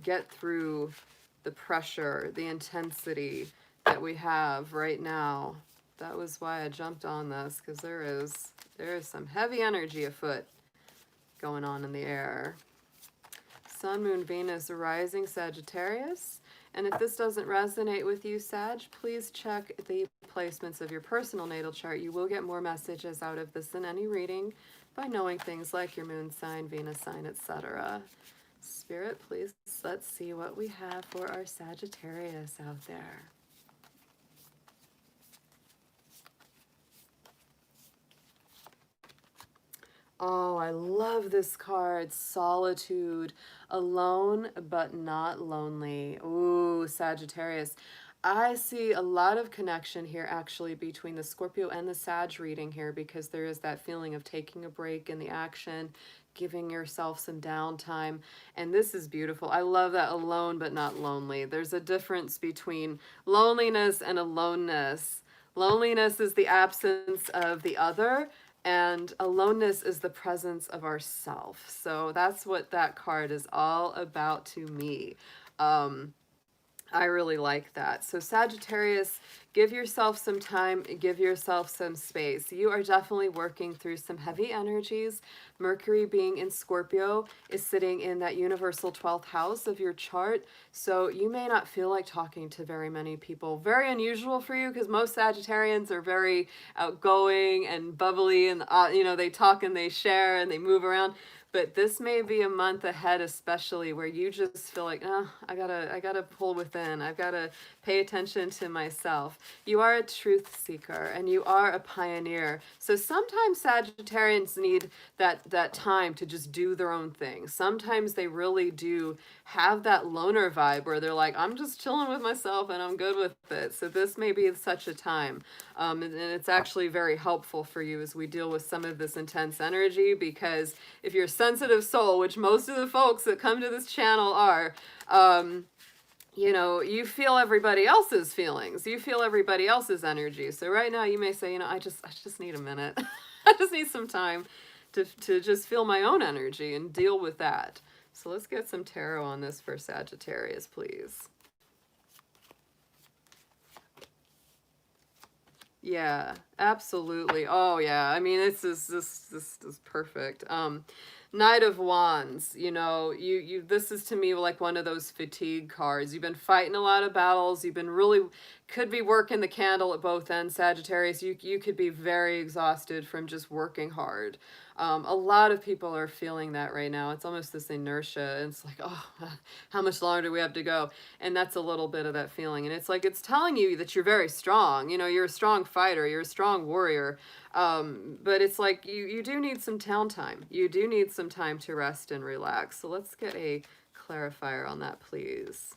get through the pressure, the intensity that we have right now? That was why I jumped on this, because there is some heavy energy afoot going on in the air. Sun, Moon, Venus, rising Sagittarius. And if this doesn't resonate with you, Sag, please check the placements of your personal natal chart. You will get more messages out of this than any reading by knowing things like your moon sign, Venus sign, etc. Spirit, please, let's see what we have for our Sagittarius out there. Oh, I love this card. Solitude. Alone, but not lonely. Ooh, Sagittarius. I see a lot of connection here actually between the Scorpio and the Sag reading here, because there is that feeling of taking a break in the action, giving yourself some downtime. And this is beautiful. I love that, alone but not lonely. There's a difference between loneliness and aloneness. Loneliness is the absence of the other, and aloneness is the presence of ourself. So that's what that card is all about to me. I really like that. So Sagittarius, give yourself some time, give yourself some space. You are definitely working through some heavy energies. Mercury, being in Scorpio, is sitting in that universal 12th house of your chart. So you may not feel like talking to very many people. Very unusual for you, because most Sagittarians are very outgoing and bubbly, and you know, they talk and they share and they move around. But this may be a month ahead, especially, where you just feel like, oh, I gotta pull within. I've gotta pay attention to myself. You are a truth seeker and you are a pioneer. So sometimes Sagittarians need that time to just do their own thing. Sometimes they really do have that loner vibe where they're like, I'm just chilling with myself and I'm good with it. So this may be such a time. And it's actually very helpful for you as we deal with some of this intense energy, because if you're a sensitive soul, which most of the folks that come to this channel are, you know, you feel everybody else's feelings. You feel everybody else's energy. So right now you may say, you know, I just need a minute. I just need some time to just feel my own energy and deal with that. So let's get some tarot on this for Sagittarius, please. Yeah, absolutely. Oh yeah. I mean, this is perfect. Knight of Wands, you know, you this is to me like one of those fatigue cards. You've been fighting a lot of battles. You've been really, could be working the candle at both ends, Sagittarius. You could be very exhausted from just working hard. A lot of people are feeling that right now. It's almost this inertia. It's like, oh, how much longer do we have to go? And that's a little bit of that feeling. And it's like, it's telling you that you're very strong. You know, you're a strong fighter. You're a strong warrior. But it's like, you do need some downtime. You do need some time to rest and relax. So let's get a clarifier on that, please.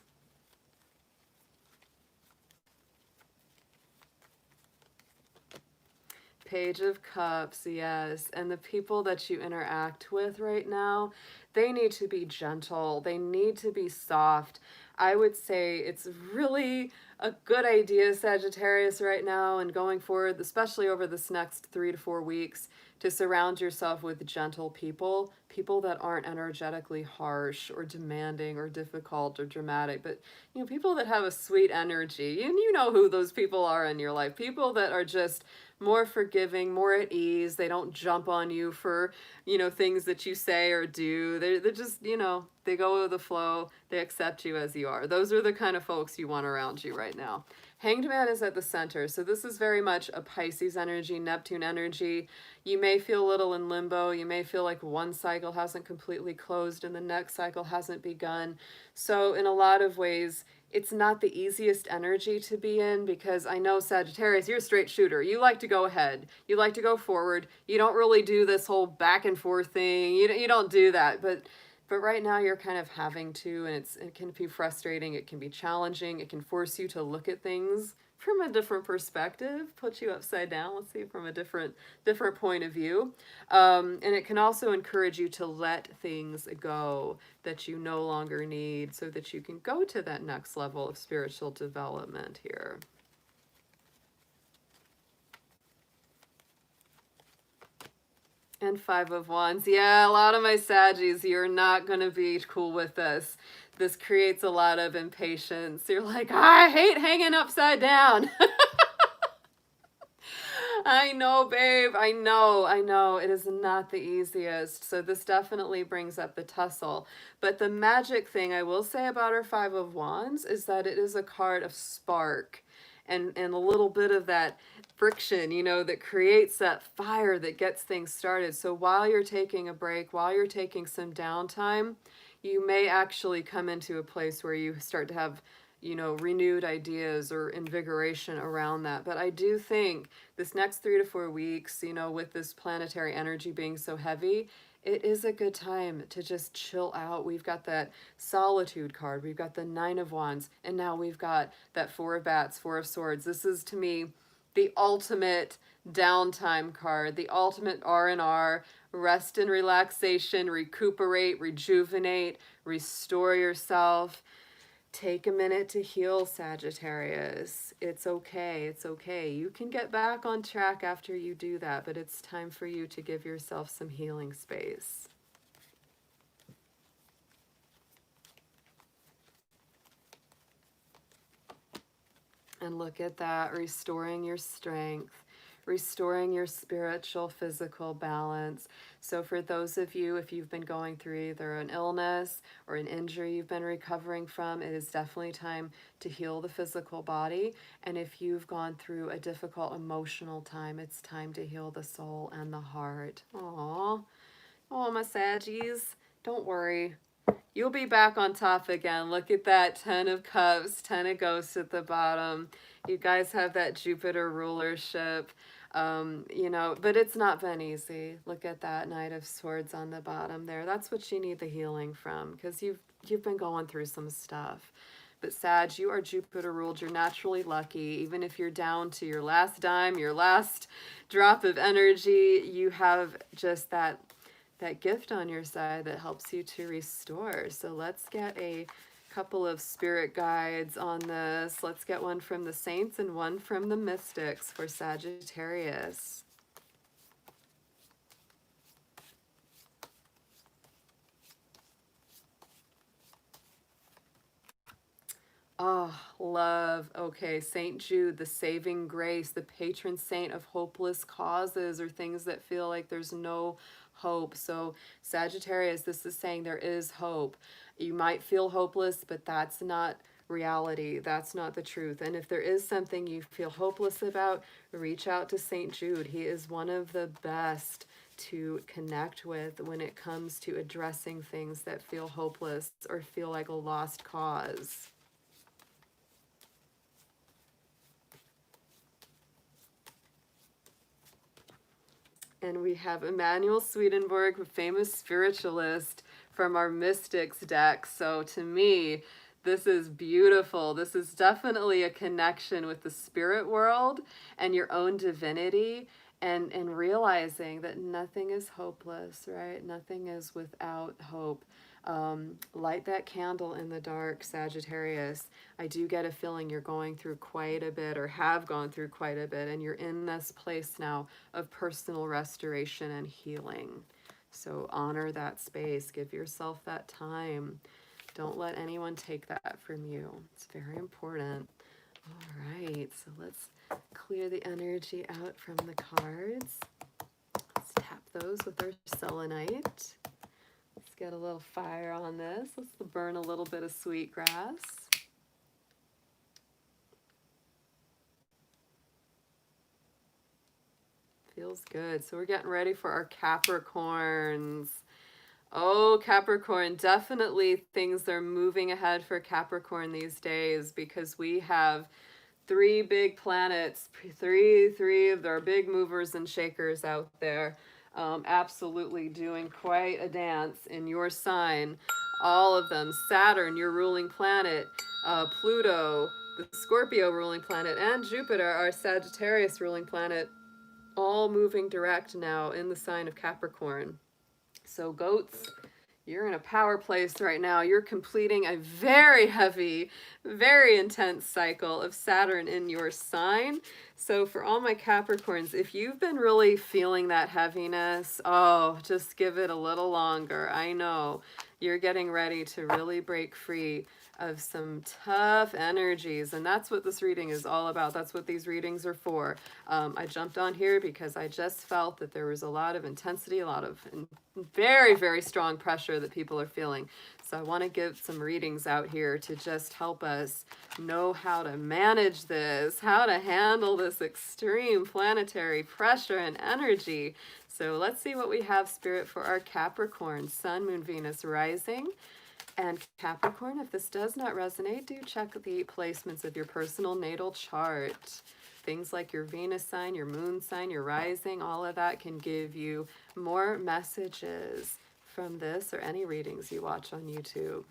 Page of Cups, yes. And the people that you interact with right now, they need to be gentle. They need to be soft. I would say it's really a good idea, Sagittarius, right now and going forward, especially over this next 3 to 4 weeks, to surround yourself with gentle people, people that aren't energetically harsh or demanding or difficult or dramatic, but, you know, people that have a sweet energy. And you know who those people are in your life. People that are just more forgiving, more at ease. They don't jump on you for, you know, things that you say or do. They're just, you know, they go with the flow. They accept you as you are. Those are the kind of folks you want around you right now. Hanged Man is at the center. So this is very much a Pisces energy, Neptune energy. You may feel a little in limbo. You may feel like one cycle hasn't completely closed and the next cycle hasn't begun. So in a lot of ways, it's not the easiest energy to be in, because I know, Sagittarius, you're a straight shooter. You like to go ahead. You like to go forward. You don't really do this whole back and forth thing. You don't do that. But right now you're kind of having to, and it can be frustrating. It can be challenging. It can force you to look at things from a different perspective, put you upside down. Let's see, from a different point of view. And it can also encourage you to let things go that you no longer need, so that you can go to that next level of spiritual development here. And Five of Wands. Yeah, a lot of my Saggies, you're not going to be cool with this. This creates a lot of impatience. You're like, I hate hanging upside down. I know, babe. I know. It is not the easiest. So this definitely brings up the tussle. But the magic thing I will say about our Five of Wands is that it is a card of spark and a little bit of that friction, you know, that creates that fire that gets things started. So while you're taking a break, while you're taking some downtime, you may actually come into a place where you start to have, you know, renewed ideas or invigoration around that. But I do think this next 3 to 4 weeks, you know, with this planetary energy being so heavy, it is a good time to just chill out. We've got that solitude card, we've got the 9 of Wands, and now we've got that 4 of Bats, 4 of Swords. This is, to me, the ultimate downtime card, the ultimate R&R, rest and relaxation, recuperate, rejuvenate, restore yourself. Take a minute to heal, Sagittarius. It's okay. It's okay. You can get back on track after you do that, but it's time for you to give yourself some healing space. And look at that, restoring your strength, restoring your spiritual, physical balance. So for those of you, if you've been going through either an illness or an injury you've been recovering from, it is definitely time to heal the physical body. And if you've gone through a difficult emotional time, it's time to heal the soul and the heart. Aww. Oh, my Saggies, don't worry. You'll be back on top again. Look at that 10 of Cups, 10 of Ghosts at the bottom. You guys have that Jupiter rulership, you know, but it's not been easy. Look at that Knight of Swords on the bottom there. That's what you need the healing from, because you've been going through some stuff. But Sag, you are Jupiter ruled. You're naturally lucky. Even if you're down to your last dime, your last drop of energy, you have just that gift on your side that helps you to restore. So let's get a couple of spirit guides on this. Let's get one from the saints and one from the mystics for Sagittarius. Oh, love. Okay, Saint Jude, the saving grace, the patron saint of hopeless causes or things that feel like there's no hope. So Sagittarius, this is saying there is hope. You might feel hopeless, but that's not reality. That's not the truth. And if there is something you feel hopeless about, reach out to Saint Jude. He is one of the best to connect with when it comes to addressing things that feel hopeless or feel like a lost cause. And we have Emanuel Swedenborg, a famous spiritualist from our Mystics deck. So to me, this is beautiful. This is definitely a connection with the spirit world and your own divinity, and realizing that nothing is hopeless, right? Nothing is without hope. Light that candle in the dark, Sagittarius. I do get a feeling you're going through quite a bit, or have gone through quite a bit, and you're in this place now of personal restoration and healing. So honor that space. Give yourself that time. Don't let anyone take that from you. It's very important. All right, so let's clear the energy out from the cards. Let's tap those with our selenite. Let's get a little fire on this. Let's burn a little bit of sweetgrass. Feels good. So we're getting ready for our Capricorns. Oh, Capricorn, definitely things are moving ahead for Capricorn these days, because we have 3 big planets, three of their big movers and shakers out there. Absolutely doing quite a dance in your sign. All of them. Saturn, your ruling planet, Pluto, the Scorpio ruling planet, and Jupiter, our Sagittarius ruling planet, all moving direct now in the sign of Capricorn. So goats, you're in a power place right now. You're completing a very heavy, very intense cycle of Saturn in your sign. So for all my Capricorns, if you've been really feeling that heaviness, oh, just give it a little longer. I know you're getting ready to really break free of some tough energies, and that's what this reading is all about. That's what these readings are for. I jumped on here because I just felt that there was a lot of intensity, a lot of very, very strong pressure that people are feeling. So I want to give some readings out here to just help us know how to manage this, how to handle this extreme planetary pressure and energy. So let's see what we have, Spirit, for our Capricorn, Sun, Moon, Venus, rising, And Capricorn, if this does not resonate, do check the placements of your personal natal chart. Things like your Venus sign, your moon sign, your rising, all of that can give you more messages from this or any readings you watch on YouTube.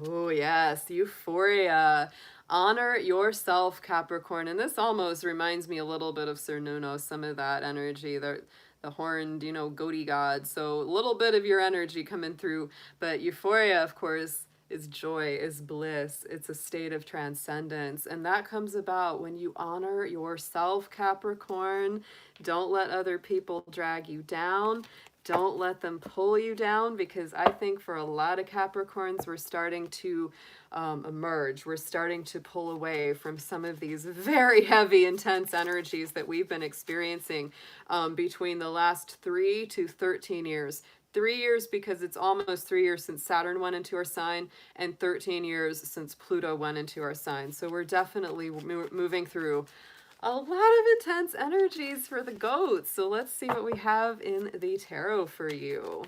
Oh, yes, euphoria. Honor yourself, Capricorn. And this almost reminds me a little bit of Sir Nuno, some of that energy, the horned, you know, goaty god. So a little bit of your energy coming through. But euphoria, of course, is joy, is bliss. It's a state of transcendence. And that comes about when you honor yourself, Capricorn. Don't let other people drag you down. Don't let them pull you down, because I think for a lot of Capricorns, we're starting to emerge. We're starting to pull away from some of these very heavy, intense energies that we've been experiencing between the last 3 to 13 years. 3 years because it's almost 3 years since Saturn went into our sign, and 13 years since Pluto went into our sign. So we're definitely moving through a lot of intense energies for the goats. So let's see what we have in the tarot for you.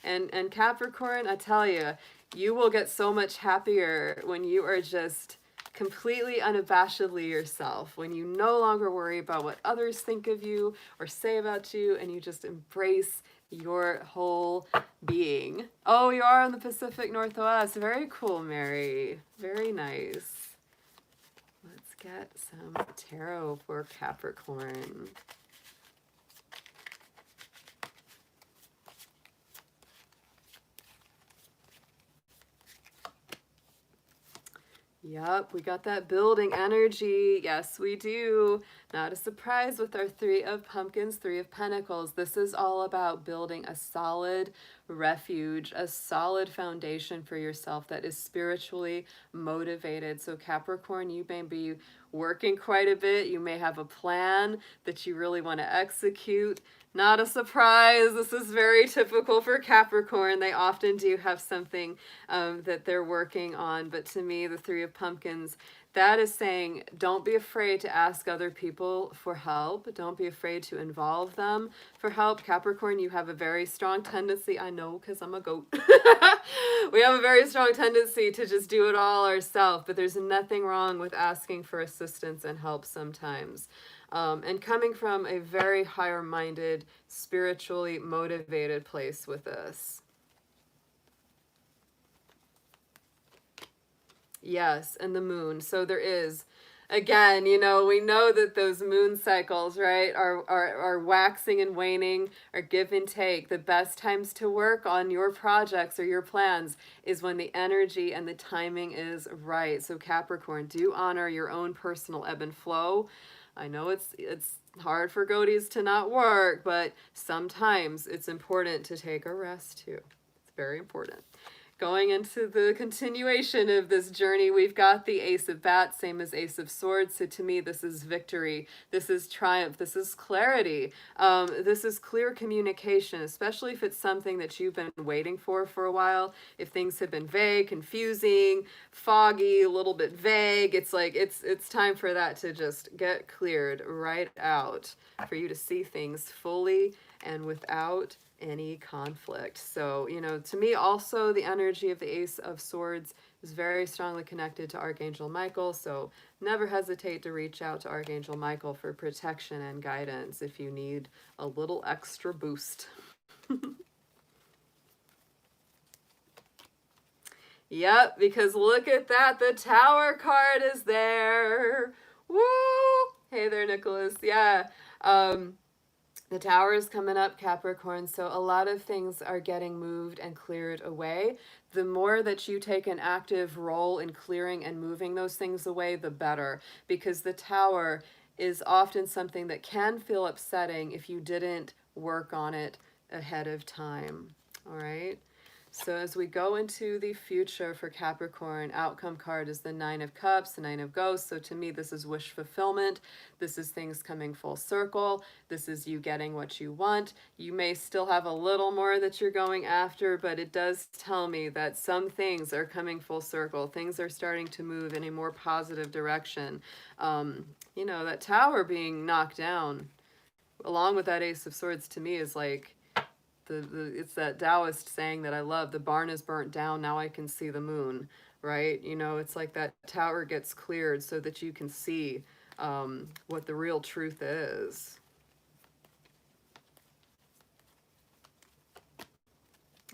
And Capricorn, I tell you, you will get so much happier when you are just completely unabashedly yourself, when you no longer worry about what others think of you or say about you, and you just embrace your whole being. Oh, you are on the Pacific Northwest. Very cool, Mary. Very nice. Let's get some tarot for Capricorn. Yep, we got that building energy. Yes, we do. Not a surprise with our 3 of Pumpkins, 3 of Pentacles. This is all about building a solid refuge, a solid foundation for yourself that is spiritually motivated. So Capricorn, you may be working quite a bit. You may have a plan that you really want to execute. Not a surprise. This is very typical for Capricorn. They often do have something that they're working on. But to me, the 3 of Pumpkins, that is saying, don't be afraid to ask other people for help. Don't be afraid to involve them for help. Capricorn, you have a very strong tendency, I know because I'm a goat. We have a very strong tendency to just do it all ourselves, but there's nothing wrong with asking for assistance and help sometimes. And coming from a very higher-minded, spiritually motivated place with this. Yes, and the moon. So there is, again, you know, we know that those moon cycles, right, are waxing and waning, are give and take. The best times to work on your projects or your plans is when the energy and the timing is right. So Capricorn, do honor your own personal ebb and flow. I know it's hard for goaties to not work, but sometimes it's important to take a rest too. It's very important. Going into the continuation of this journey, we've got the Ace of Bats, same as Ace of Swords. So to me, this is victory. This is triumph. This is clarity. This is clear communication, especially if it's something that you've been waiting for a while. If things have been vague, confusing, foggy, a little bit vague, it's like it's time for that to just get cleared right out, for you to see things fully and without any conflict. So, you know, to me also the energy of the Ace of Swords is very strongly connected to Archangel Michael. So never hesitate to reach out to Archangel Michael for protection and guidance if you need a little extra boost. Yep, because look at that. The Tower card is there. Woo! Hey there, Nicholas. Yeah. The Tower is coming up, Capricorn, so a lot of things are getting moved and cleared away. The more that you take an active role in clearing and moving those things away, the better, because the Tower is often something that can feel upsetting if you didn't work on it ahead of time. All right? So as we go into the future for Capricorn, outcome card is the Nine of Cups, the Nine of Ghosts. So to me, this is wish fulfillment. This is things coming full circle. This is you getting what you want. You may still have a little more that you're going after, but it does tell me that some things are coming full circle. Things are starting to move in a more positive direction. You know, that tower being knocked down, along with that Ace of Swords, to me is like, it's that Taoist saying that I love, the barn is burnt down, now I can see the moon, right? You know, it's like that tower gets cleared so that you can see what the real truth is.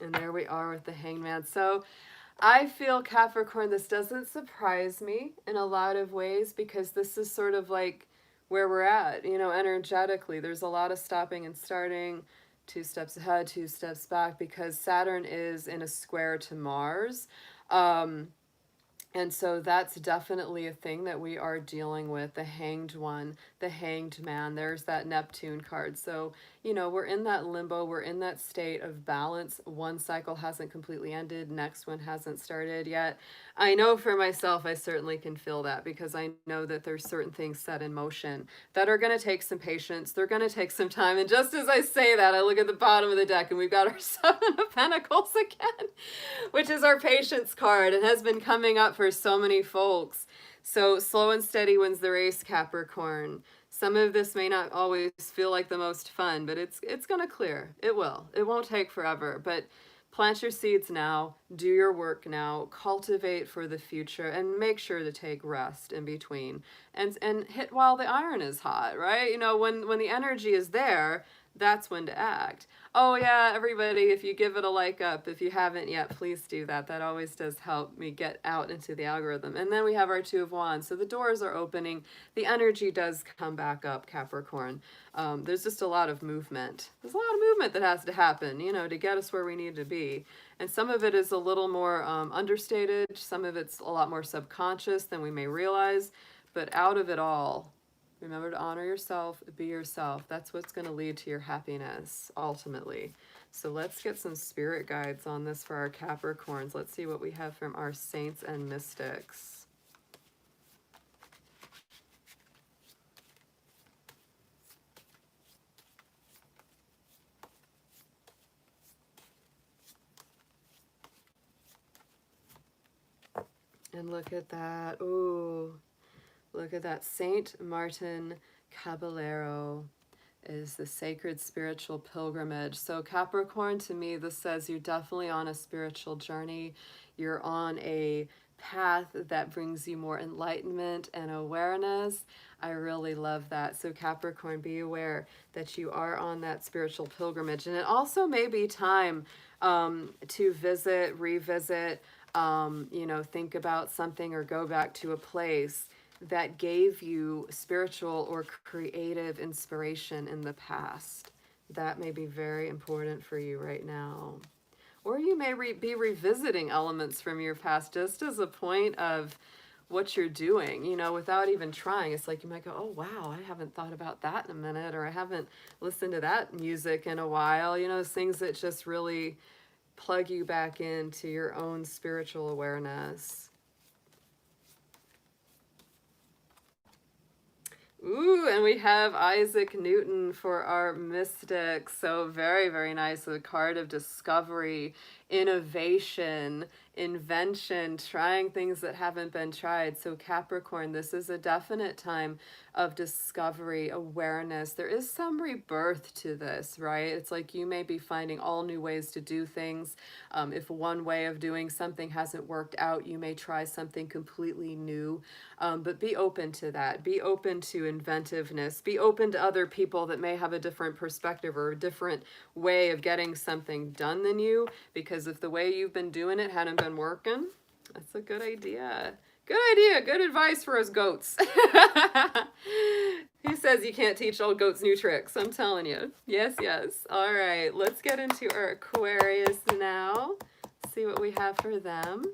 And there we are with the Hangman. So I feel, Capricorn, this doesn't surprise me in a lot of ways, because this is sort of like where we're at, you know, energetically. There's a lot of stopping and starting, 2 steps ahead, 2 steps back, because Saturn is in a square to Mars. And so that's definitely a thing that we are dealing with. The Hanged One, the Hanged Man, there's that Neptune card. So, you know, we're in that limbo, we're in that state of balance. One cycle hasn't completely ended, next one hasn't started yet. I know for myself, I certainly can feel that, because I know that there's certain things set in motion that are going to take some patience. They're going to take some time. And just as I say that, I look at the bottom of the deck and we've got our Seven of Pentacles again, which is our patience card and has been coming up for so many folks. So slow and steady wins the race, Capricorn. Some of this may not always feel like the most fun, but it's going to clear. It will. It won't take forever, but plant your seeds now, do your work now, cultivate for the future, and make sure to take rest in between. And hit while the iron is hot, right? You know, when the energy is there, that's when to act. Oh yeah, everybody, if you give it a like up, if you haven't yet, please do that. That always does help me get out into the algorithm. And then we have our Two of Wands. So the doors are opening. The energy does come back up, Capricorn. There's just a lot of movement. There's a lot of movement that has to happen, you know, to get us where we need to be. And some of it is a little more understated. Some of it's a lot more subconscious than we may realize. But out of it all, remember to honor yourself, be yourself. That's what's going to lead to your happiness, ultimately. So let's get some spirit guides on this for our Capricorns. Let's see what we have from our saints and mystics. And look at that. Ooh. Look at that. Saint Martin Caballero is the sacred spiritual pilgrimage. So Capricorn, to me, this says you're definitely on a spiritual journey. You're on a path that brings you more enlightenment and awareness. I really love that. So Capricorn, be aware that you are on that spiritual pilgrimage. And it also may be time to visit, revisit, you know, think about something or go back to a place that gave you spiritual or creative inspiration in the past. That may be very important for you right now. Or you may be revisiting elements from your past just as a point of what you're doing, you know, without even trying. It's like you might go, oh, wow, I haven't thought about that in a minute, or I haven't listened to that music in a while. You know, things that just really plug you back into your own spiritual awareness. Ooh, and we have Isaac Newton for our mystics. So very, very nice. A card of discovery, innovation, invention, trying things that haven't been tried. So Capricorn, this is a definite time of discovery, awareness. There is some rebirth to this, right? It's like you may be finding all new ways to do things. If one way of doing something hasn't worked out, you may try something completely new. But be open to that. Be open to inventiveness. Be open to other people that may have a different perspective or a different way of getting something done than you. Because if the way you've been doing it hadn't been working, that's a good idea. Good idea. Good advice for us goats. He says you can't teach old goats new tricks. I'm telling you. Yes, yes. All right. Let's get into our Aquarius now. See what we have for them.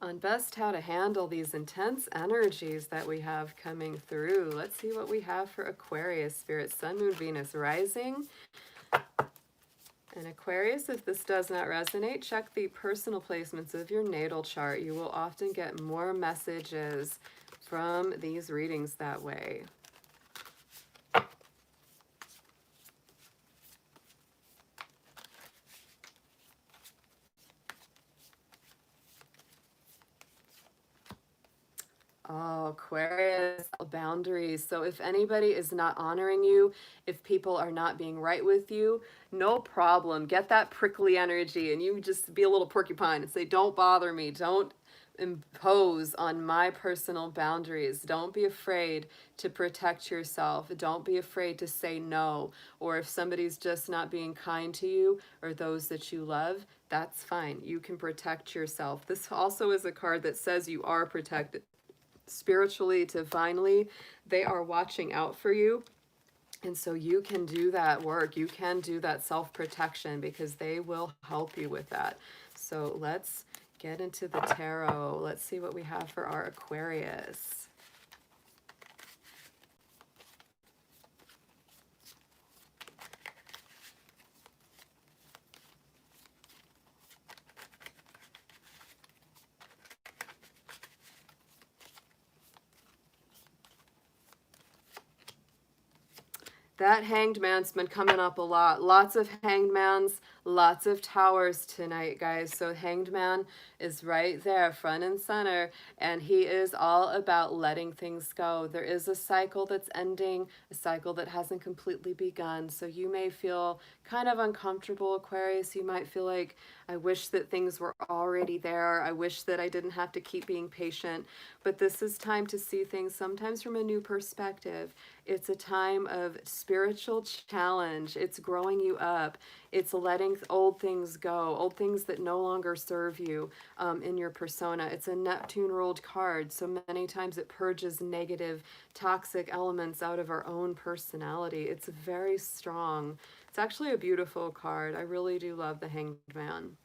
On best how to handle these intense energies that we have coming through. Let's see what we have for Aquarius, Spirit, Sun, Moon, Venus, Rising. And Aquarius, if this does not resonate, check the personal placements of your natal chart. You will often get more messages from these readings that way. Oh, Aquarius, boundaries. So if anybody is not honoring you, if people are not being right with you, no problem. Get that prickly energy and you just be a little porcupine and say, don't bother me. Don't impose on my personal boundaries. Don't be afraid to protect yourself. Don't be afraid to say no. Or if somebody's just not being kind to you or those that you love, that's fine. You can protect yourself. This also is a card that says you are protected. Spiritually, divinely, they are watching out for you. And so you can do that work. You can do that self-protection because they will help you with that. So let's get into the tarot. Let's see what we have for our Aquarius. That Hanged Man's been coming up a lot. Lots of Hanged Mans, lots of Towers tonight, guys. So Hanged Man is right there, front and center, and he is all about letting things go. There is a cycle that's ending, a cycle that hasn't completely begun. So you may feel kind of uncomfortable, Aquarius. You might feel like, I wish that things were already there. I wish that I didn't have to keep being patient. But this is time to see things sometimes from a new perspective. It's a time of spiritual challenge. It's growing you up. It's letting old things go, old things that no longer serve you in your persona. It's a Neptune ruled card. So many times it purges negative, toxic elements out of our own personality. It's very strong. It's actually a beautiful card. I really do love the Hanged Man.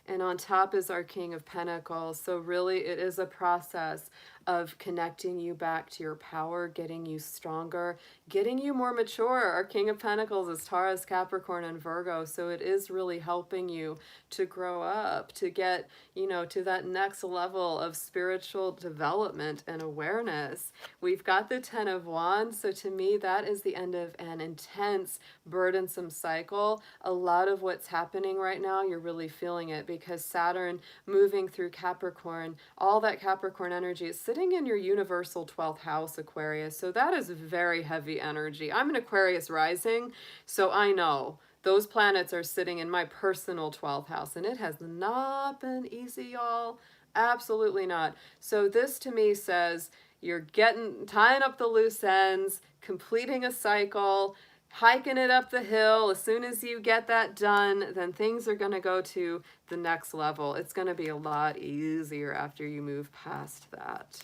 And on top is our King of Pentacles. So really it is a process of connecting you back to your power, getting you stronger, getting you more mature. Our King of Pentacles is Taurus, Capricorn, and Virgo. So it is really helping you to grow up, to get, you know, to that next level of spiritual development and awareness. We've got the 10 of Wands. So to me, that is the end of an intense, burdensome cycle. A lot of what's happening right now, you're really feeling it because Saturn moving through Capricorn, all that Capricorn energy is sitting in your universal 12th house, Aquarius. So that is very heavy energy. I'm an Aquarius rising, so I know those planets are sitting in my personal 12th house, and it has not been easy, y'all. Absolutely not. So this to me says you're tying up the loose ends, completing a cycle, hiking it up the hill. As soon as you get that done, then things are going to go to the next level. It's going to be a lot easier after you move past that.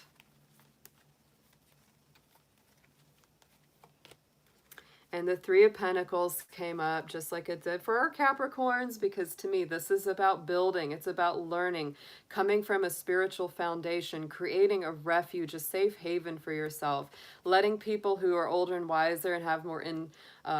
And the Three of Pentacles came up just like it did for our Capricorns, because to me, this is about building. It's about learning, coming from a spiritual foundation, creating a refuge, a safe haven for yourself, letting people who are older and wiser and have more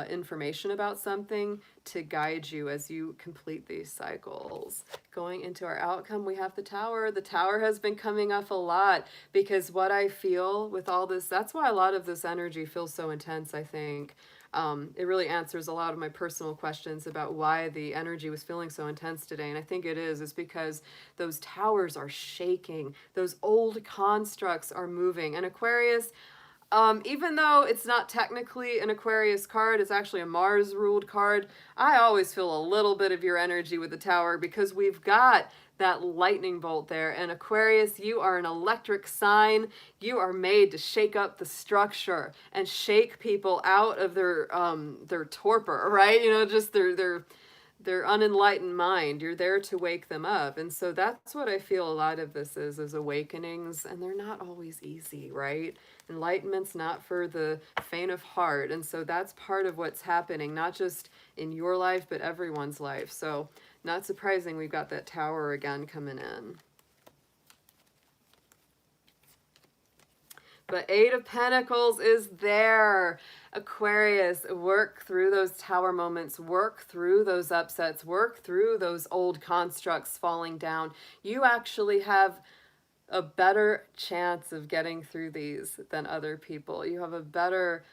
information about something to guide you as you complete these cycles. Going into our outcome, we have the Tower. The Tower has been coming up a lot because what I feel with all this, that's why a lot of this energy feels so intense, I think. It really answers a lot of my personal questions about why the energy was feeling so intense today. And I think it's because those towers are shaking. Those old constructs are moving. And Aquarius, even though it's not technically an Aquarius card, it's actually a Mars ruled card, I always feel a little bit of your energy with the Tower because we've got that lightning bolt there. And Aquarius, you are an electric sign. You are made to shake up the structure and shake people out of their torpor, right? You know, just their unenlightened mind. You're there to wake them up. And so that's what I feel a lot of this is awakenings, and they're not always easy, right? Enlightenment's not for the faint of heart. And so that's part of what's happening, not just in your life, but everyone's life. So not surprising we've got that Tower again coming in. But Eight of Pentacles is there. Aquarius, work through those tower moments, work through those upsets, work through those old constructs falling down. You actually have a better chance of getting through these than other people. You have a better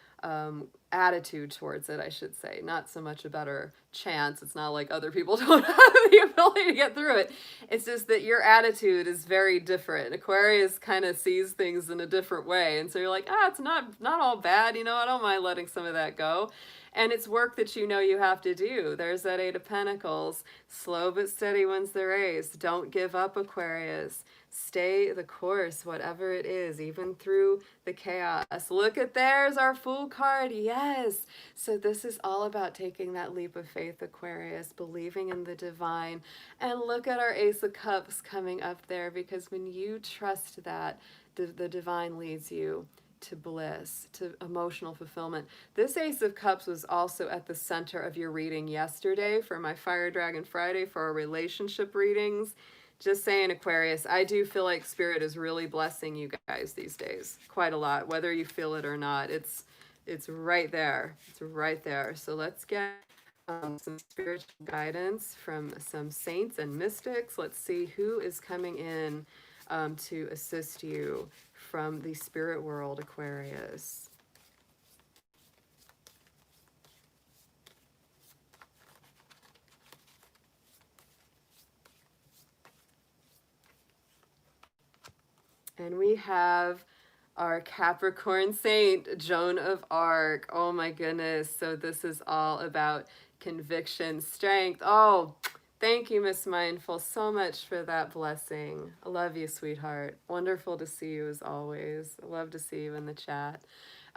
attitude towards it, I should say. Not so much a better chance. It's not like other people don't have the ability to get through it. It's just that your attitude is very different. Aquarius kind of sees things in a different way. And so you're like, it's not all bad. You know, I don't mind letting some of that go. And it's work that you know you have to do. There's that Eight of Pentacles. Slow but steady wins the race. Don't give up, Aquarius. Stay the course, whatever it is, even through the chaos. Look at there's our Fool card. Yes. So this is all about taking that leap of faith, Aquarius, believing in the divine. And look at our Ace of Cups coming up there, because when you trust that, the divine leads you to bliss, to emotional fulfillment. This Ace of Cups was also at the center of your reading yesterday for my Fire Dragon Friday for our relationship readings. Just saying, Aquarius, I do feel like Spirit is really blessing you guys these days quite a lot, whether you feel it or not. It's right there. It's right there. So let's get some spiritual guidance from some saints and mystics. Let's see who is coming in to assist you from the spirit world, Aquarius. And we have our Capricorn saint, Joan of Arc. Oh my goodness. So this is all about conviction, strength. Oh, thank you, Miss Mindful, so much for that blessing. I love you, sweetheart. Wonderful to see you as always. I love to see you in the chat.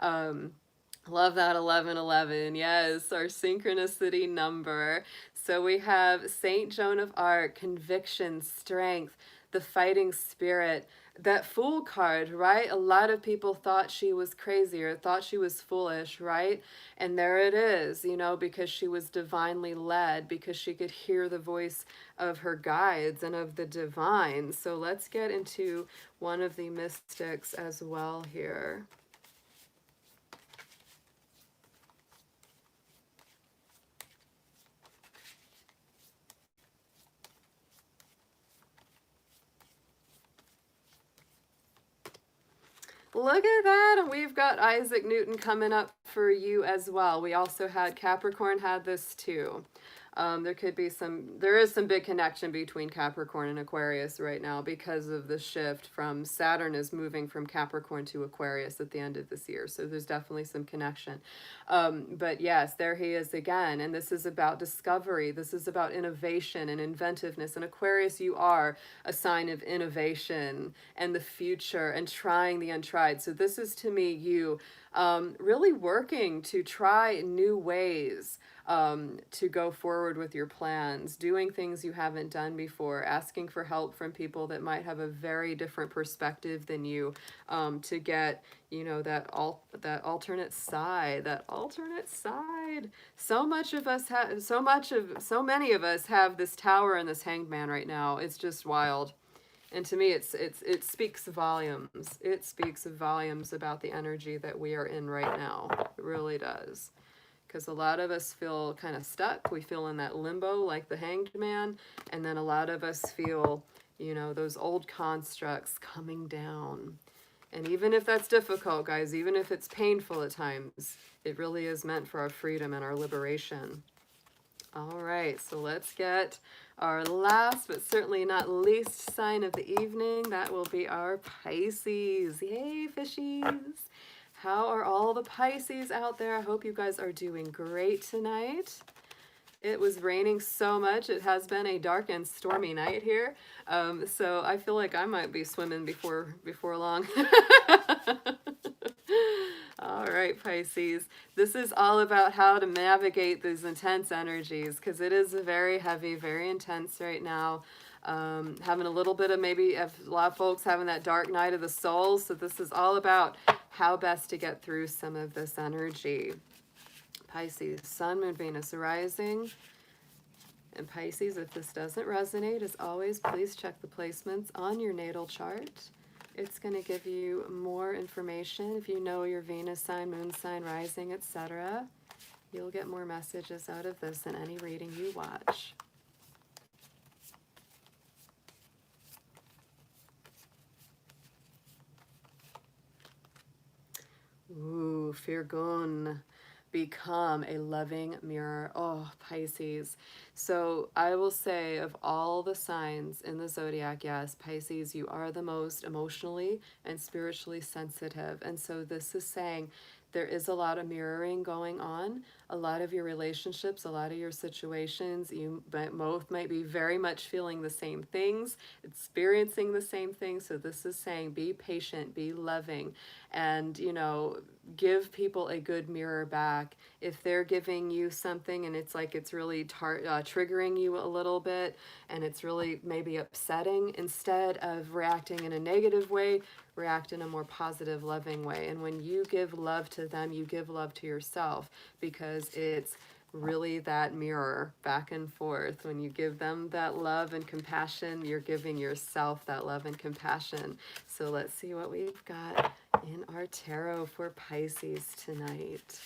Love that 1111. Yes, our synchronicity number. So we have Saint Joan of Arc, conviction, strength, the fighting spirit. That Fool card, right? A lot of people thought she was crazy or thought she was foolish, right? And there it is, you know, because she was divinely led, because she could hear the voice of her guides and of the divine. So let's get into one of the mystics as well here. Look at that, and we've got Isaac Newton coming up for you as well. We also had Capricorn had this too. There is some big connection between Capricorn and Aquarius right now because of the shift from Saturn is moving from Capricorn to Aquarius at the end of this year. So there's definitely some connection. But yes, there he is again. And this is about discovery. This is about innovation and inventiveness. And Aquarius, you are a sign of innovation and the future and trying the untried. So this is to me, you really working to try new ways to go forward with your plans, doing things you haven't done before, asking for help from people that might have a very different perspective than you, to get, you know, that alternate side. So many of us have this Tower and this Hanged Man right now. It's just wild. And to me, it speaks volumes. It speaks volumes about the energy that we are in right now. It really does. Because a lot of us feel kind of stuck. We feel in that limbo like the Hanged Man. And then a lot of us feel, you know, those old constructs coming down. And even if that's difficult, guys, even if it's painful at times, it really is meant for our freedom and our liberation. All right, so let's get our last but certainly not least sign of the evening. That will be our Pisces. Yay, fishies. How are all the Pisces out there? I hope you guys are doing great tonight. It was raining so much. It has been a dark and stormy night here. So I feel like I might be swimming before long. All right, Pisces. This is all about how to navigate these intense energies, because it is very heavy, very intense right now. Having a little bit of maybe a lot of folks having that dark night of the soul. So this is all about how best to get through some of this energy. Pisces, Sun, Moon, Venus, rising. And Pisces, if this doesn't resonate, as always, please check the placements on your natal chart. It's going to give you more information. If you know your Venus sign, moon sign, rising, etc., you'll get more messages out of this than any reading you watch. Ooh, Firgun. Become a loving mirror. Oh, Pisces. So I will say, of all the signs in the zodiac, yes, Pisces, you are the most emotionally and spiritually sensitive. And so this is saying there is a lot of mirroring going on. A lot of your relationships, a lot of your situations, you both might be very much feeling the same things, experiencing the same things. So this is saying be patient, be loving, and, you know, give people a good mirror back. If they're giving you something and it's like it's really triggering you a little bit and it's really maybe upsetting, instead of reacting in a negative way, react in a more positive, loving way. And when you give love to them, you give love to yourself, because it's really that mirror back and forth. When you give them that love and compassion, you're giving yourself that love and compassion. So let's see what we've got in our tarot for Pisces tonight.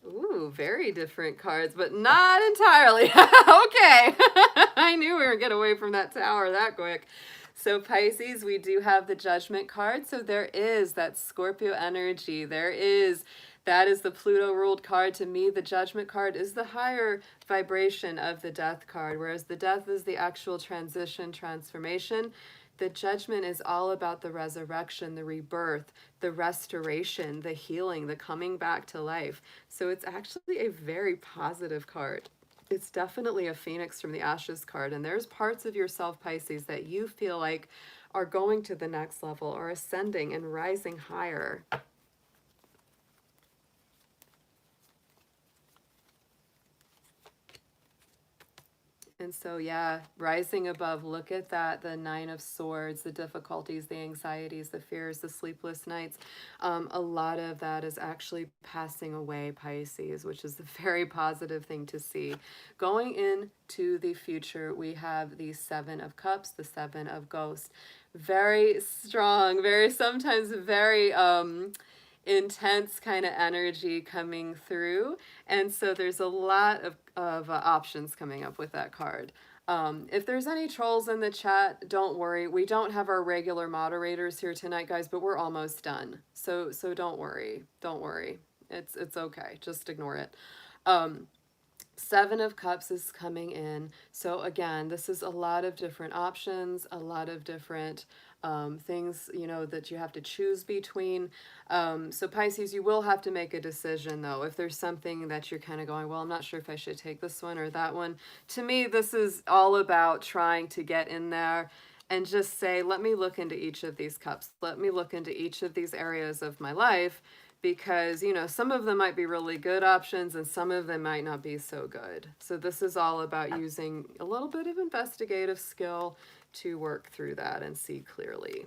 Ooh, very different cards, but not entirely. Okay. I knew we were getting away from that tower that quick. So Pisces, we do have the Judgment card. So there is that Scorpio energy. That is the Pluto ruled card. To me, the Judgment card is the higher vibration of the Death card, whereas the Death is the actual transition, transformation. The Judgment is all about the resurrection, the rebirth, the restoration, the healing, the coming back to life. So it's actually a very positive card. It's definitely a phoenix from the ashes card. And there's parts of yourself, Pisces, that you feel like are going to the next level, or ascending and rising higher. And so, yeah, rising above, look at that, the Nine of Swords, the difficulties, the anxieties, the fears, the sleepless nights. A lot of that is actually passing away, Pisces, which is a very positive thing to see. Going into the future, we have the Seven of Cups, the Seven of Ghosts. Very strong, sometimes very intense kind of energy coming through. And so there's a lot of options coming up with that card. If there's any trolls in the chat, don't worry. We don't have our regular moderators here tonight, guys, but we're almost done. So don't worry. Don't worry. It's okay. Just ignore it. Seven of Cups is coming in. So again, this is a lot of different options, a lot of different things, you know, that you have to choose between. So Pisces, you will have to make a decision, though. If there's something that you're kind of going, well, I'm not sure if I should take this one or that one. To me, this is all about trying to get in there and just say, let me look into each of these cups. Let me look into each of these areas of my life, because, you know, some of them might be really good options and some of them might not be so good. So this is all about using a little bit of investigative skill to work through that and see clearly.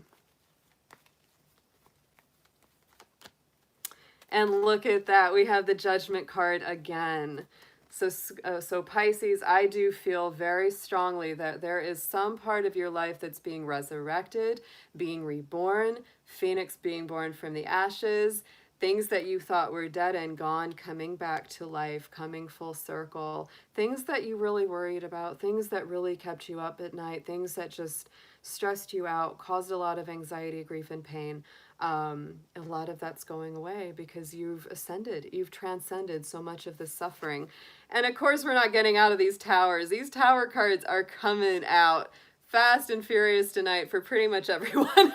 And look at that, we have the Judgment card again. So Pisces, I do feel very strongly that there is some part of your life that's being resurrected, being reborn, Phoenix being born from the ashes, things that you thought were dead and gone coming back to life, coming full circle, things that you really worried about, things that really kept you up at night, things that just stressed you out, caused a lot of anxiety, grief, and pain. A lot of that's going away because you've ascended, you've transcended so much of the suffering. And of course, we're not getting out of these towers. These tower cards are coming out fast and furious tonight for pretty much everyone.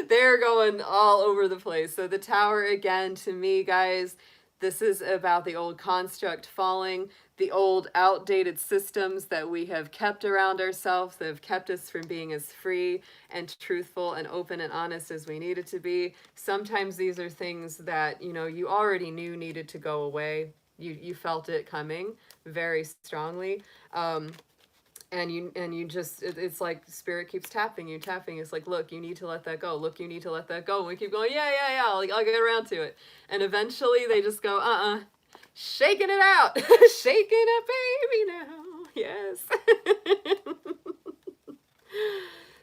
They're going all over the place. So the tower, again, to me, guys, this is about the old construct falling, the old outdated systems that we have kept around ourselves that have kept us from being as free and truthful and open and honest as we needed to be. Sometimes these are things that, you know, you already knew needed to go away. You felt it coming very strongly. and you just, it's like spirit keeps tapping you. It's like, look, you need to let that go. Look, you need to let that go. And we keep going, yeah, I'll get around to it. And eventually they just go, shaking it out. Shaking it, baby, now. Yes.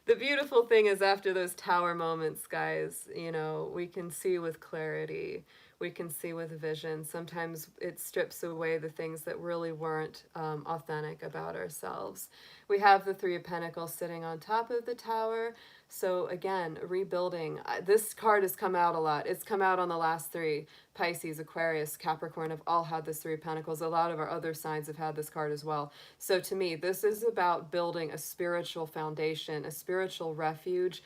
The beautiful thing is, after those tower moments, guys, you know, we can see with clarity. We can see with vision. Sometimes it strips away the things that really weren't authentic about ourselves. We have the Three of Pentacles sitting on top of the tower. So again, rebuilding. This card has come out a lot. It's come out on the last three. Pisces, Aquarius, Capricorn have all had this Three of Pentacles. A lot of our other signs have had this card as well. So to me, this is about building a spiritual foundation, a spiritual refuge.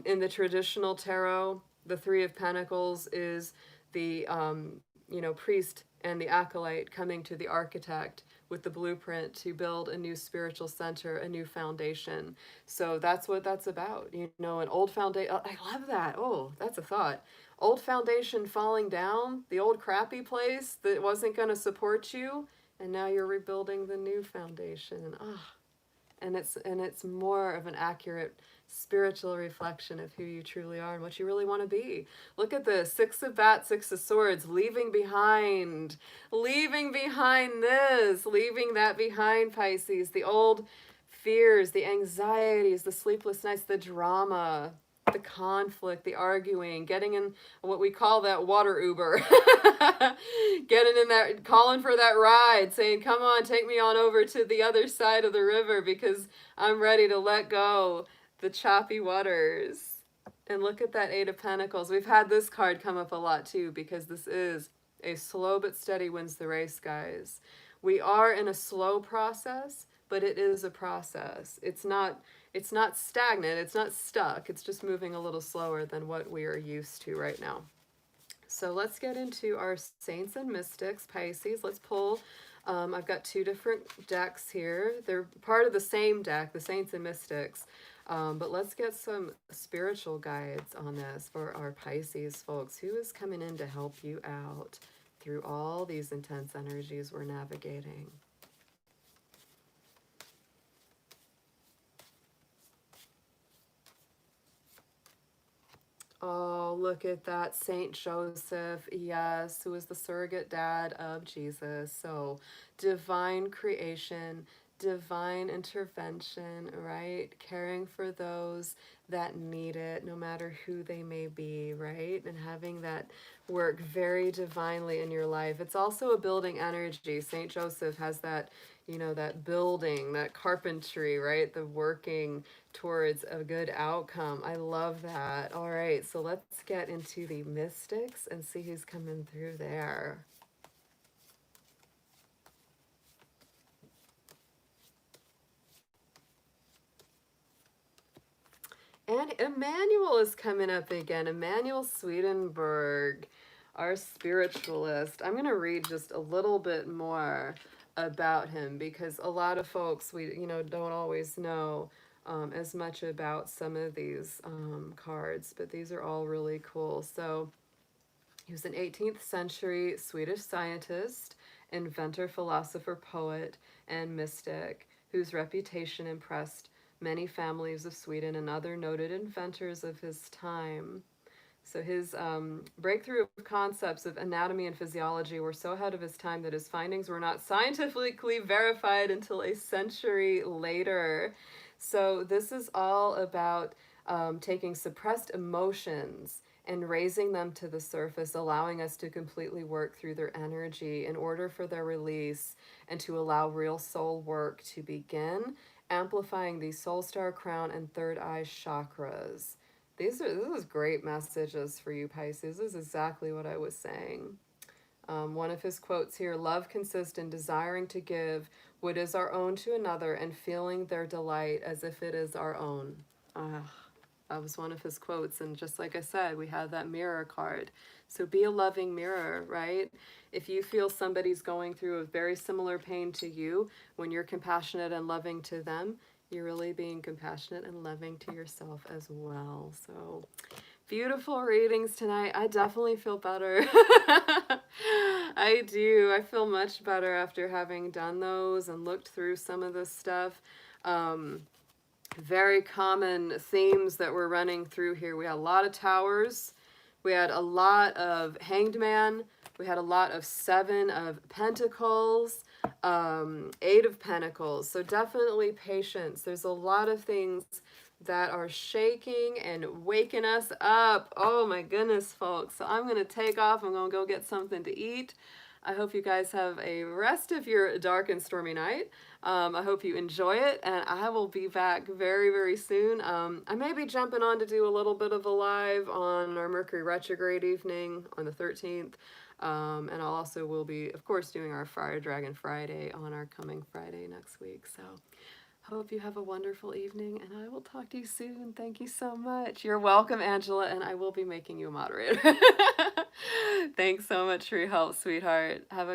In the traditional tarot, the Three of Pentacles is the priest and the acolyte coming to the architect with the blueprint to build a new spiritual center, a new foundation. So that's what that's about. You know, an old foundation. I love that. Oh, that's a thought. Old foundation falling down, the old crappy place that wasn't going to support you, and now you're rebuilding the new foundation. And it's more of an accurate spiritual reflection of who you truly are and what you really want to be. Look at this, Six of Bats, Six of Swords, leaving behind this, leaving that behind, Pisces, the old fears, the anxieties, the sleepless nights, the drama, the conflict, the arguing, getting in what we call that water Uber, getting in that, calling for that ride, saying, come on, take me on over to the other side of the river because I'm ready to let go the choppy waters. And look at that Eight of Pentacles. We've had this card come up a lot too, because this is a slow but steady wins the race, guys. We are in a slow process, but it is a process. It's not stagnant, it's not stuck, it's just moving a little slower than what we are used to right now. So let's get into our Saints and Mystics, Pisces. Let's pull, I've got two different decks here. They're part of the same deck, the Saints and Mystics. But let's get some spiritual guides on this for our Pisces folks. Who is coming in to help you out through all these intense energies we're navigating? Oh, look at that, Saint Joseph, yes, who is the surrogate dad of Jesus. So divine creation, divine intervention, right? Caring for those that need it, no matter who they may be, right? And having that work very divinely in your life. It's also a building energy. Saint Joseph has that, you know, that building, that carpentry, right? The working towards a good outcome. I love that. All right, so let's get into the Mystics and see who's coming through there. And Emmanuel is coming up again. Emmanuel Swedenborg, our spiritualist. I'm going to read just a little bit more about him because a lot of folks, don't always know as much about some of these cards, but these are all really cool. So he was an 18th century Swedish scientist, inventor, philosopher, poet, and mystic whose reputation impressed many families of Sweden and other noted inventors of his time. So his breakthrough of concepts of anatomy and physiology were so ahead of his time that his findings were not scientifically verified until a century later. So this is all about taking suppressed emotions and raising them to the surface, allowing us to completely work through their energy in order for their release and to allow real soul work to begin, amplifying the soul star, crown, and third eye chakras. This is great messages for you, Pisces. This is exactly what I was saying. One of his quotes here, love consists in desiring to give what is our own to another and feeling their delight as if it is our own. That was one of his quotes. And just like I said, we have that mirror card. So be a loving mirror, right? If you feel somebody's going through a very similar pain to you, when you're compassionate and loving to them, you're really being compassionate and loving to yourself as well. So beautiful readings tonight. I definitely feel better. I do. I feel much better after having done those and looked through some of this stuff. Very common themes that we're running through here. We had a lot of Towers. We had a lot of Hanged Man. We had a lot of Seven of Pentacles, Eight of Pentacles. So definitely patience. There's a lot of things that are shaking and waking us up. Oh my goodness, folks. So I'm going to take off. I'm going to go get something to eat. I hope you guys have a rest of your dark and stormy night. I hope you enjoy it, and I will be back very, very soon. I may be jumping on to do a little bit of a live on our Mercury Retrograde evening on the 13th. And I'll also will be, of course, doing our Fire Dragon Friday on our coming Friday next week. So hope you have a wonderful evening, and I will talk to you soon. Thank you so much. You're welcome, Angela, and I will be making you a moderator. Thanks so much for your help, sweetheart. Have a